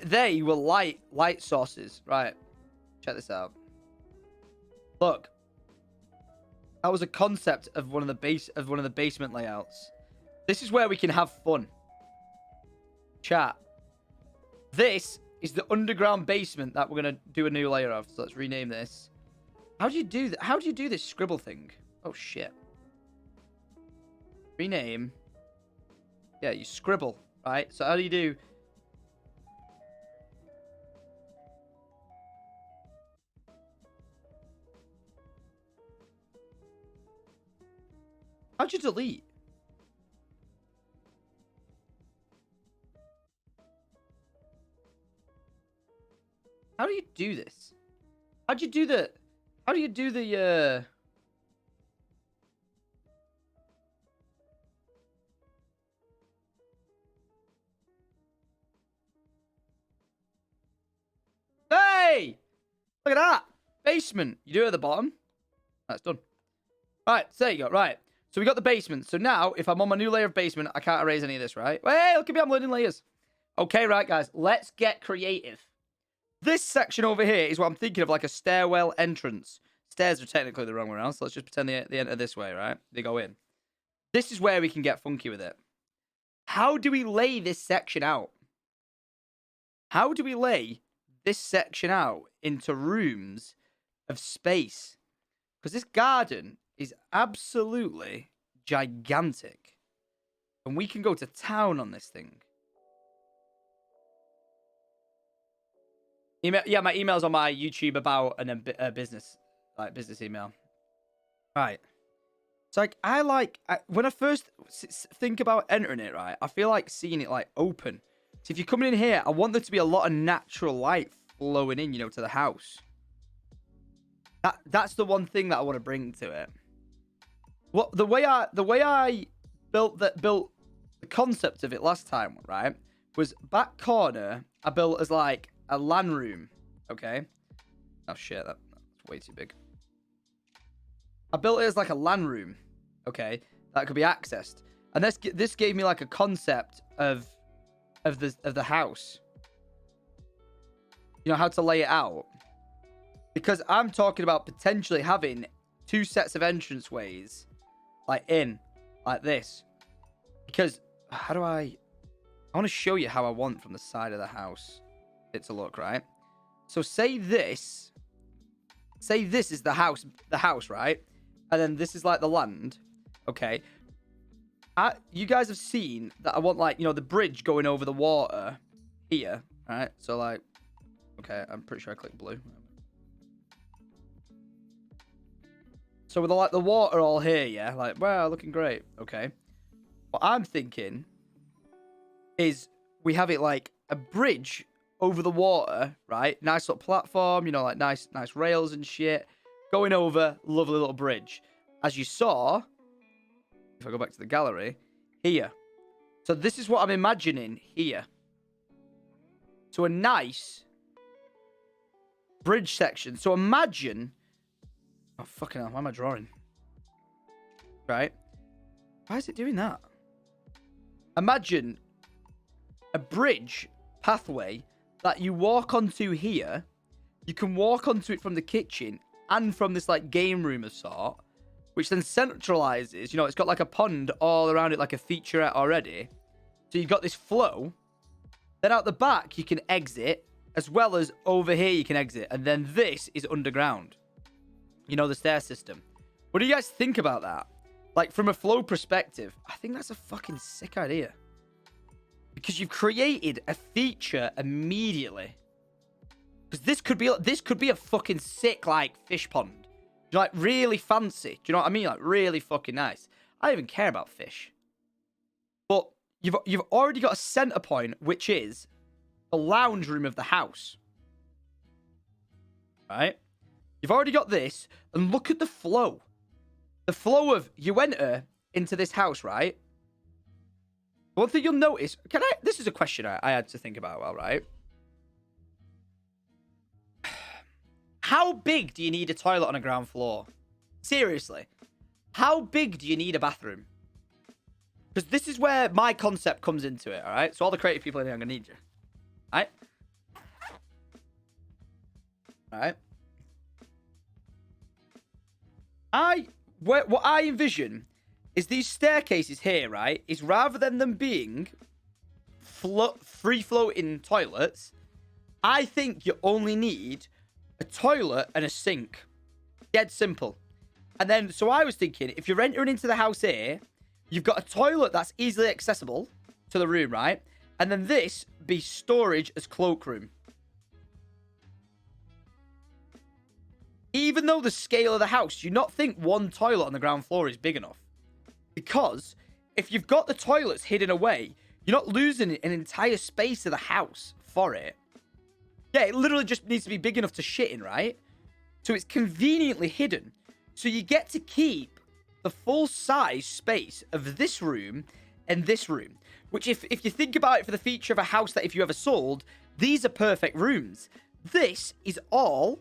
They were light sources. Right. Check this out. Look. That was a concept of one of the basement layouts. This is where we can have fun. Chat. This is the underground basement that we're gonna do a new layer of. So let's rename this. How do you do that? How do you do this scribble thing? Oh shit. Rename. Yeah, you scribble, right? So how do you do? How'd you delete? How do you do this? How'd you do the... How do you do the, Hey! Look at that! Basement. You do it at the bottom. That's done. Right, so there you go. Right. So we got the basement. So now, if I'm on my new layer of basement, I can't erase any of this, right? Hey, look at me, I'm learning layers. Okay, right, guys. Let's get creative. This section over here is what I'm thinking of, like a stairwell entrance. Stairs are technically the wrong way around, so let's just pretend they enter this way, right? They go in. This is where we can get funky with it. How do we lay this section out? How do we lay this section out into rooms of space? Because this garden is absolutely gigantic. And we can go to town on this thing. Yeah, my email's on my YouTube about a business, like business email. Right. So when I first think about entering it, right, I feel like seeing it like open. So if you're coming in here, I want there to be a lot of natural light flowing in, to the house. That's the one thing that I want to bring to it. What the way I built the concept of it last time, right, was back corner. I built as like a LAN room, okay? Oh shit, that's way too big. I built it as like a LAN room, okay, that could be accessed, and this gave me like a concept of the house. You know how to lay it out, because I'm talking about potentially having 2 sets of entranceways, like this, because I want to show you how I want from the side of the house it to look, right? So say this is the house, right? And then this is like the land, okay? You guys have seen that I want, like, the bridge going over the water here, right? So like, okay, I'm pretty sure I clicked blue. So with the water all here, yeah, like, wow, looking great, okay. What I'm thinking is we have it like a bridge over the water, right? Nice little platform, like nice rails and shit. Going over, lovely little bridge. As you saw, if I go back to the gallery, here. So this is what I'm imagining here. to a nice bridge section. So imagine... Oh, fucking hell. Why am I drawing? Right? Why is it doing that? Imagine a bridge pathway that you walk onto here. You can walk onto it from the kitchen and from this, like, game room of sort, which then centralizes. You know, it's got, like, a pond all around it, like a featurette already. So you've got this flow. Then out the back, you can exit, as well as over here, you can exit. And then this is underground. You know, the stair system. What do you guys think about that? Like, from a flow perspective, I think that's a fucking sick idea. Because you've created a feature immediately. Because this could be a fucking sick, like, fish pond. Like, really fancy. Do you know what I mean? Like, really fucking nice. I don't even care about fish. But you've already got a center point, which is the lounge room of the house. Right? You've already got this, and look at the flow. The flow of you enter into this house, right? One thing you'll notice, this is a question I had to think about, all right? How big do you need a toilet on a ground floor? Seriously. How big do you need a bathroom? Because this is where my concept comes into it, all right? So all the creative people in here, I'm going to need you. All right? All right? What I envision is these staircases here, right? Is rather than them being free-floating toilets, I think you only need a toilet and a sink. Dead simple. And then, so I was thinking, if you're entering into the house here, you've got a toilet that's easily accessible to the room, right? And then this be storage as cloakroom. Even though the scale of the house, do you not think one toilet on the ground floor is big enough? Because if you've got the toilets hidden away, you're not losing an entire space of the house for it. Yeah, it literally just needs to be big enough to shit in, right? So it's conveniently hidden. So you get to keep the full size space of this room and this room. Which if you think about it for the feature of a house that if you ever sold, these are perfect rooms. This is all...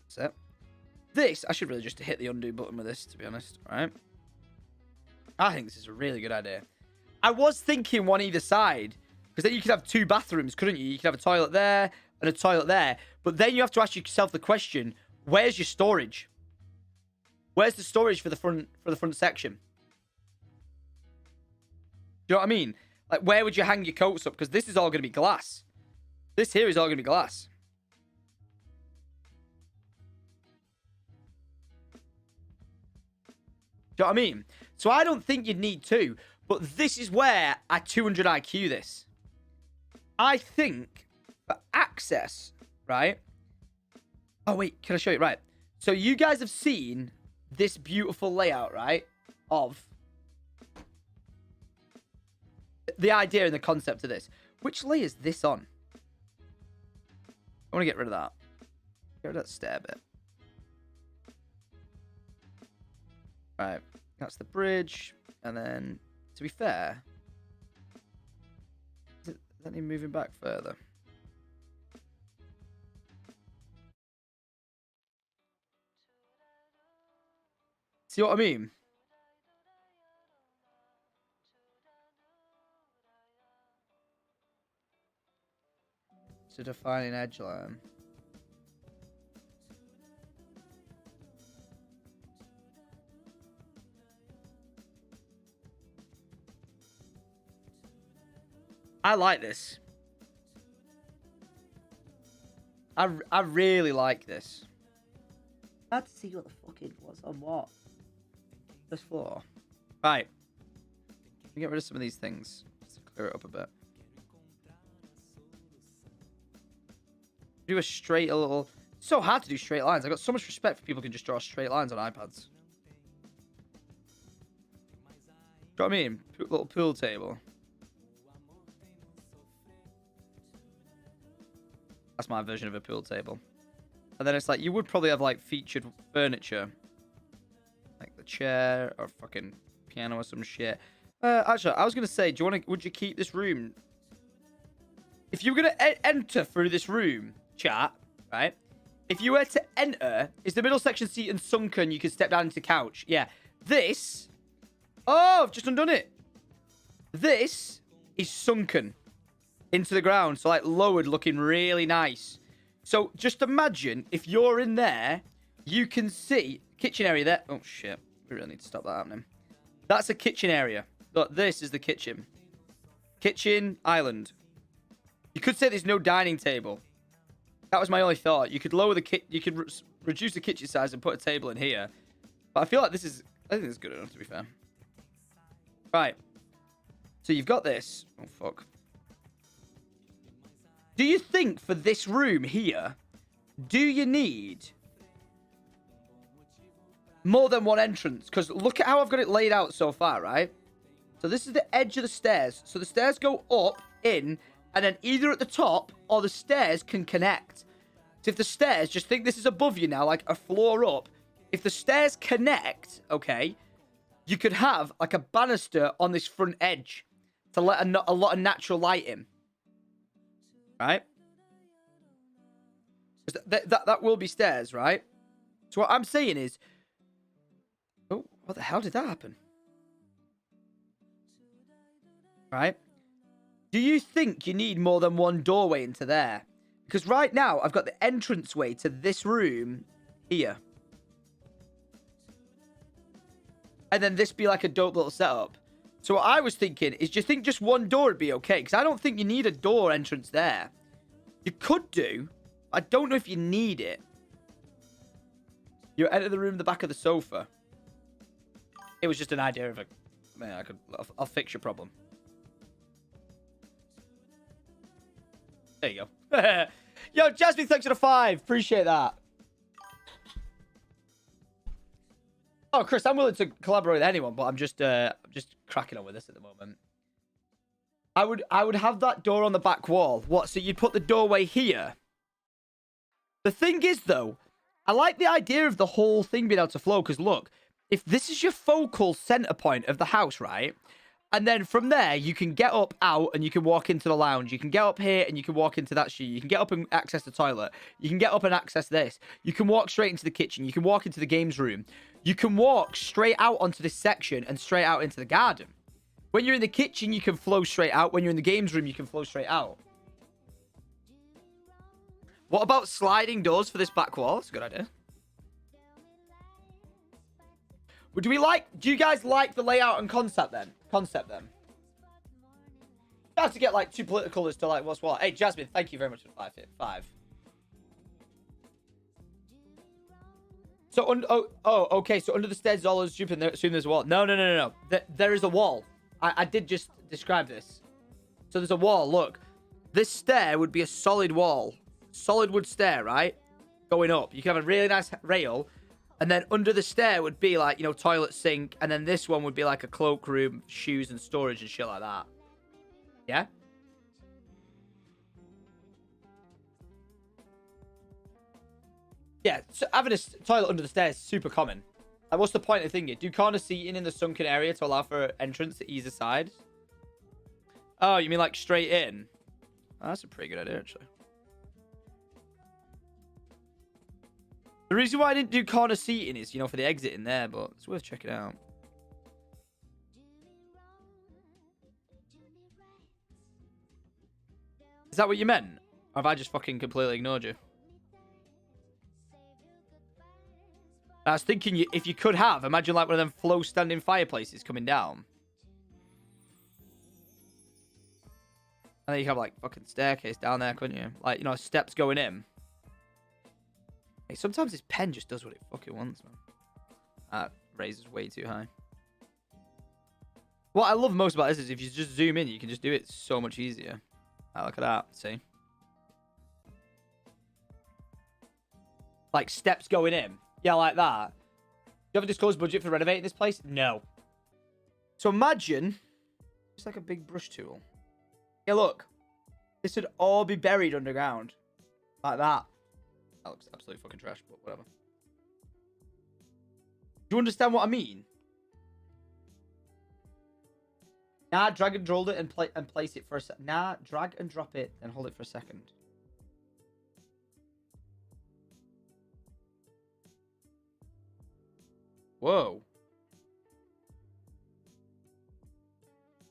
Set. This, I should really just hit the undo button with this, to be honest, right? I think this is a really good idea. I was thinking one either side, because then you could have two bathrooms, couldn't you? You could have a toilet there and a toilet there. But then you have to ask yourself the question, where's your storage? Where's the storage for the front section? Do you know what I mean? Like, where would you hang your coats up? Because this is all going to be glass. This here is all going to be glass. Do you know what I mean? So I don't think you'd need two. But this is where I 200 IQ this. I think for access, right? Oh, wait. Can I show you? Right. So you guys have seen this beautiful layout, right? Of the idea and the concept of this. Which layer is this on? I want to get rid of that. Get rid of that stair bit. Right, that's the bridge, and then, to be fair, is that need moving back further? See what I mean? To define an edge line. I like this. I really like this. I had to see what the fuck it was on what. This floor. Right. Let me get rid of some of these things. Just to clear it up a bit. Do a little... It's so hard to do straight lines. I've got so much respect for people who can just draw straight lines on iPads. Do you know what I mean? Little pool table. That's my version of a pool table. And then it's like, you would probably have like featured furniture. Like the chair or fucking piano or some shit. Actually, I was going to say, would you keep this room if you were going to enter through this room, chat, right? If you were to enter, is the middle section seat and sunken? You can step down into the couch. Yeah. This. Oh, I've just undone it. This is sunken into the ground. So, like, lowered, looking really nice. So, just imagine if you're in there, you can see kitchen area there. Oh, shit. We really need to stop that happening. That's a kitchen area. Look, this is the kitchen. Kitchen island. You could say there's no dining table. That was my only thought. You could lower the you could reduce the kitchen size and put a table in here. But I feel like I think this is good enough, to be fair. Right. So you've got this. Oh, fuck. Do you think for this room here, do you need more than one entrance? Because look at how I've got it laid out so far, right? So this is the edge of the stairs. So the stairs go up, in, and then either at the top or the stairs can connect. So if the stairs, just think this is above you now, like a floor up. If the stairs connect, okay, you could have like a banister on this front edge to let a lot of natural light in. Right? That will be stairs, right? So what I'm saying is... Oh, what the hell did that happen? Right? Do you think you need more than one doorway into there? Because right now, I've got the entranceway to this room here. And then this be like a dope little setup. So what I was thinking is, do you think just one door would be okay? Because I don't think you need a door entrance there. You could do. I don't know if you need it. You enter the room in the back of the sofa. It was just an idea of a... Man, I'll fix your problem. There you go. Yo, Jasmine, thanks for the 5. Appreciate that. Oh, Chris, I'm willing to collaborate with anyone, but I'm just cracking on with this at the moment. I would have that door on the back wall. What? So you'd put the doorway here. The thing is, though, I like the idea of the whole thing being able to flow. Because look, if this is your focal center point of the house, right? And then from there, you can get up, out, and you can walk into the lounge. You can get up here, and you can walk into that street. You can get up and access the toilet. You can get up and access this. You can walk straight into the kitchen. You can walk into the games room. You can walk straight out onto this section and straight out into the garden. When you're in the kitchen, you can flow straight out. When you're in the games room, you can flow straight out. What about sliding doors for this back wall? That's a good idea. Do you guys like the layout and concept then? You have to get like too political as to like what's what. Hey, Jasmine, thank you very much for 5. So, okay. So under the stairs, all is stupid. Assume there's a wall. No. There is a wall. I did just describe this. So there's a wall. Look, this stair would be a solid wall, solid wood stair, right? Going up. You can have a really nice rail. And then under the stair would be like, you know, toilet, sink. And then this one would be like a cloakroom, shoes and storage and shit like that. Yeah? Yeah, so having a toilet under the stairs is super common. Like, what's the point of thinking? Do corner seating in the sunken area to allow for entrance to either side? Oh, you mean like straight in? Oh, that's a pretty good idea, actually. The reason why I didn't do corner seating is, you know, for the exit in there, but it's worth checking out. Is that what you meant? Or have I just fucking completely ignored you? I was thinking if you could have, imagine like one of them flow standing fireplaces coming down. And then you have like fucking staircase down there, couldn't you? Like, you know, steps going in. Hey, sometimes this pen just does what it fucking wants, man. That raises way too high. What I love most about this is if you just zoom in, you can just do it so much easier. Look at that, see? Like steps going in. Yeah, like that. Do you have a disclosed budget for renovating this place? No. So imagine it's like a big brush tool. Yeah, look. This would all be buried underground. Like that. That looks absolutely fucking trash, but whatever. Do you understand what I mean? Nah, drag and hold it and place it for a sec. Nah, drag and drop it and hold it for a second. Whoa.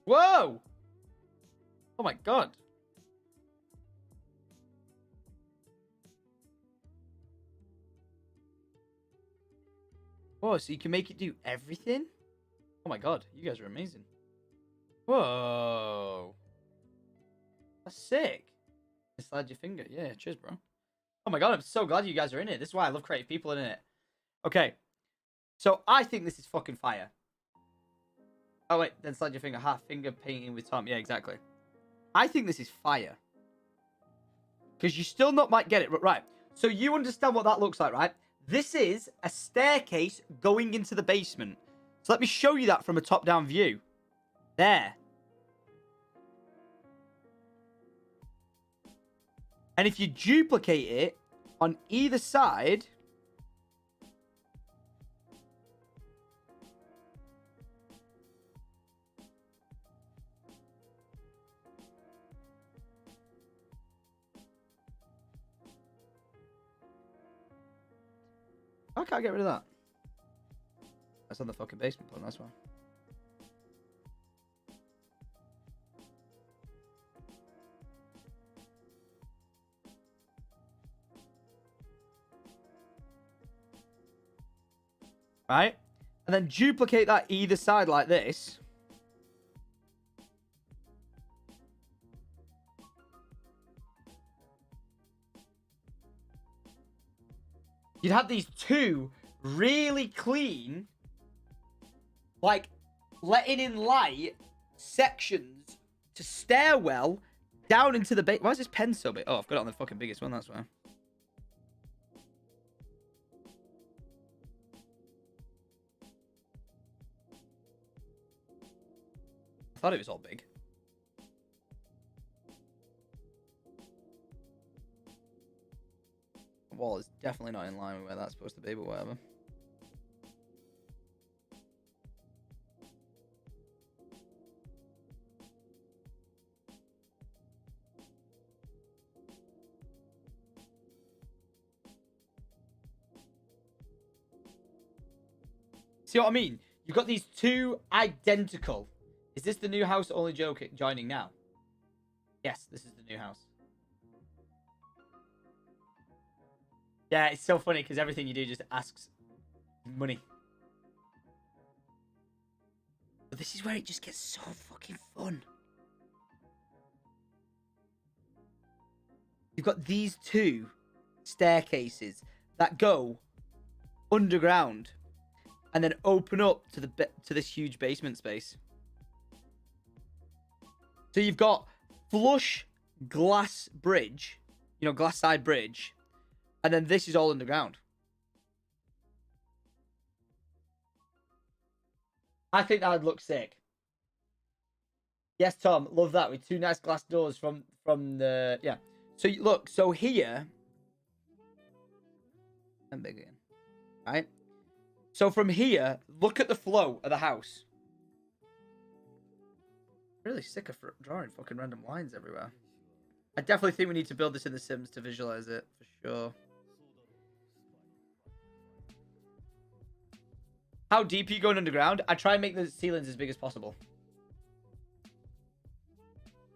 Whoa! Oh my god. Whoa, so you can make it do everything? Oh my god, you guys are amazing. Whoa. That's sick. Slide your finger. Yeah, cheers, bro. Oh my god, I'm so glad you guys are in it. This is why I love creative people in it. Okay. So I think this is fucking fire. Oh wait, then slide your finger. Half finger painting with Tom. Yeah, exactly. I think this is fire. Because you still not might get it. Right. So you understand what that looks like, right? This is a staircase going into the basement. So let me show you that from a top-down view. There. And if you duplicate it on either side... I can't get rid of that. That's on the fucking basement plan, that's why. Right? And then duplicate that either side like this. You'd have these two really clean, like, letting in light sections to stairwell down into the base. Why is this pen so big? Oh, I've got it on the fucking biggest one, that's why. I thought it was all big. The wall is definitely not in line with where that's supposed to be, but whatever. See what I mean? You've got these two identical. Is this the new house only joining now? Yes, this is the new house. Yeah, it's so funny because everything you do just asks money. But this is where it just gets so fucking fun. You've got these two staircases that go underground and then open up to this huge basement space. So you've got flush glass bridge, you know, glass side bridge. And then this is all underground. I think that would look sick. Yes, Tom, love that. With two nice glass doors from the... Yeah. So, look. So here... And big again. Right? So from here, look at the flow of the house. Really sick of drawing fucking random lines everywhere. I definitely think we need to build this in The Sims to visualize it, for sure. How deep are you going underground? I try and make the ceilings as big as possible.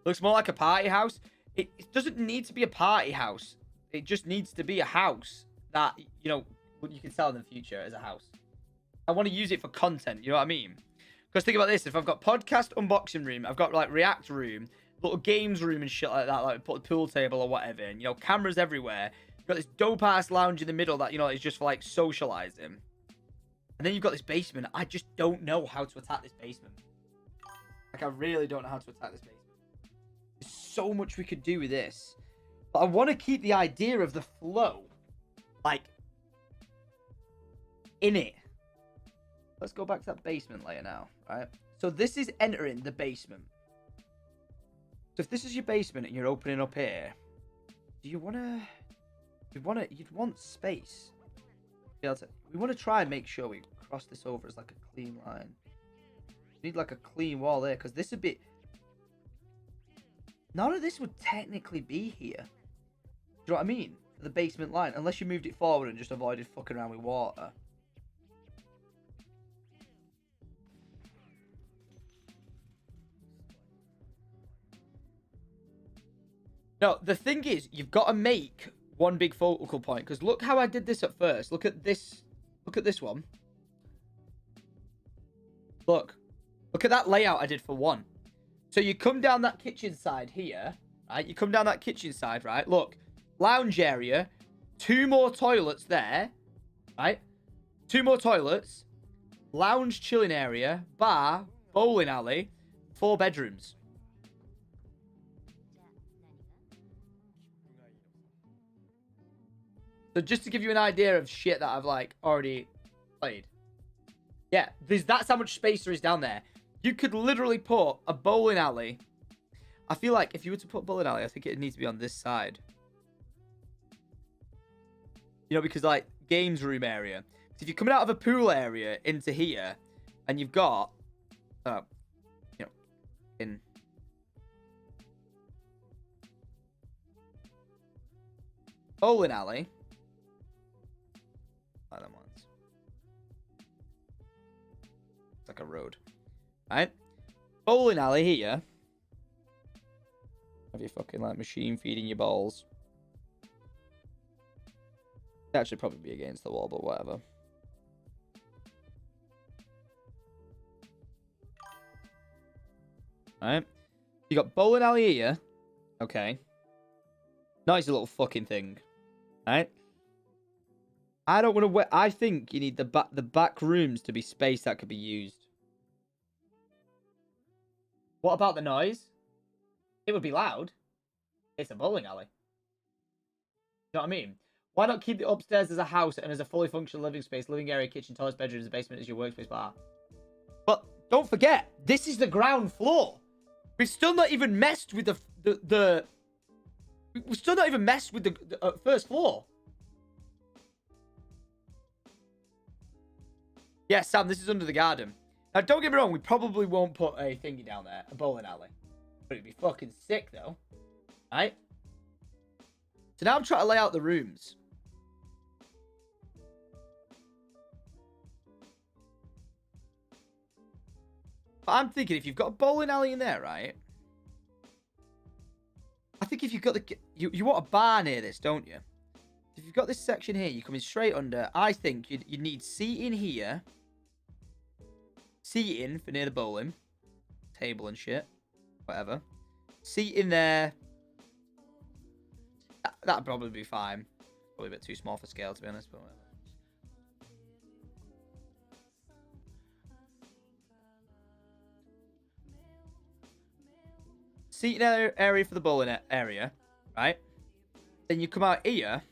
Looks more like a party house. It doesn't need to be a party house. It just needs to be a house that, you know, you can sell in the future as a house. I want to use it for content, you know what I mean? Because think about this. If I've got podcast unboxing room, I've got, like, react room, little games room and shit like that, like put a pool table or whatever, and, you know, cameras everywhere. You've got this dope-ass lounge in the middle that, you know, is just for, like, socializing. And then you've got this basement. I just don't know how to attack this basement. Like, I really don't know how to attack this basement. There's so much we could do with this. But I want to keep the idea of the flow, like, in it. Let's go back to that basement layer now, right? So this is entering the basement. So if this is your basement and you're opening up here, do you want to... You'd want space. We want to try and make sure we cross this over as like a clean line. You need like a clean wall there, because this would be... None of this would technically be here. Do you know what I mean? The basement line, unless you moved it forward and just avoided fucking around with water. No, the thing is, you've got to make one big focal point, because look how I did this at first. Look at this. Look at this one. Look at that layout I did for one. So you come down that kitchen side here, right? You come down that kitchen side, right? Look, lounge area, 2 more toilets there, right? 2 more toilets, lounge chilling area, bar, bowling alley, 4 bedrooms. So just to give you an idea of shit that I've like already played. Yeah, that's how much space there is down there. You could literally put a bowling alley. I feel like if you were to put a bowling alley, I think it needs to be on this side. You know, because like games room area. So if you're coming out of a pool area into here, and you've got, you know, in bowling alley. Like them ones. It's like a road. Right? Bowling alley here. Have you fucking like machine feeding your balls? That should probably be against the wall, but whatever. Alright. You got bowling alley here. Okay. Nice little fucking thing. Alright. I don't want to. I think you need the back rooms to be space that could be used. What about the noise? It would be loud. It's a bowling alley. You know what I mean? Why not keep the upstairs as a house and as a fully functional living space, living area, kitchen, toilets, bedrooms, the basement is your workspace bar? But don't forget, this is the ground floor. We've still not even messed with we've still not even messed with the first floor. Yeah, Sam, this is under the garden. Now, don't get me wrong, we probably won't put a thingy down there, a bowling alley. But it'd be fucking sick, though. Right? So now I'm trying to lay out the rooms. But I'm thinking, if you've got a bowling alley in there, right? I think if you've got the... You want a bar near this, don't you? If you've got this section here, you're coming straight under. I think you need seating here. Seating for near the bowling. Table and shit. Whatever. Seating there. That'd probably be fine. Probably a bit too small for scale, to be honest, but whatever. Seating area for the bowling area, right? Then you come out here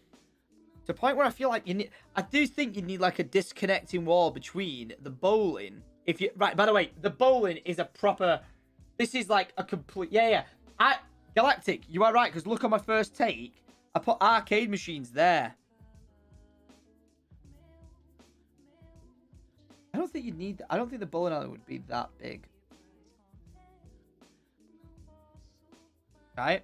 to a point where I feel like you need... I do think you need like a disconnecting wall between the bowling. If you... Right, by the way, the bowling is a proper... This is like a complete... Yeah. Galactic, you are right, because look on my first take. I put arcade machines there. I don't think you'd need... I don't think the bowling alley would be that big. Right?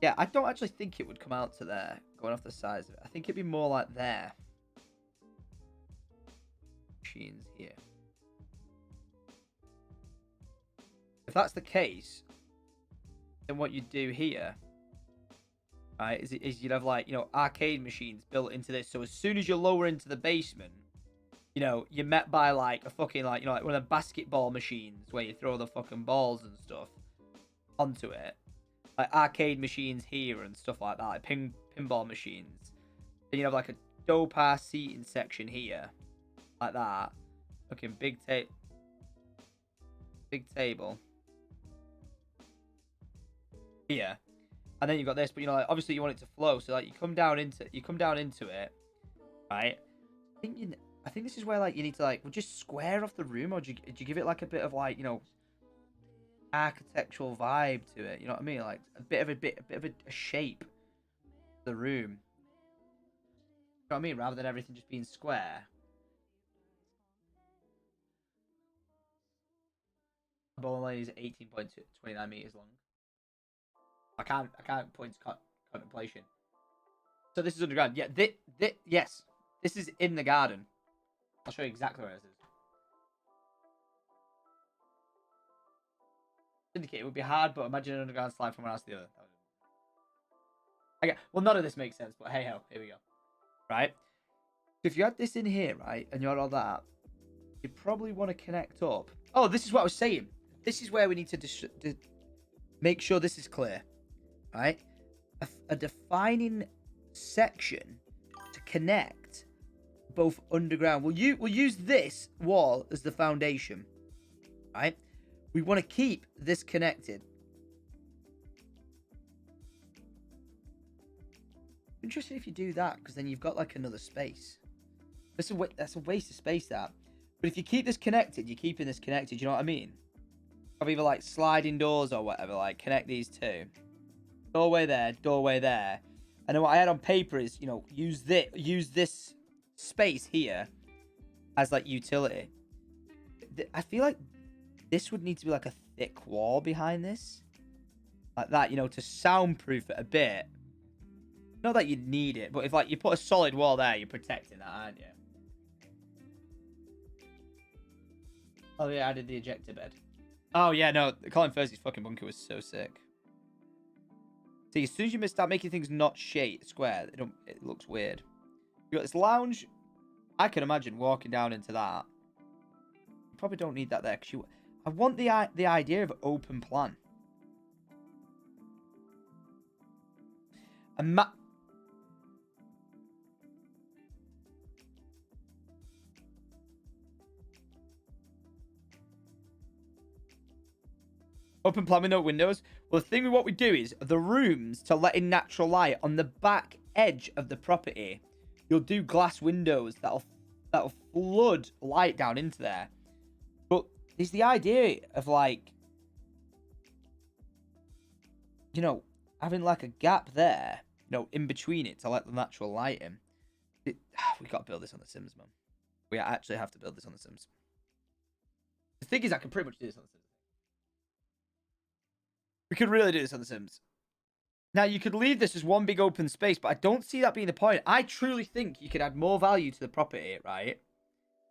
Yeah, I don't actually think it would come out to there, going off the size of it. I think it'd be more like there. Machines here. If that's the case, then what you do here, right, is you'd have like, you know, arcade machines built into this. So as soon as you lower into the basement, you know, you're met by like a fucking like, you know, like one of the basketball machines where you throw the fucking balls and stuff onto it. Like arcade machines here and stuff like that, like pinball machines. Then you have like a dope ass seating section here, like that. Fucking big table here, and then you've got this. But you know, like obviously you want it to flow, so like you come down into it, right? I think this is where like you need to like, well, just square off the room, or do you give it like a bit of like, you know, architectural vibe to it? You know what I mean? Like a bit of a shape to the room. You know what I mean? Rather than everything just being square. bowling lane is 18.29 meters long. I can't point to contemplation. So this is underground. Yeah, yes. This is in the garden. I'll show you exactly where it is. Syndicate, it would be hard, but imagine an underground slide from one house to the other. Okay, well, none of this makes sense, but hey ho, here we go. Right? So if you had this in here, right, and you had all that, you probably want to connect up. Oh, this is what I was saying. This is where we need to make sure this is clear, right? A defining section to connect both underground. We'll use this wall as the foundation, right? We want to keep this connected. Interesting if you do that, because then you've got like another space. That's a waste of space, that. But if you keep this connected, you're keeping this connected. You know what I mean? Of either like sliding doors or whatever. Like connect these two. Doorway there. And then what I had on paper is, you know, use this space here as like utility. I feel like this would need to be like a thick wall behind this, like that, you know, to soundproof it a bit. Not that you'd need it, but if like you put a solid wall there, you're protecting that, aren't you? Oh yeah, I did the ejector bed. Oh yeah, no, Colin Thursday's fucking bunker was so sick. See, as soon as you start making things not square, it looks weird. You got this lounge. I can imagine walking down into that. You probably don't need that there because I want the idea of open plan. Open plan with no windows. Well, the thing with what we do is the rooms to let in natural light on the back edge of the property. You'll do glass windows that'll flood light down into there. But there's the idea of like, you know, having like a gap there, you know, in between it to let the natural light in. We got to build this on The Sims, man. We actually have to build this on The Sims. The thing is, I can pretty much do this on The Sims. We could really do this on The Sims. Now, you could leave this as one big open space, but I don't see that being the point. I truly think you could add more value to the property, right?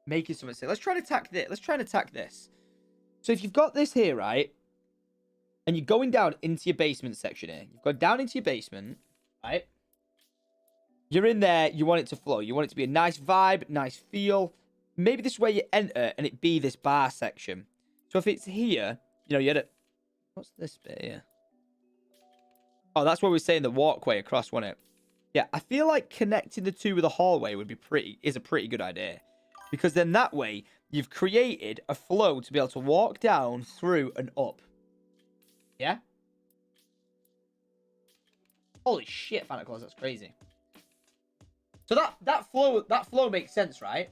Making something say, let's try and attack this. Let's try and attack this. So if you've got this here, right? And you're going down into your basement section here. You've gone down into your basement, right? You're in there. You want it to flow. You want it to be a nice vibe, nice feel. Maybe this is where you enter and it be this bar section. So if it's here, you know, you had a... What's this bit here? Oh, that's where we're saying the walkway across, wasn't it? Yeah, I feel like connecting the two with a hallway would be is a pretty good idea. Because then that way, you've created a flow to be able to walk down, through, and up. Yeah? Holy shit, Santa Claus, that's crazy. So that flow makes sense, right?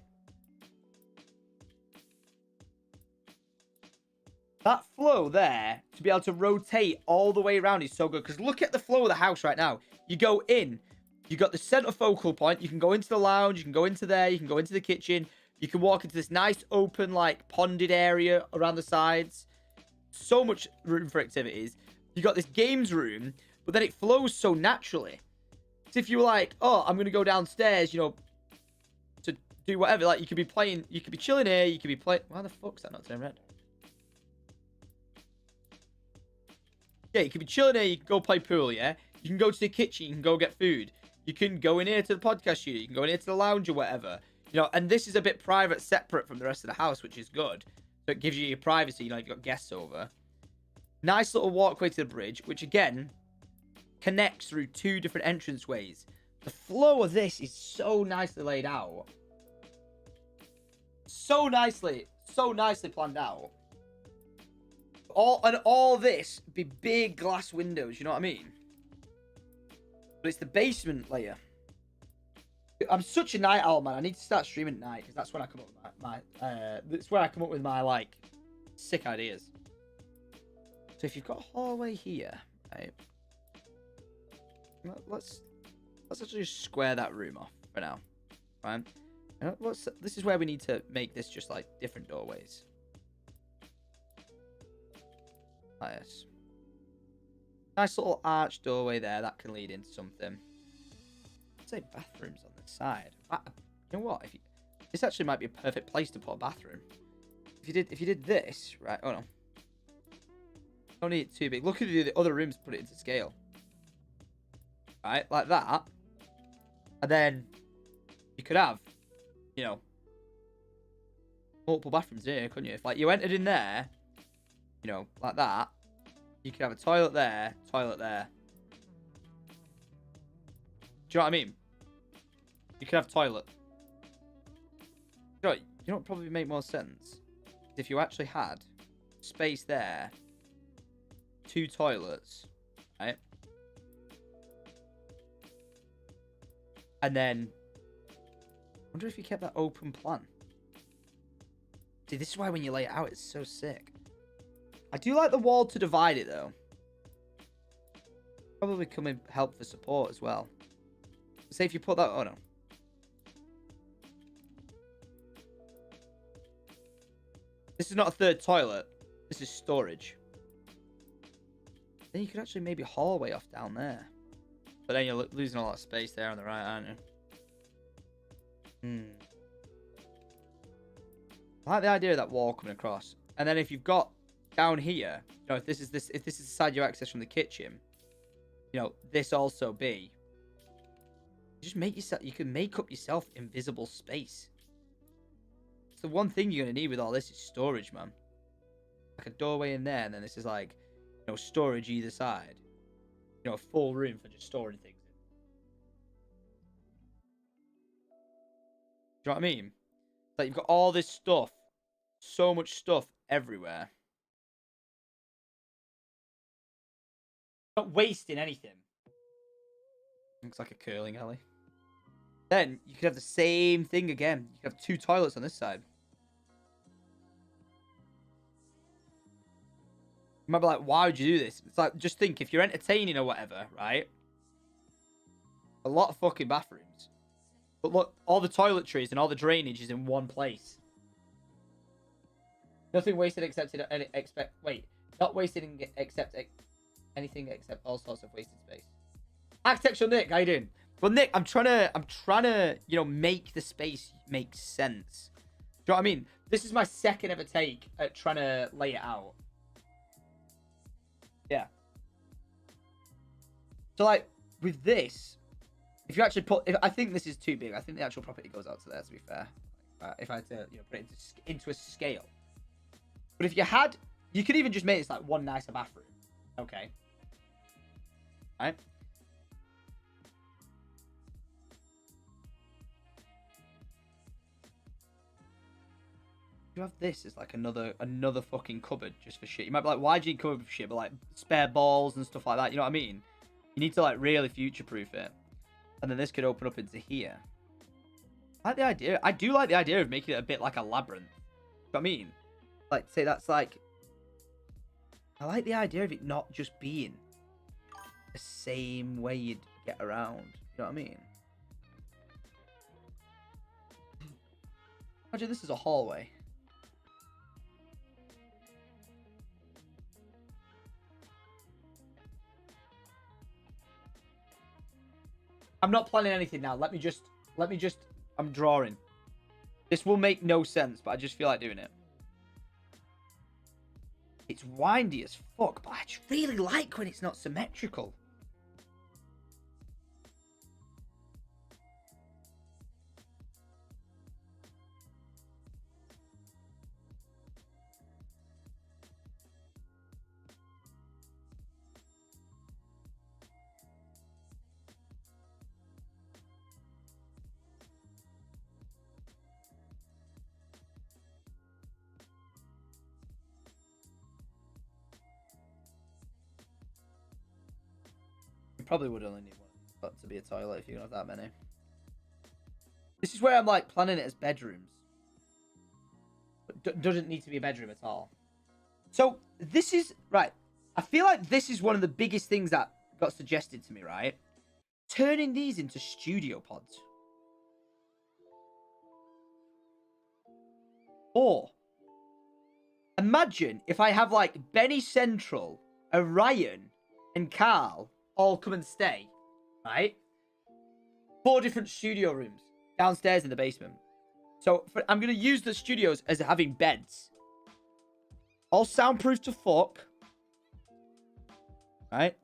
That flow there, to be able to rotate all the way around is so good. Because look at the flow of the house right now. You go in. You got the center focal point. You can go into the lounge. You can go into there. You can go into the kitchen. You can walk into this nice open, like, ponded area around the sides. So much room for activities. You got this games room. But then it flows so naturally. So if you were like, oh, I'm going to go downstairs, you know, to do whatever. Like, you could be playing. You could be chilling here. You could be playing. Why the fuck's that not turning red? Yeah, you can be chilling here, you can go play pool, yeah? You can go to the kitchen, you can go get food. You can go in here to the podcast studio, you can go in here to the lounge or whatever. You know, and this is a bit private, separate from the rest of the house, which is good. So it gives you your privacy, you know, you've got guests over. Nice little walkway to the bridge, which again, connects through two different entranceways. The flow of this is so nicely laid out. So nicely planned out. All this be big glass windows, you know what I mean? But it's the basement layer. I'm such a night owl, man. I need to start streaming at night because that's when I come up with that's where I come up with my like sick ideas. So if you've got a hallway here, right? Let's actually just square that room off for now, right? This is where we need to make this just like different doorways. Like this. Nice little arch doorway there that can lead into something. I'd say bathrooms on the side. You know what? This actually might be a perfect place to put a bathroom. If you did this, right? Oh no. Don't need it too big. Look at the other rooms, put it into scale. Right, like that. And then you could have, you know, multiple bathrooms here, couldn't you? If like you entered in there, you know, like that, you could have a toilet there, toilet there. Do you know what I mean? You could have toilet. You know what probably make more sense? If you actually had space there, 2 toilets, right? And then, I wonder if you kept that open plan. See, this is why when you lay it out, it's so sick. I do like the wall to divide it, though. Probably come in help for support as well. Say if you put that... Oh, no. This is not a 3rd toilet. This is storage. Then you could actually maybe hallway off down there. But then you're losing a lot of space there on the right, aren't you? I like the idea of that wall coming across. And then if you've got down here, you know, if this is the side you access from the kitchen, you know, this also be. Just make yourself, you can make up yourself invisible space. It's the one thing you're gonna need with all this is storage, man. Like a doorway in there, and then this is like, you know, storage either side. You know, a full room for just storing things in. Do you know what I mean? Like you've got all this stuff, so much stuff everywhere. Not wasting anything. Looks like a curling alley. Then you could have the same thing again. You could have 2 toilets on this side. You might be like, why would you do this? It's like, just think, if you're entertaining or whatever, right? A lot of fucking bathrooms. But look, all the toiletries and all the drainage is in one place. Nothing wasted except... not wasted except anything except all sorts of wasted space. Architectural Nick, how you doing? Well, Nick, I'm trying to, you know, make the space make sense. Do you know what I mean? This is my second ever take at trying to lay it out. Yeah. So, like, with this, if you actually I think this is too big. I think the actual property goes out to there, to be fair. If I had to, you know, put it into a scale. But if you had, you could even just make this, like, one nicer bathroom. Okay. Right? You have this as like another fucking cupboard just for shit. You might be like, why do you need cupboard for shit? But like spare balls and stuff like that. You know what I mean? You need to like really future-proof it. And then this could open up into here. I like the idea. I do like the idea of making it a bit like a labyrinth. You know what I mean? Like, say that's like... I like the idea of it not just being the same way you'd get around. You know what I mean? Imagine this is a hallway. I'm not planning anything now. Let me just, I'm drawing. This will make no sense, but I just feel like doing it. It's windy as fuck, but I just really like when it's not symmetrical. Probably would only need one to be a toilet if you don't have that many. This is where I'm like planning it as bedrooms. But doesn't need to be a bedroom at all. So this is, right. I feel like this is one of the biggest things that got suggested to me, right? Turning these into studio pods. Or Imagine if I have like Benny Central, Orion, and Carl all come and stay, right? 4 different studio rooms downstairs in the basement. So I'm going to use the studios as having beds. All soundproof to fuck. Right?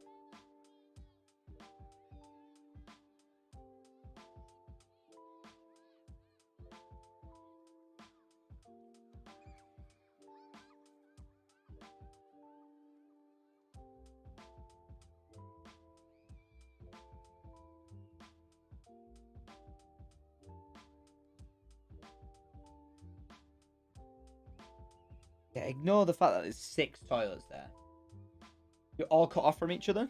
Yeah, ignore the fact that there's 6 toilets there. You're all cut off from each other.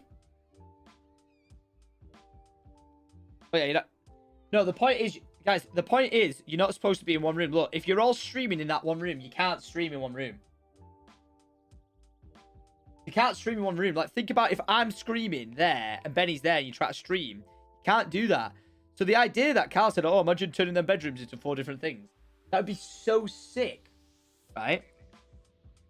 But yeah, you don't... No, the point is, guys, the point is, you're not supposed to be in one room. Look, if you're all streaming in that one room, you can't stream in one room. You can't stream in one room. Like, think about if I'm screaming there and Benny's there and you try to stream. You can't do that. So the idea that Carl said, oh, imagine turning them bedrooms into 4 different things. That would be so sick. Right?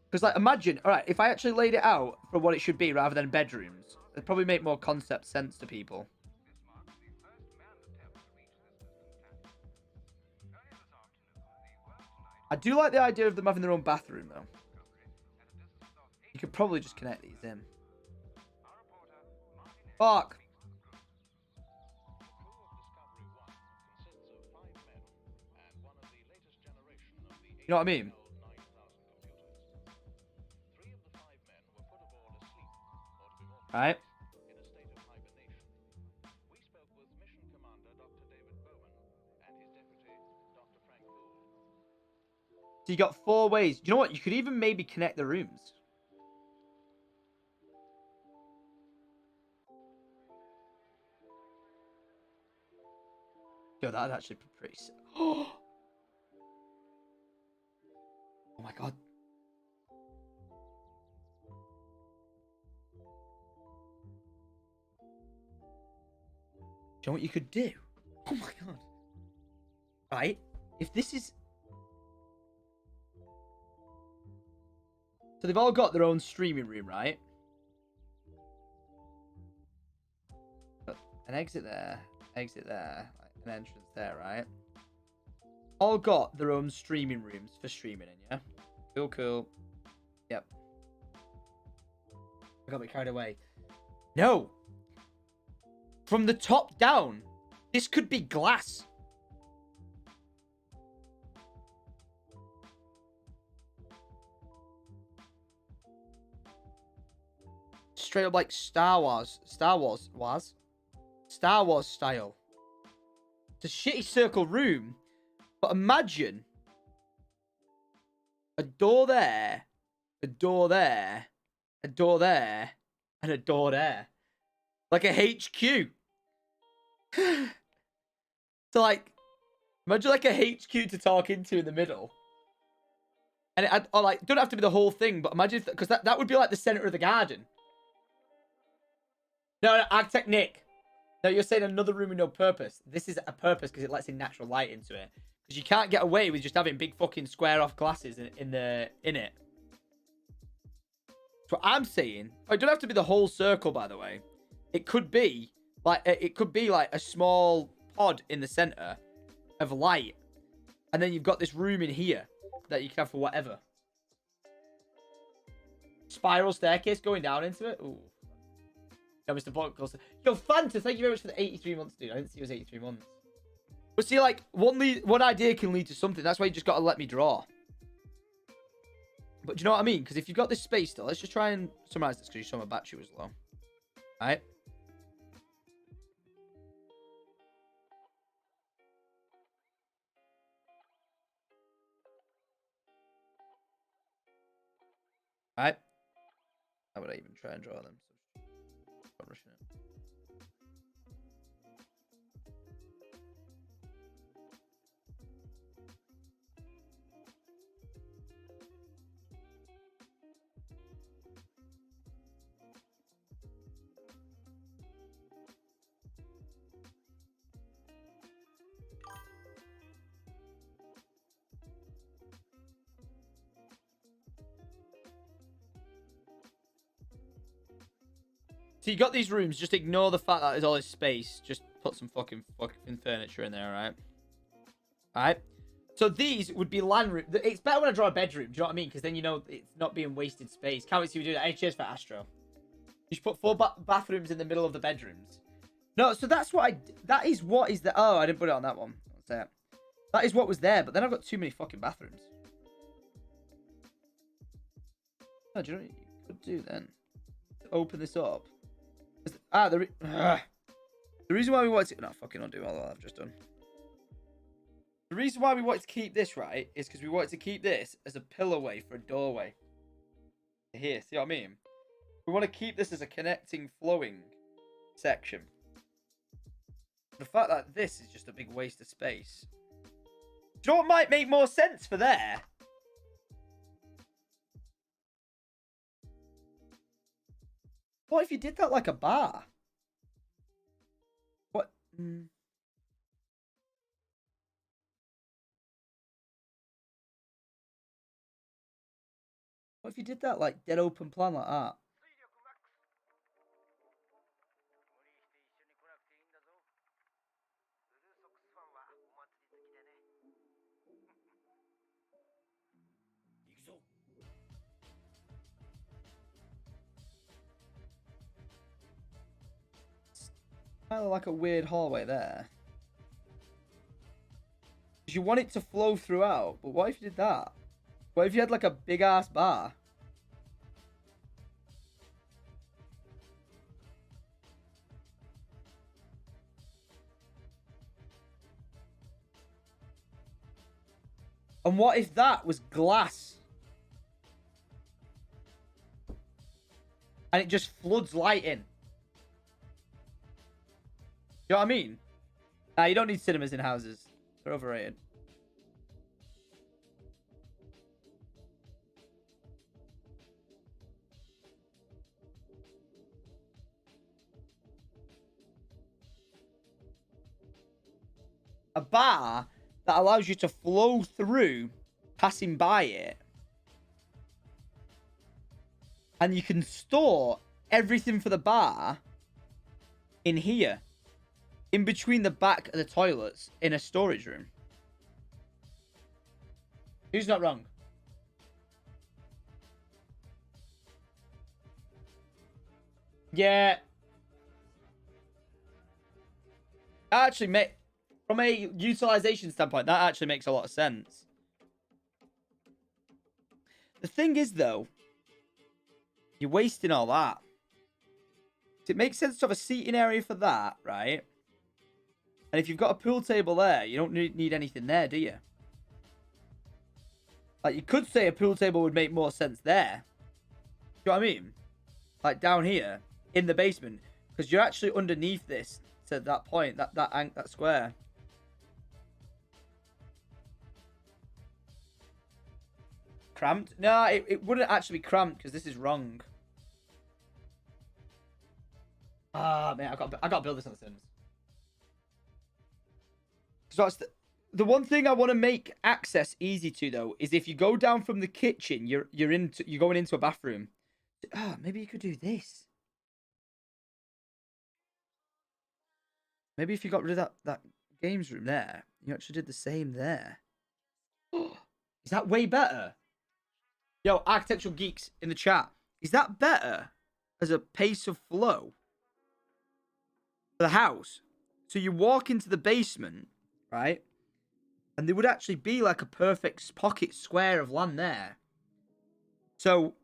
Because, like, imagine, all right, if I actually laid it out for what it should be rather than bedrooms, it'd probably make more concept sense to people. I do like the idea of them having their own bathroom, though. You could probably just connect these in. Fuck. You know what I mean? Right? So you got 4 ways. You know what? You could even maybe connect the rooms. Yo, that'd actually be pretty sick. Oh my god. Do you know what you could do? Oh my god. Right? If this is... So they've all got their own streaming room, right? Got an exit there, an entrance there, right? All got their own streaming rooms for streaming in, yeah? Cool, cool. Yep. I got me carried away. No! From the top down, this could be glass. Straight up like Star Wars style. It's a shitty circle room, but imagine a door there, a door there, a door there, and a door there. Like a HQ. So like, imagine like a HQ to talk into in the middle. And it, or like, don't have to be the whole thing, but imagine, because that would be like the center of the garden. No, Architect Nick. No, you're saying another room with no purpose. This is a purpose because it lets in natural light into it. Because you can't get away with just having big fucking square off glasses in it. That's what I'm saying. It don't have to be the whole circle, by the way. It could be like a small pod in the center of light, and then you've got this room in here that you can have for whatever. Spiral staircase going down into it. Ooh. Yo, Mr. Buckles. Yo, Fanta, thank you very much for the 83 months, dude. I didn't see it was 83 months. But see, like, one idea can lead to something. That's why you just got to let me draw. But do you know what I mean? Because if you've got this space still, let's just try and summarize this because you saw my battery was low. Alright? Alright? How would I even try and draw them? I'm rushing it. So you got these rooms. Just ignore the fact that there's all this space. Just put some fucking furniture in there, alright? Alright? So these would be land room. It's better when I draw a bedroom. Do you know what I mean? Because then you know it's not being wasted space. Can't wait to see you do that. Hey, cheers for Astro. You should put 4 bathrooms in the middle of the bedrooms. No, so that's what that is what is the... Oh, I didn't put it on that one. What's that? That is what was there, but then I've got too many fucking bathrooms. Oh, do you know what you could do then? Open this up. The reason why we wanted to... No, fucking undo all that I've just done. The reason why we wanted to keep this, right, is because we wanted to keep this as a pillowway for a doorway. Here, see what I mean? We want to keep this as a connecting, flowing section. The fact that this is just a big waste of space. Do you know what might make more sense for there? What if you did that like a bar? What? What if you did that like dead open plan like that? Kind of like a weird hallway there. Because you want it to flow throughout, but what if you did that? What if you had like a big ass bar? And what if that was glass? And it just floods light in. You know what I mean? Nah, you don't need cinemas in houses. They're overrated. A bar that allows you to flow through passing by it. And you can store everything for the bar in here. In between the back of the toilets in a storage room. Who's not wrong? Yeah. Actually, from a utilization standpoint, that actually makes a lot of sense. The thing is, though, you're wasting all that. It makes sense to have a seating area for that, right? And if you've got a pool table there, you don't need anything there, do you? Like, you could say a pool table would make more sense there. Do you know what I mean? Like, down here, in the basement. Because you're actually underneath this, to that point, that square. Cramped? No, it wouldn't actually be cramped, because this is wrong. Ah, man, I got to build this on The Sims. So that's the one thing I want to make access easy to, though, is if you go down from the kitchen, you're going into a bathroom. Ah, maybe you could do this. Maybe if you got rid of that games room there, you actually did the same there. Is that way better? Yo, architectural geeks in the chat, is that better as a pace of flow for the house? So you walk into the basement, right? And there would actually be like a perfect pocket square of land there. So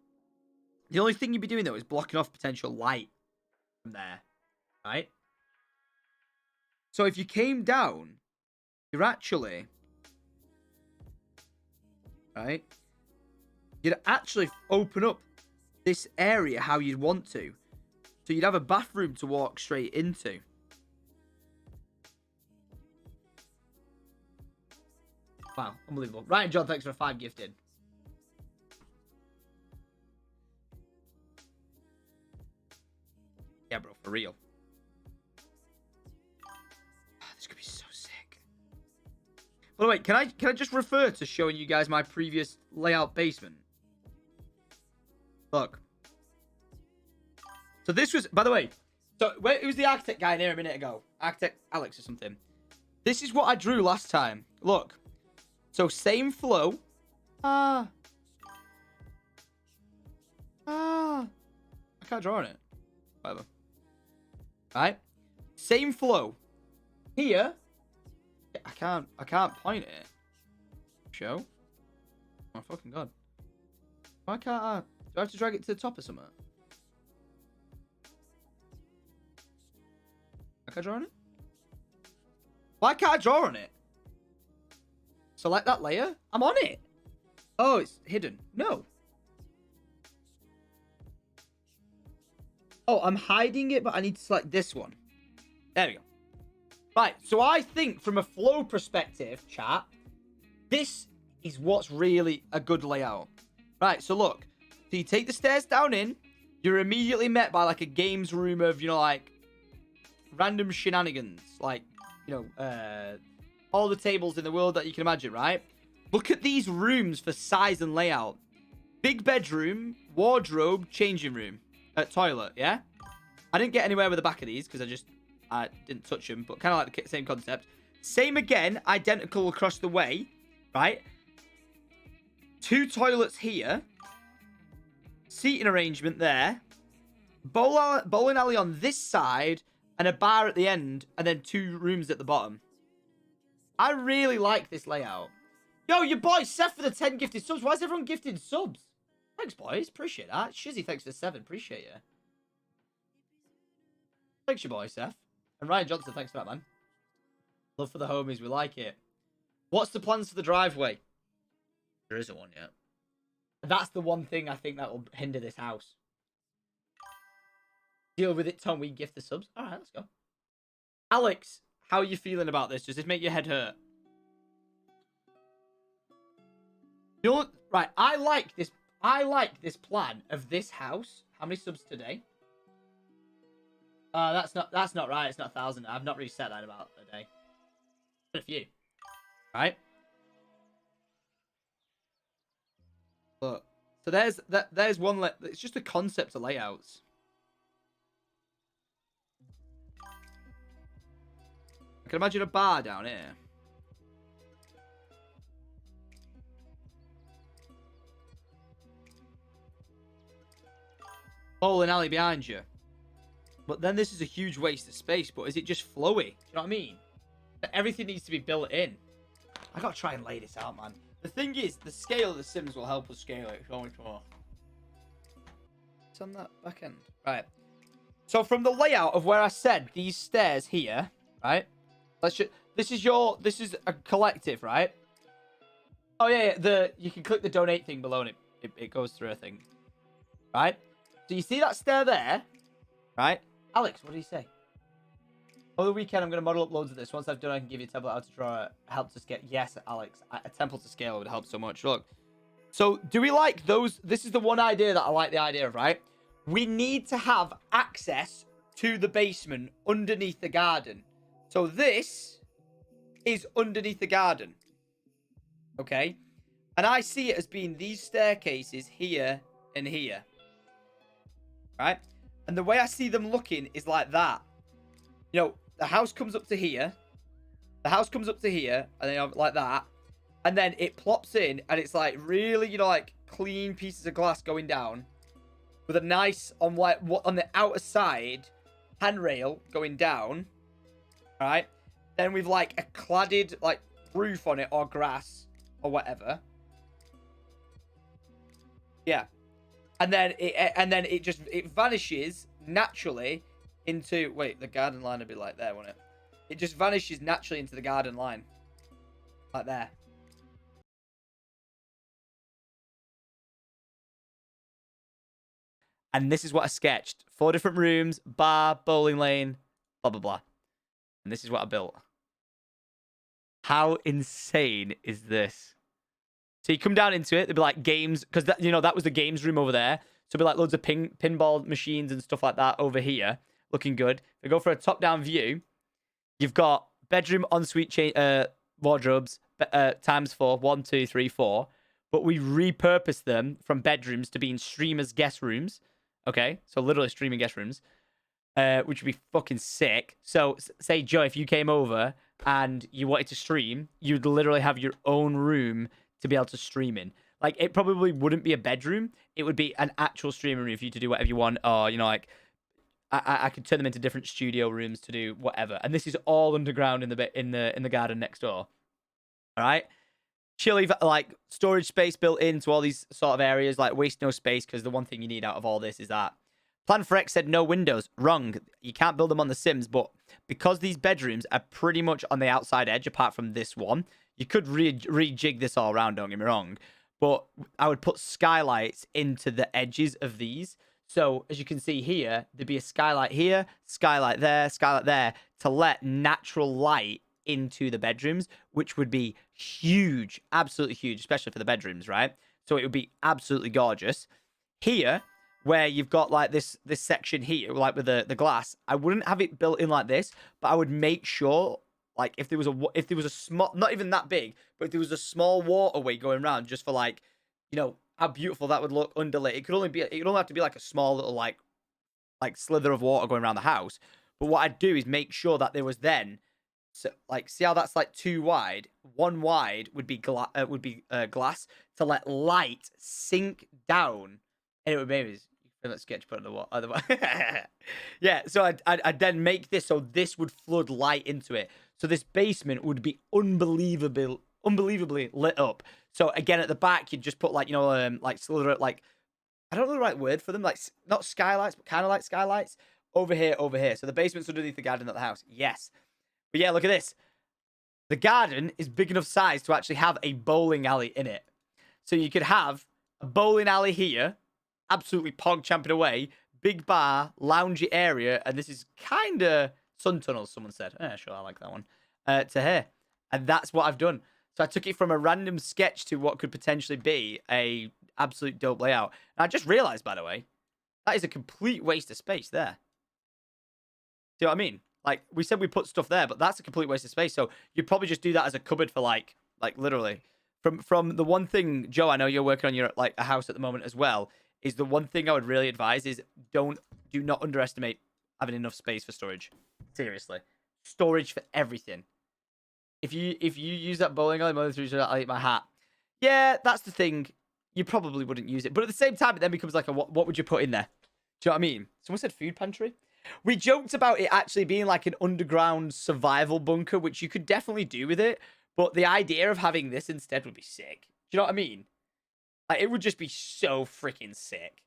the only thing you'd be doing, though, is blocking off potential light from there, right? So if you came down, you're actually, right? You'd actually open up this area how you'd want to. So you'd have a bathroom to walk straight into. Wow, unbelievable. Ryan John, thanks for a 5 gifted. Yeah, bro, for real. This could be so sick. By the way, can I just refer to showing you guys my previous layout basement? Look. So this was, by the way, so where, who's the architect guy in here a minute ago? Architect Alex or something. This is what I drew last time. Look. So same flow. I can't draw on it. Whatever. Right? Same flow. Here. I can't point it. Show. Oh fucking god. Why can't I? Do I have to drag it to the top or something? I can't draw on it? Why can't I draw on it? Select that layer. I'm on it. Oh, it's hidden. No. Oh, I'm hiding it, but I need to select this one. There we go. Right, so I think from a flow perspective, chat, this is what's really a good layout. Right, so look. So you take the stairs down in. You're immediately met by like a games room of, you know, like random shenanigans. Like, you know, all the tables in the world that you can imagine, right? Look at these rooms for size and layout. Big bedroom, wardrobe, changing room, toilet, yeah? I didn't get anywhere with the back of these because I didn't touch them, but kind of like the same concept. Same again, identical across the way, right? 2 toilets here. Seating arrangement there. Bowling alley on this side and a bar at the end and then 2 rooms at the bottom. I really like this layout. Yo, your boy Seth for the 10 gifted subs. Why is everyone gifting subs? Thanks, boys. Appreciate that. Shizzy, thanks for the 7. Appreciate you. Thanks, your boy, Seth. And Ryan Johnson, thanks for that, man. Love for the homies. We like it. What's the plans for the driveway? There isn't one yet. That's the one thing I think that will hinder this house. Deal with it, Tom. We gift the subs. All right, let's go. Alex, how are you feeling about this? Does this make your head hurt? You know, right, I like this plan of this house. How many subs today? That's not right. It's not 1,000. I've not really set that in about a day. A few. Right? Look. So there's one it's just a concept of layouts. I can imagine a bar down here. Bowling alley behind you. But then this is a huge waste of space. But is it just flowy? Do you know what I mean? Everything needs to be built in. I gotta try and lay this out, man. The thing is, the scale of the Sims will help us scale it. It's on that back end. Right. So from the layout of where I said these stairs here, right? This is a collective, right? Oh yeah, you can click the donate thing below and it goes through a thing. Right? So you see that stair there? Right? Alex, what did he say? Over the weekend, I'm going to model up loads of this. Once I've done, I can give you a template how to draw help to scale. Yes, Alex, a template to scale would help so much. Look. So do we like those? This is the one idea that I like the idea of, right? We need to have access to the basement underneath the garden. So this is underneath the garden. Okay? And I see it as being these staircases here and here. Right? And the way I see them looking is like that. You know, the house comes up to here. The house comes up to here. And then like that. And then it plops in. And it's like really, you know, like clean pieces of glass going down. With a nice, on the outer side, handrail going down. Alright? Then with like a cladded like roof on it or grass or whatever. Yeah. And then it vanishes naturally into... Wait, the garden line would be like there, won't it? It just vanishes naturally into the garden line. Like there. And this is what I sketched. 4 different rooms, bar, bowling lane, blah, blah, blah. And this is what I built. How insane is this? So you come down into it, there'd be like games, because that, you know, that was the games room over there. So it'd be like loads of pinball machines and stuff like that over here, looking good. If we go for a top-down view, you've got bedroom, ensuite, wardrobes, times 4, 1, 2, 3, 4. But we repurposed them from bedrooms to being streamers' guest rooms, Okay, so literally streaming guest rooms, which would be fucking sick. So say Joe, if you came over and you wanted to stream, you'd literally have your own room to be able to stream in. Like, it probably wouldn't be a bedroom. It would be an actual streaming room for you to do whatever you want. Or, you know, like, I could turn them into different studio rooms to do whatever. And this is all underground in the garden next door. All right. Chilly, like, storage space built into all these sort of areas. Like, waste no space, because the one thing you need out of all this is that. Plan for X said no windows. Wrong. You can't build them on the Sims, but because these bedrooms are pretty much on the outside edge, apart from this one, you could rejig this all around, don't get me wrong. But I would put skylights into the edges of these. So, as you can see here, there'd be a skylight here, skylight there, to let natural light into the bedrooms, which would be huge, absolutely huge, especially for the bedrooms, right? So it would be absolutely gorgeous. Here, where you've got like this section here, like with the glass, I wouldn't have it built in like this, but I would make sure, like, if there was a small, not even that big, but if there was a small waterway going around, just for, like, you know, how beautiful that would look underlit. It would only have to be like a small little like slither of water going around the house. But what I'd do is make sure that there was then, so, like, see how that's like too wide? One wide would be glass to let light sink down, and it would maybe let's sketch put on the water. Yeah, so I'd then make this so this would flood light into it. So this basement would be unbelievably lit up. So again, at the back, you'd just put, like, you know, like slither, like, I don't know the right word for them, like, not skylights, but kind of like skylights over here. So the basement's underneath the garden of the house. Yes. But yeah, look at this. The garden is big enough size to actually have a bowling alley in it. So you could have a bowling alley here, absolutely pog champing away, big bar, loungy area, and this is kind of sun tunnels, someone said. Yeah, sure, I like that one. To here. And that's what I've done. So I took it from a random sketch to what could potentially be a absolute dope layout. And I just realized, by the way, that is a complete waste of space there. See what I mean? Like, we said we put stuff there, but that's a complete waste of space. So you'd probably just do that as a cupboard for, like literally. From the one thing, Joe, I know you're working on your, like, a house at the moment as well, is the one thing I would really advise is do not underestimate having enough space for storage. Seriously. Storage for everything. If you use that bowling alley, I'll eat my hat. Yeah, that's the thing. You probably wouldn't use it. But at the same time, it then becomes like what would you put in there? Do you know what I mean? Someone said food pantry. We joked about it actually being like an underground survival bunker, which you could definitely do with it. But the idea of having this instead would be sick. Do you know what I mean? Like, it would just be so freaking sick.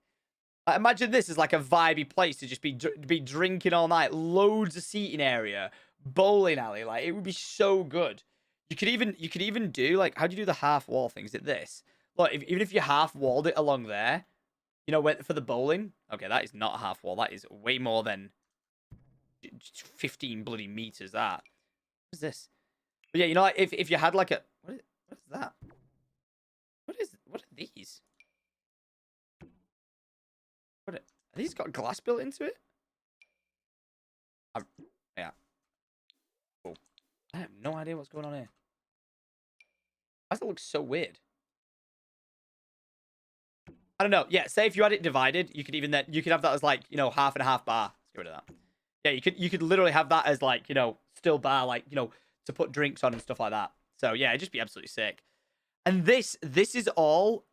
Like, imagine this as like a vibey place to just be drinking all night. Loads of seating area. Bowling alley. Like, it would be so good. You could even do, like, how do you do the half wall thing? Is it this? Look, even if you half walled it along there, you know, for the bowling. Okay, that is not a half wall. That is way more than 15 bloody meters. That. What is this? But yeah, you know, like, if you had like a what is that? What are these? Are these got glass built into it? Yeah. Cool. I have no idea what's going on here. Why does it look so weird? I don't know. Yeah, say if you had it divided, you could have that as, like, you know, half and a half bar. Let's get rid of that. Yeah, you could literally have that as, like, you know, still bar, like, you know, to put drinks on and stuff like that. So yeah, it'd just be absolutely sick. And this is all.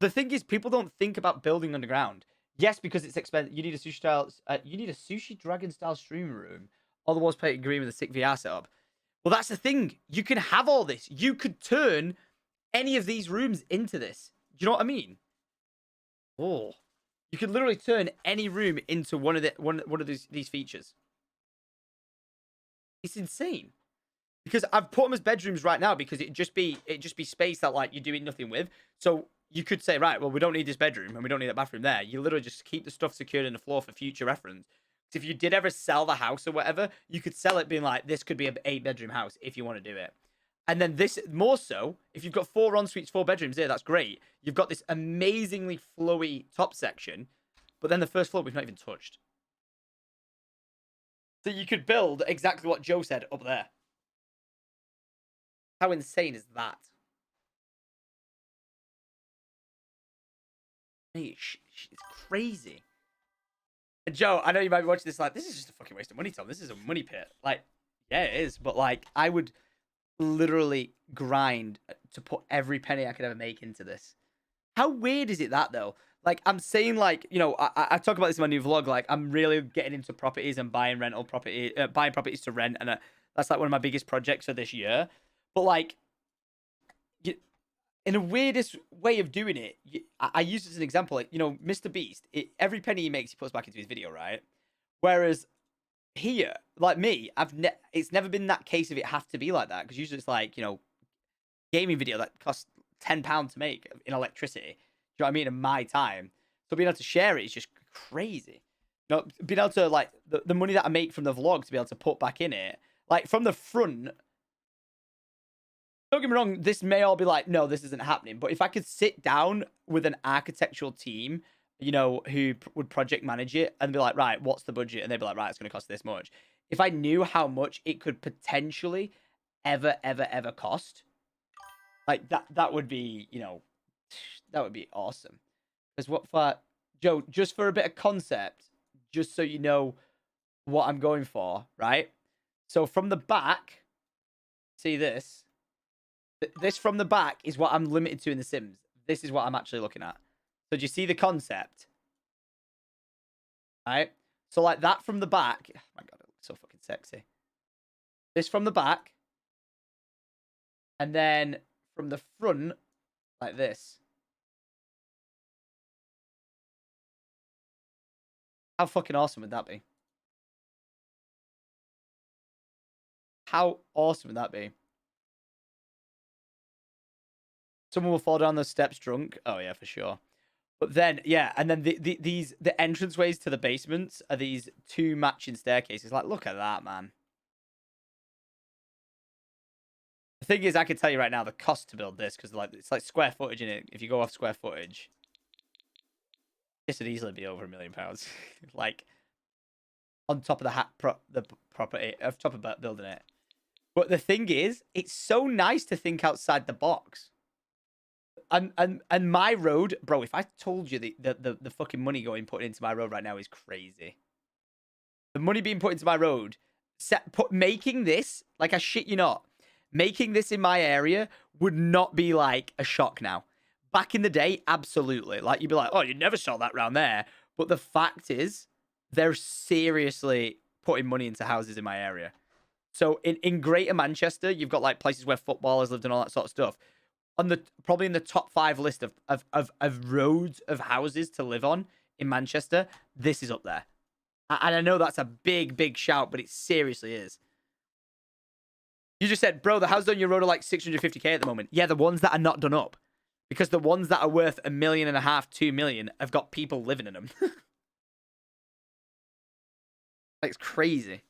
The thing is, people don't think about building underground. Yes, because it's expensive. You need a sushi dragon style stream room. All the walls painted green with a sick VR setup. Well, that's the thing. You can have all this. You could turn any of these rooms into this. Do you know what I mean? Oh, you could literally turn any room into one of these features. It's insane. Because I've put them as bedrooms right now because it'd just be space that, like, you're doing nothing with. So you could say, right, well, we don't need this bedroom and we don't need that bathroom there. You literally just keep the stuff secured in the floor for future reference. If you did ever sell the house or whatever, you could sell it being like, this could be an 8-bedroom house if you want to do it. And then this, more so, if you've got 4 en-suites, 4 bedrooms here, that's great. You've got this amazingly flowy top section, but then the first floor we've not even touched. So you could build exactly what Joe said up there. How insane is that? It's crazy. Joe, I know you might be watching this like, this is just a fucking waste of money, Tom. This is a money pit. Like, yeah, it is. But like, I would literally grind to put every penny I could ever make into this. How weird is it that though? Like, I'm saying, like, you know, I talk about this in my new vlog. Like, I'm really getting into properties and buying buying properties to rent, and that's like one of my biggest projects for this year. But like, in a weirdest way of doing it, I use it as an example. Like, you know, Mr. Beast, every penny he makes, he puts back into his video, right? Whereas here, like me, it's never been that case of it have to be like that, because usually it's like, you know, gaming video that costs £10 to make in electricity. Do you know what I mean? In my time. So being able to share it is just crazy. You know, being able to, like, the money that I make from the vlog to be able to put back in it, like, from the front. Don't get me wrong, this may all be like, no, this isn't happening. But if I could sit down with an architectural team, you know, who would project manage it and be like, right, what's the budget? And they'd be like, right, it's going to cost this much. If I knew how much it could potentially ever cost, like, that would be, you know, that would be awesome. Because what for, Joe, just for a bit of concept, just so you know what I'm going for, right? So from the back, see this? This from the back is what I'm limited to in The Sims. This is what I'm actually looking at. So do you see the concept? Right? So like that from the back. Oh my God, it looks so fucking sexy. This from the back. And then from the front, like this. How fucking awesome would that be? How awesome would that be? Someone will fall down those steps drunk. Oh yeah, for sure. But then, yeah, and then the entranceways to the basements are these two matching staircases. Like, look at that, man. The thing is, I can tell you right now the cost to build this, because like it's like square footage in it. If you go off square footage, this would easily be over £1 million. Like, on top of the property, on top of building it. But the thing is, it's so nice to think outside the box. And my road, bro, if I told you the fucking money put into my road right now is crazy. The money being put into my road, making this, like, I shit you not, making this in my area would not be like a shock now. Back in the day, absolutely. Like, you'd be like, oh, you never saw that round there. But the fact is, they're seriously putting money into houses in my area. So in Greater Manchester, you've got like places where footballers lived and all that sort of stuff. Probably in the top 5 list of roads of houses to live on in Manchester, this is up there. And I know that's a big shout, but it seriously is. You just said, bro, the houses on your road are like 650k at the moment. Yeah, the ones that are not done up. Because the ones that are worth $1.5 million, 2 million have got people living in them. Like, it's crazy.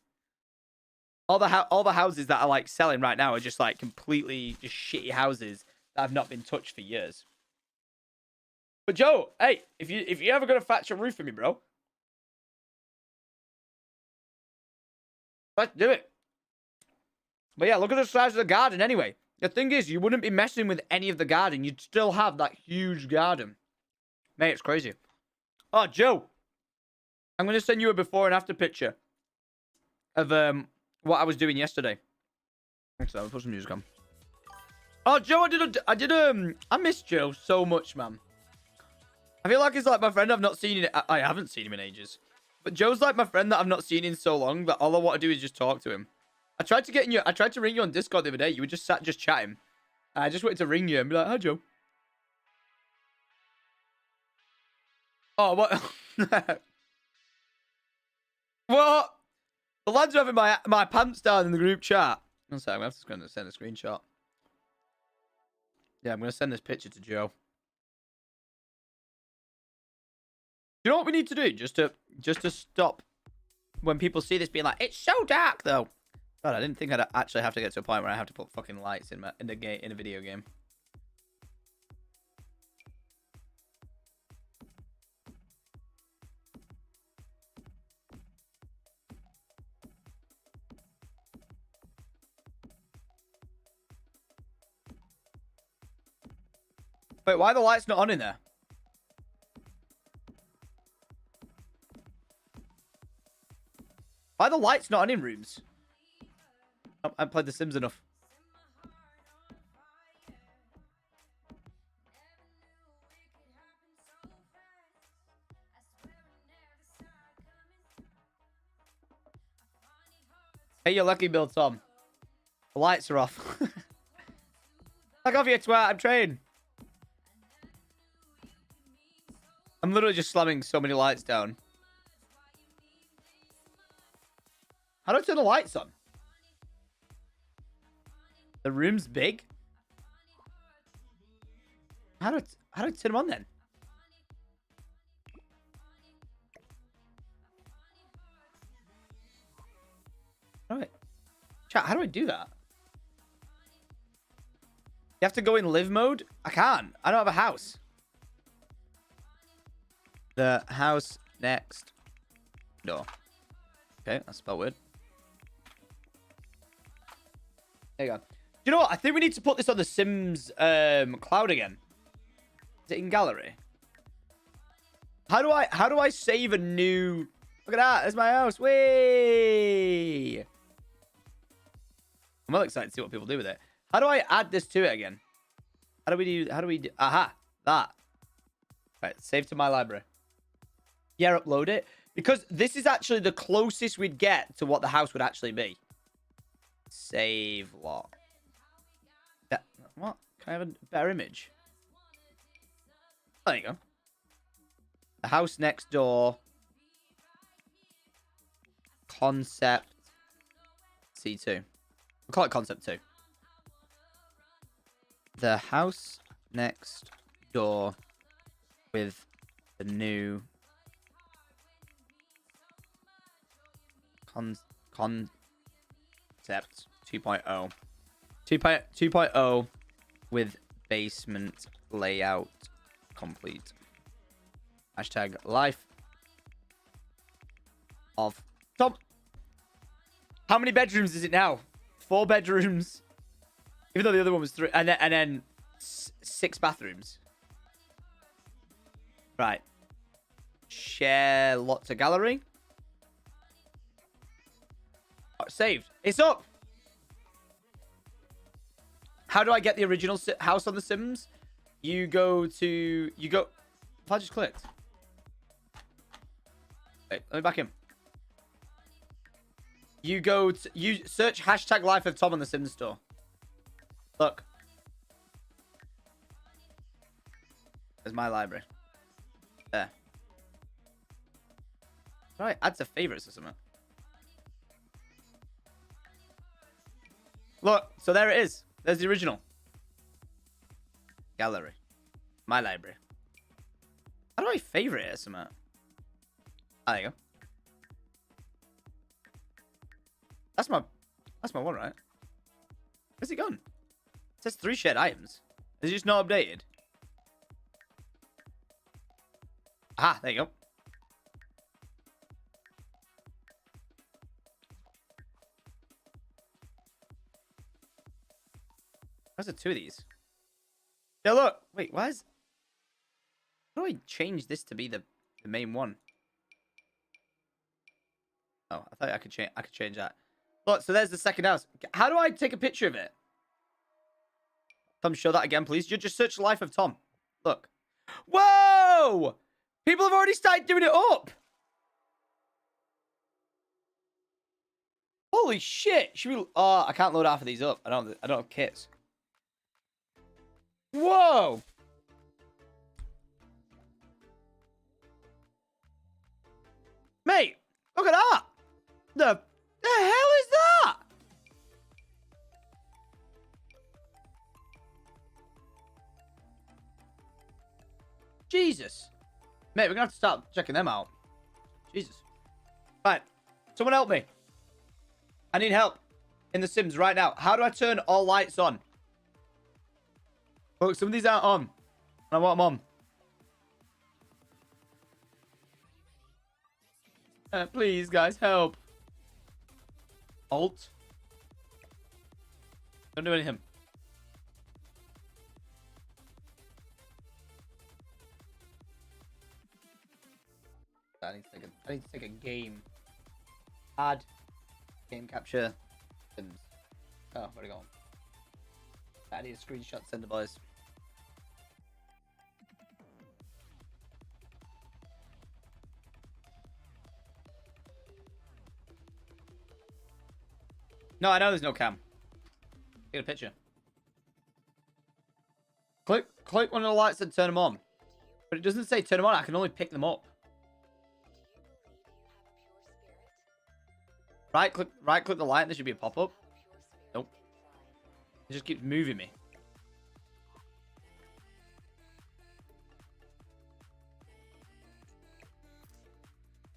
All the houses that are like selling right now are just like completely just shitty houses that have not been touched for years. But Joe, hey, if you ever gonna thatch a roof for me, bro, let's do it. But yeah, look at the size of the garden anyway. The thing is, you wouldn't be messing with any of the garden. You'd still have that huge garden. Mate, it's crazy. Oh, Joe, I'm gonna send you a before and after picture of what I was doing yesterday. Actually, I'll put some music on. Oh, Joe, I miss Joe so much, man. I feel like he's like my friend I've not seen I haven't seen him in ages. But Joe's like my friend that I've not seen in so long that all I want to do is just talk to him. I tried to ring you on Discord the other day. You were just chatting. And I just wanted to ring you and be like, hi, Joe. Oh, what? What? The lads are having my pants down in the group chat. One second, I'm just going to send a screenshot. Yeah, I'm going to send this picture to Joe. You know what we need to do just to stop when people see this being like, it's so dark though. God, I didn't think I'd actually have to get to a point where I have to put fucking lights in a video game. Wait, why are the lights not on in there? Why are the lights not on in rooms? I haven't played The Sims enough. Hey, you're lucky, Bill Tom. The lights are off. Fuck off, you twat. I'm trained. I'm literally just slamming so many lights down. How do I turn the lights on? The room's big? How do I turn them on then? Alright. Chat, how do I do that? You have to go in live mode? I can't. I don't have a house. The house next door. Okay, that's spelled weird. There you go. You know what? I think we need to put this on the Sims cloud again. Is it in gallery? How do I save a new... Look at that. There's my house. Whee! I'm well excited to see what people do with it. How do I add this to it again? How do we do... Aha! That. Right, save to my library. Yeah, upload it. Because this is actually the closest we'd get to what the house would actually be. Save lot. That, what? Can I have a better image? There you go. The house next door. Concept C2. We'll call it Concept 2. The house next door with the new concept 2.0. 2.0 with basement layout complete. Hashtag life of Tom. How many bedrooms is it now? 4 bedrooms. Even though the other one was 3. And then 6 bathrooms. Right. Share lot to gallery. Oh, saved. It's up. How do I get the original house on The Sims? You go... If I just clicked. Wait, let me back in. You go to... You search hashtag life of Tom on The Sims store. Look. There's my library. There. Right, add to favorites or something. Look, so there it is. There's the original. Gallery. My library. How do I favorite it or something? Ah, there you go. That's my one, right? Where's it gone? It says 3 shared items. Is it just not updated? Ah, there you go. Where's the 2 of these? Yeah, look. Wait, why is... How do I change this to be the main one? Oh, I thought I could change that. Look, so there's the second house. How do I take a picture of it? Tom, show that again, please. You just search life of Tom. Look. Whoa! People have already started doing it up. Holy shit! Should we... Oh, I can't load half of these up. I don't have kits. Whoa! Mate, look at that! The hell is that? Jesus. Mate, we're gonna have to start checking them out. Jesus. Right. Someone help me. I need help in The Sims right now. How do I turn all lights on? Look, some of these aren't on. And I want them on. Please, guys, help. Alt. Don't do anything. I need to take a game. Add Game capture. And... Oh, where'd it go? I need a screenshot to send the boys. No, I know there's no cam. Get a picture. Click one of the lights and turn them on. But it doesn't say turn them on. I can only pick them up. Right click the light and there should be a pop-up. Nope. It just keeps moving me.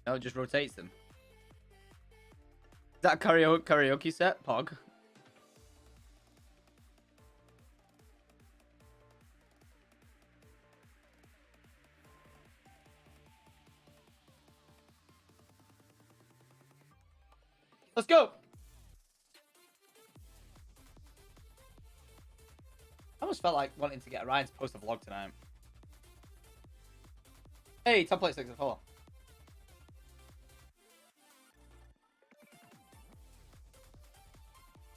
No, it just rotates them. Is that a karaoke set, Pog? Let's go. I almost felt like wanting to get Ryan to post a vlog tonight. Hey, top plate 6 and 4.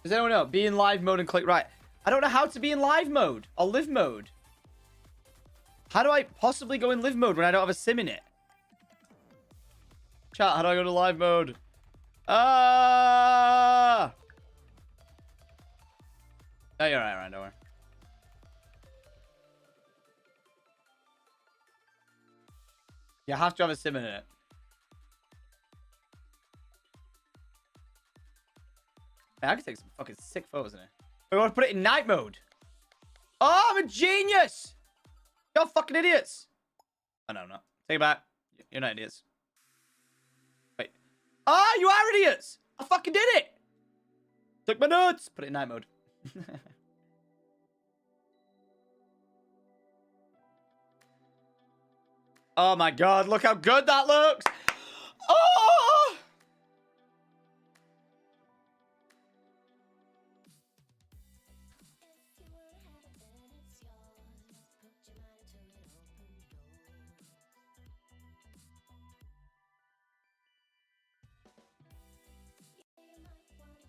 Does anyone know? Be in live mode and click right. I don't know how to be in live mode or live mode. How do I possibly go in live mode when I don't have a sim in it? Chat, how do I go to live mode? Ah! No, you're right, Ryan, don't worry. You have to have a sim in it. Man, I can take some fucking sick photos in it. We want to put it in night mode. Oh, I'm a genius! You're fucking idiots. Oh, no, I'm not. Take it back. You're not idiots. Wait. Oh, you are idiots! I fucking did it! Took my notes. Put it in night mode. Oh my god, look how good that looks! Oh!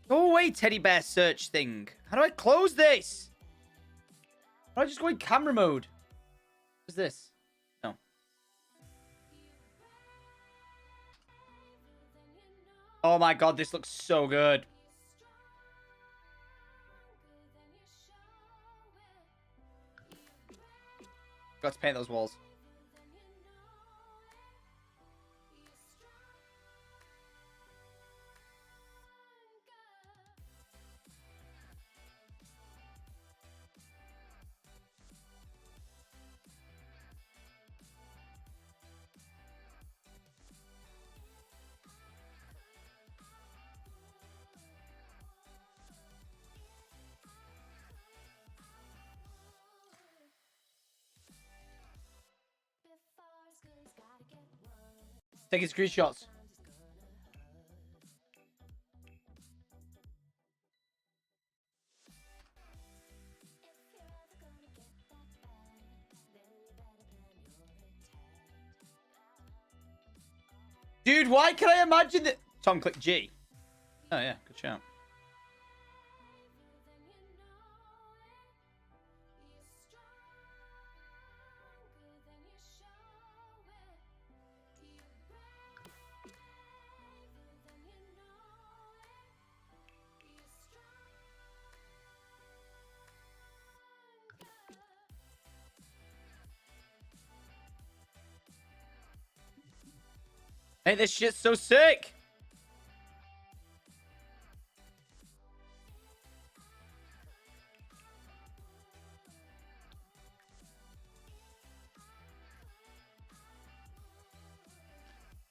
Go away, teddy bear search thing. How do I close this? How do I just go in camera mode? What's this? No. Oh my god, this looks so good. Got to paint those walls. Taking screenshots. Dude, why can I imagine that? Tom, click G. Oh, yeah, good shout. Hey, this shit's so sick.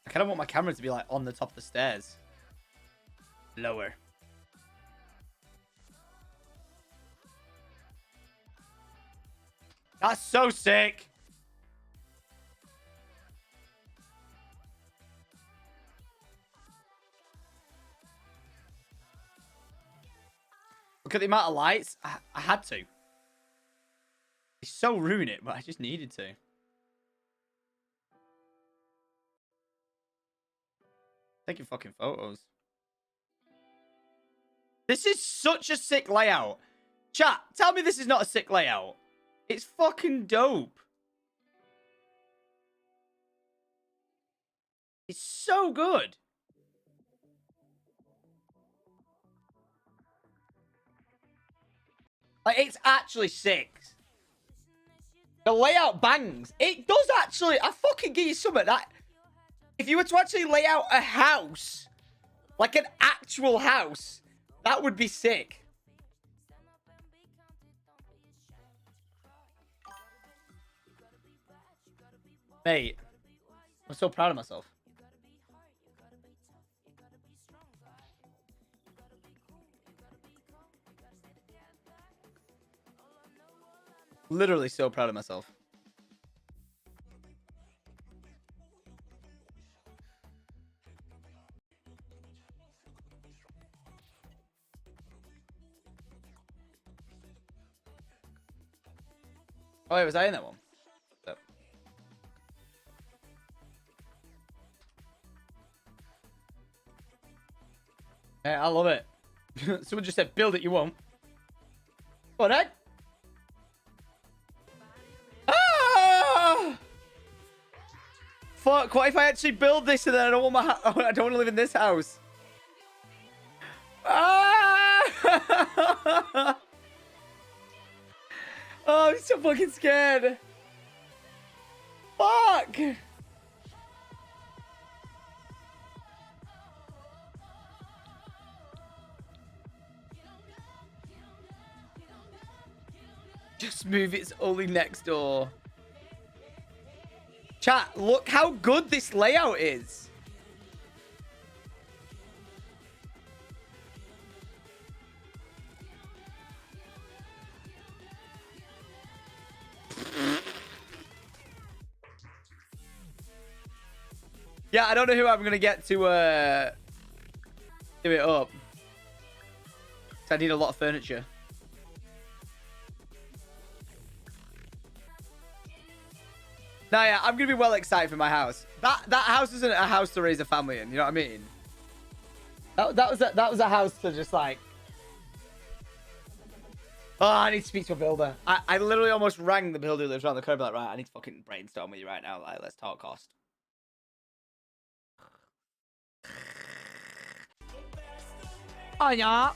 I kind of want my camera to be like on the top of the stairs. Lower. That's so sick. Look at the amount of lights. I had to. It's so ruin it, but I just needed to. Taking fucking photos. This is such a sick layout. Chat, tell me this is not a sick layout. It's fucking dope. It's so good. Like, it's actually sick. The layout bangs. It does actually. I fucking give you something. That if you were to actually lay out a house, like an actual house, that would be sick. Mate, I'm so proud of myself. Literally so proud of myself. Oh, wait, was I in that one? Yep. Yeah, I love it. Someone just said, build it, you won't. Go on, Ed. Ah! Fuck, what if I actually build this and then I don't want my I don't want to live in this house? Ah! Oh, I'm so fucking scared. Fuck! Just move, it's only next door. Chat, look how good this layout is. Yeah, I don't know who I'm gonna get to give it up. I need a lot of furniture. No, yeah, I'm gonna be well excited for my house. That house isn't a house to raise a family in. You know what I mean? That was a house to just like. Oh, I need to speak to a builder. I literally almost rang the builder who lives around the corner. Like, right, I need to fucking brainstorm with you right now. Like, let's talk cost. Oh yeah.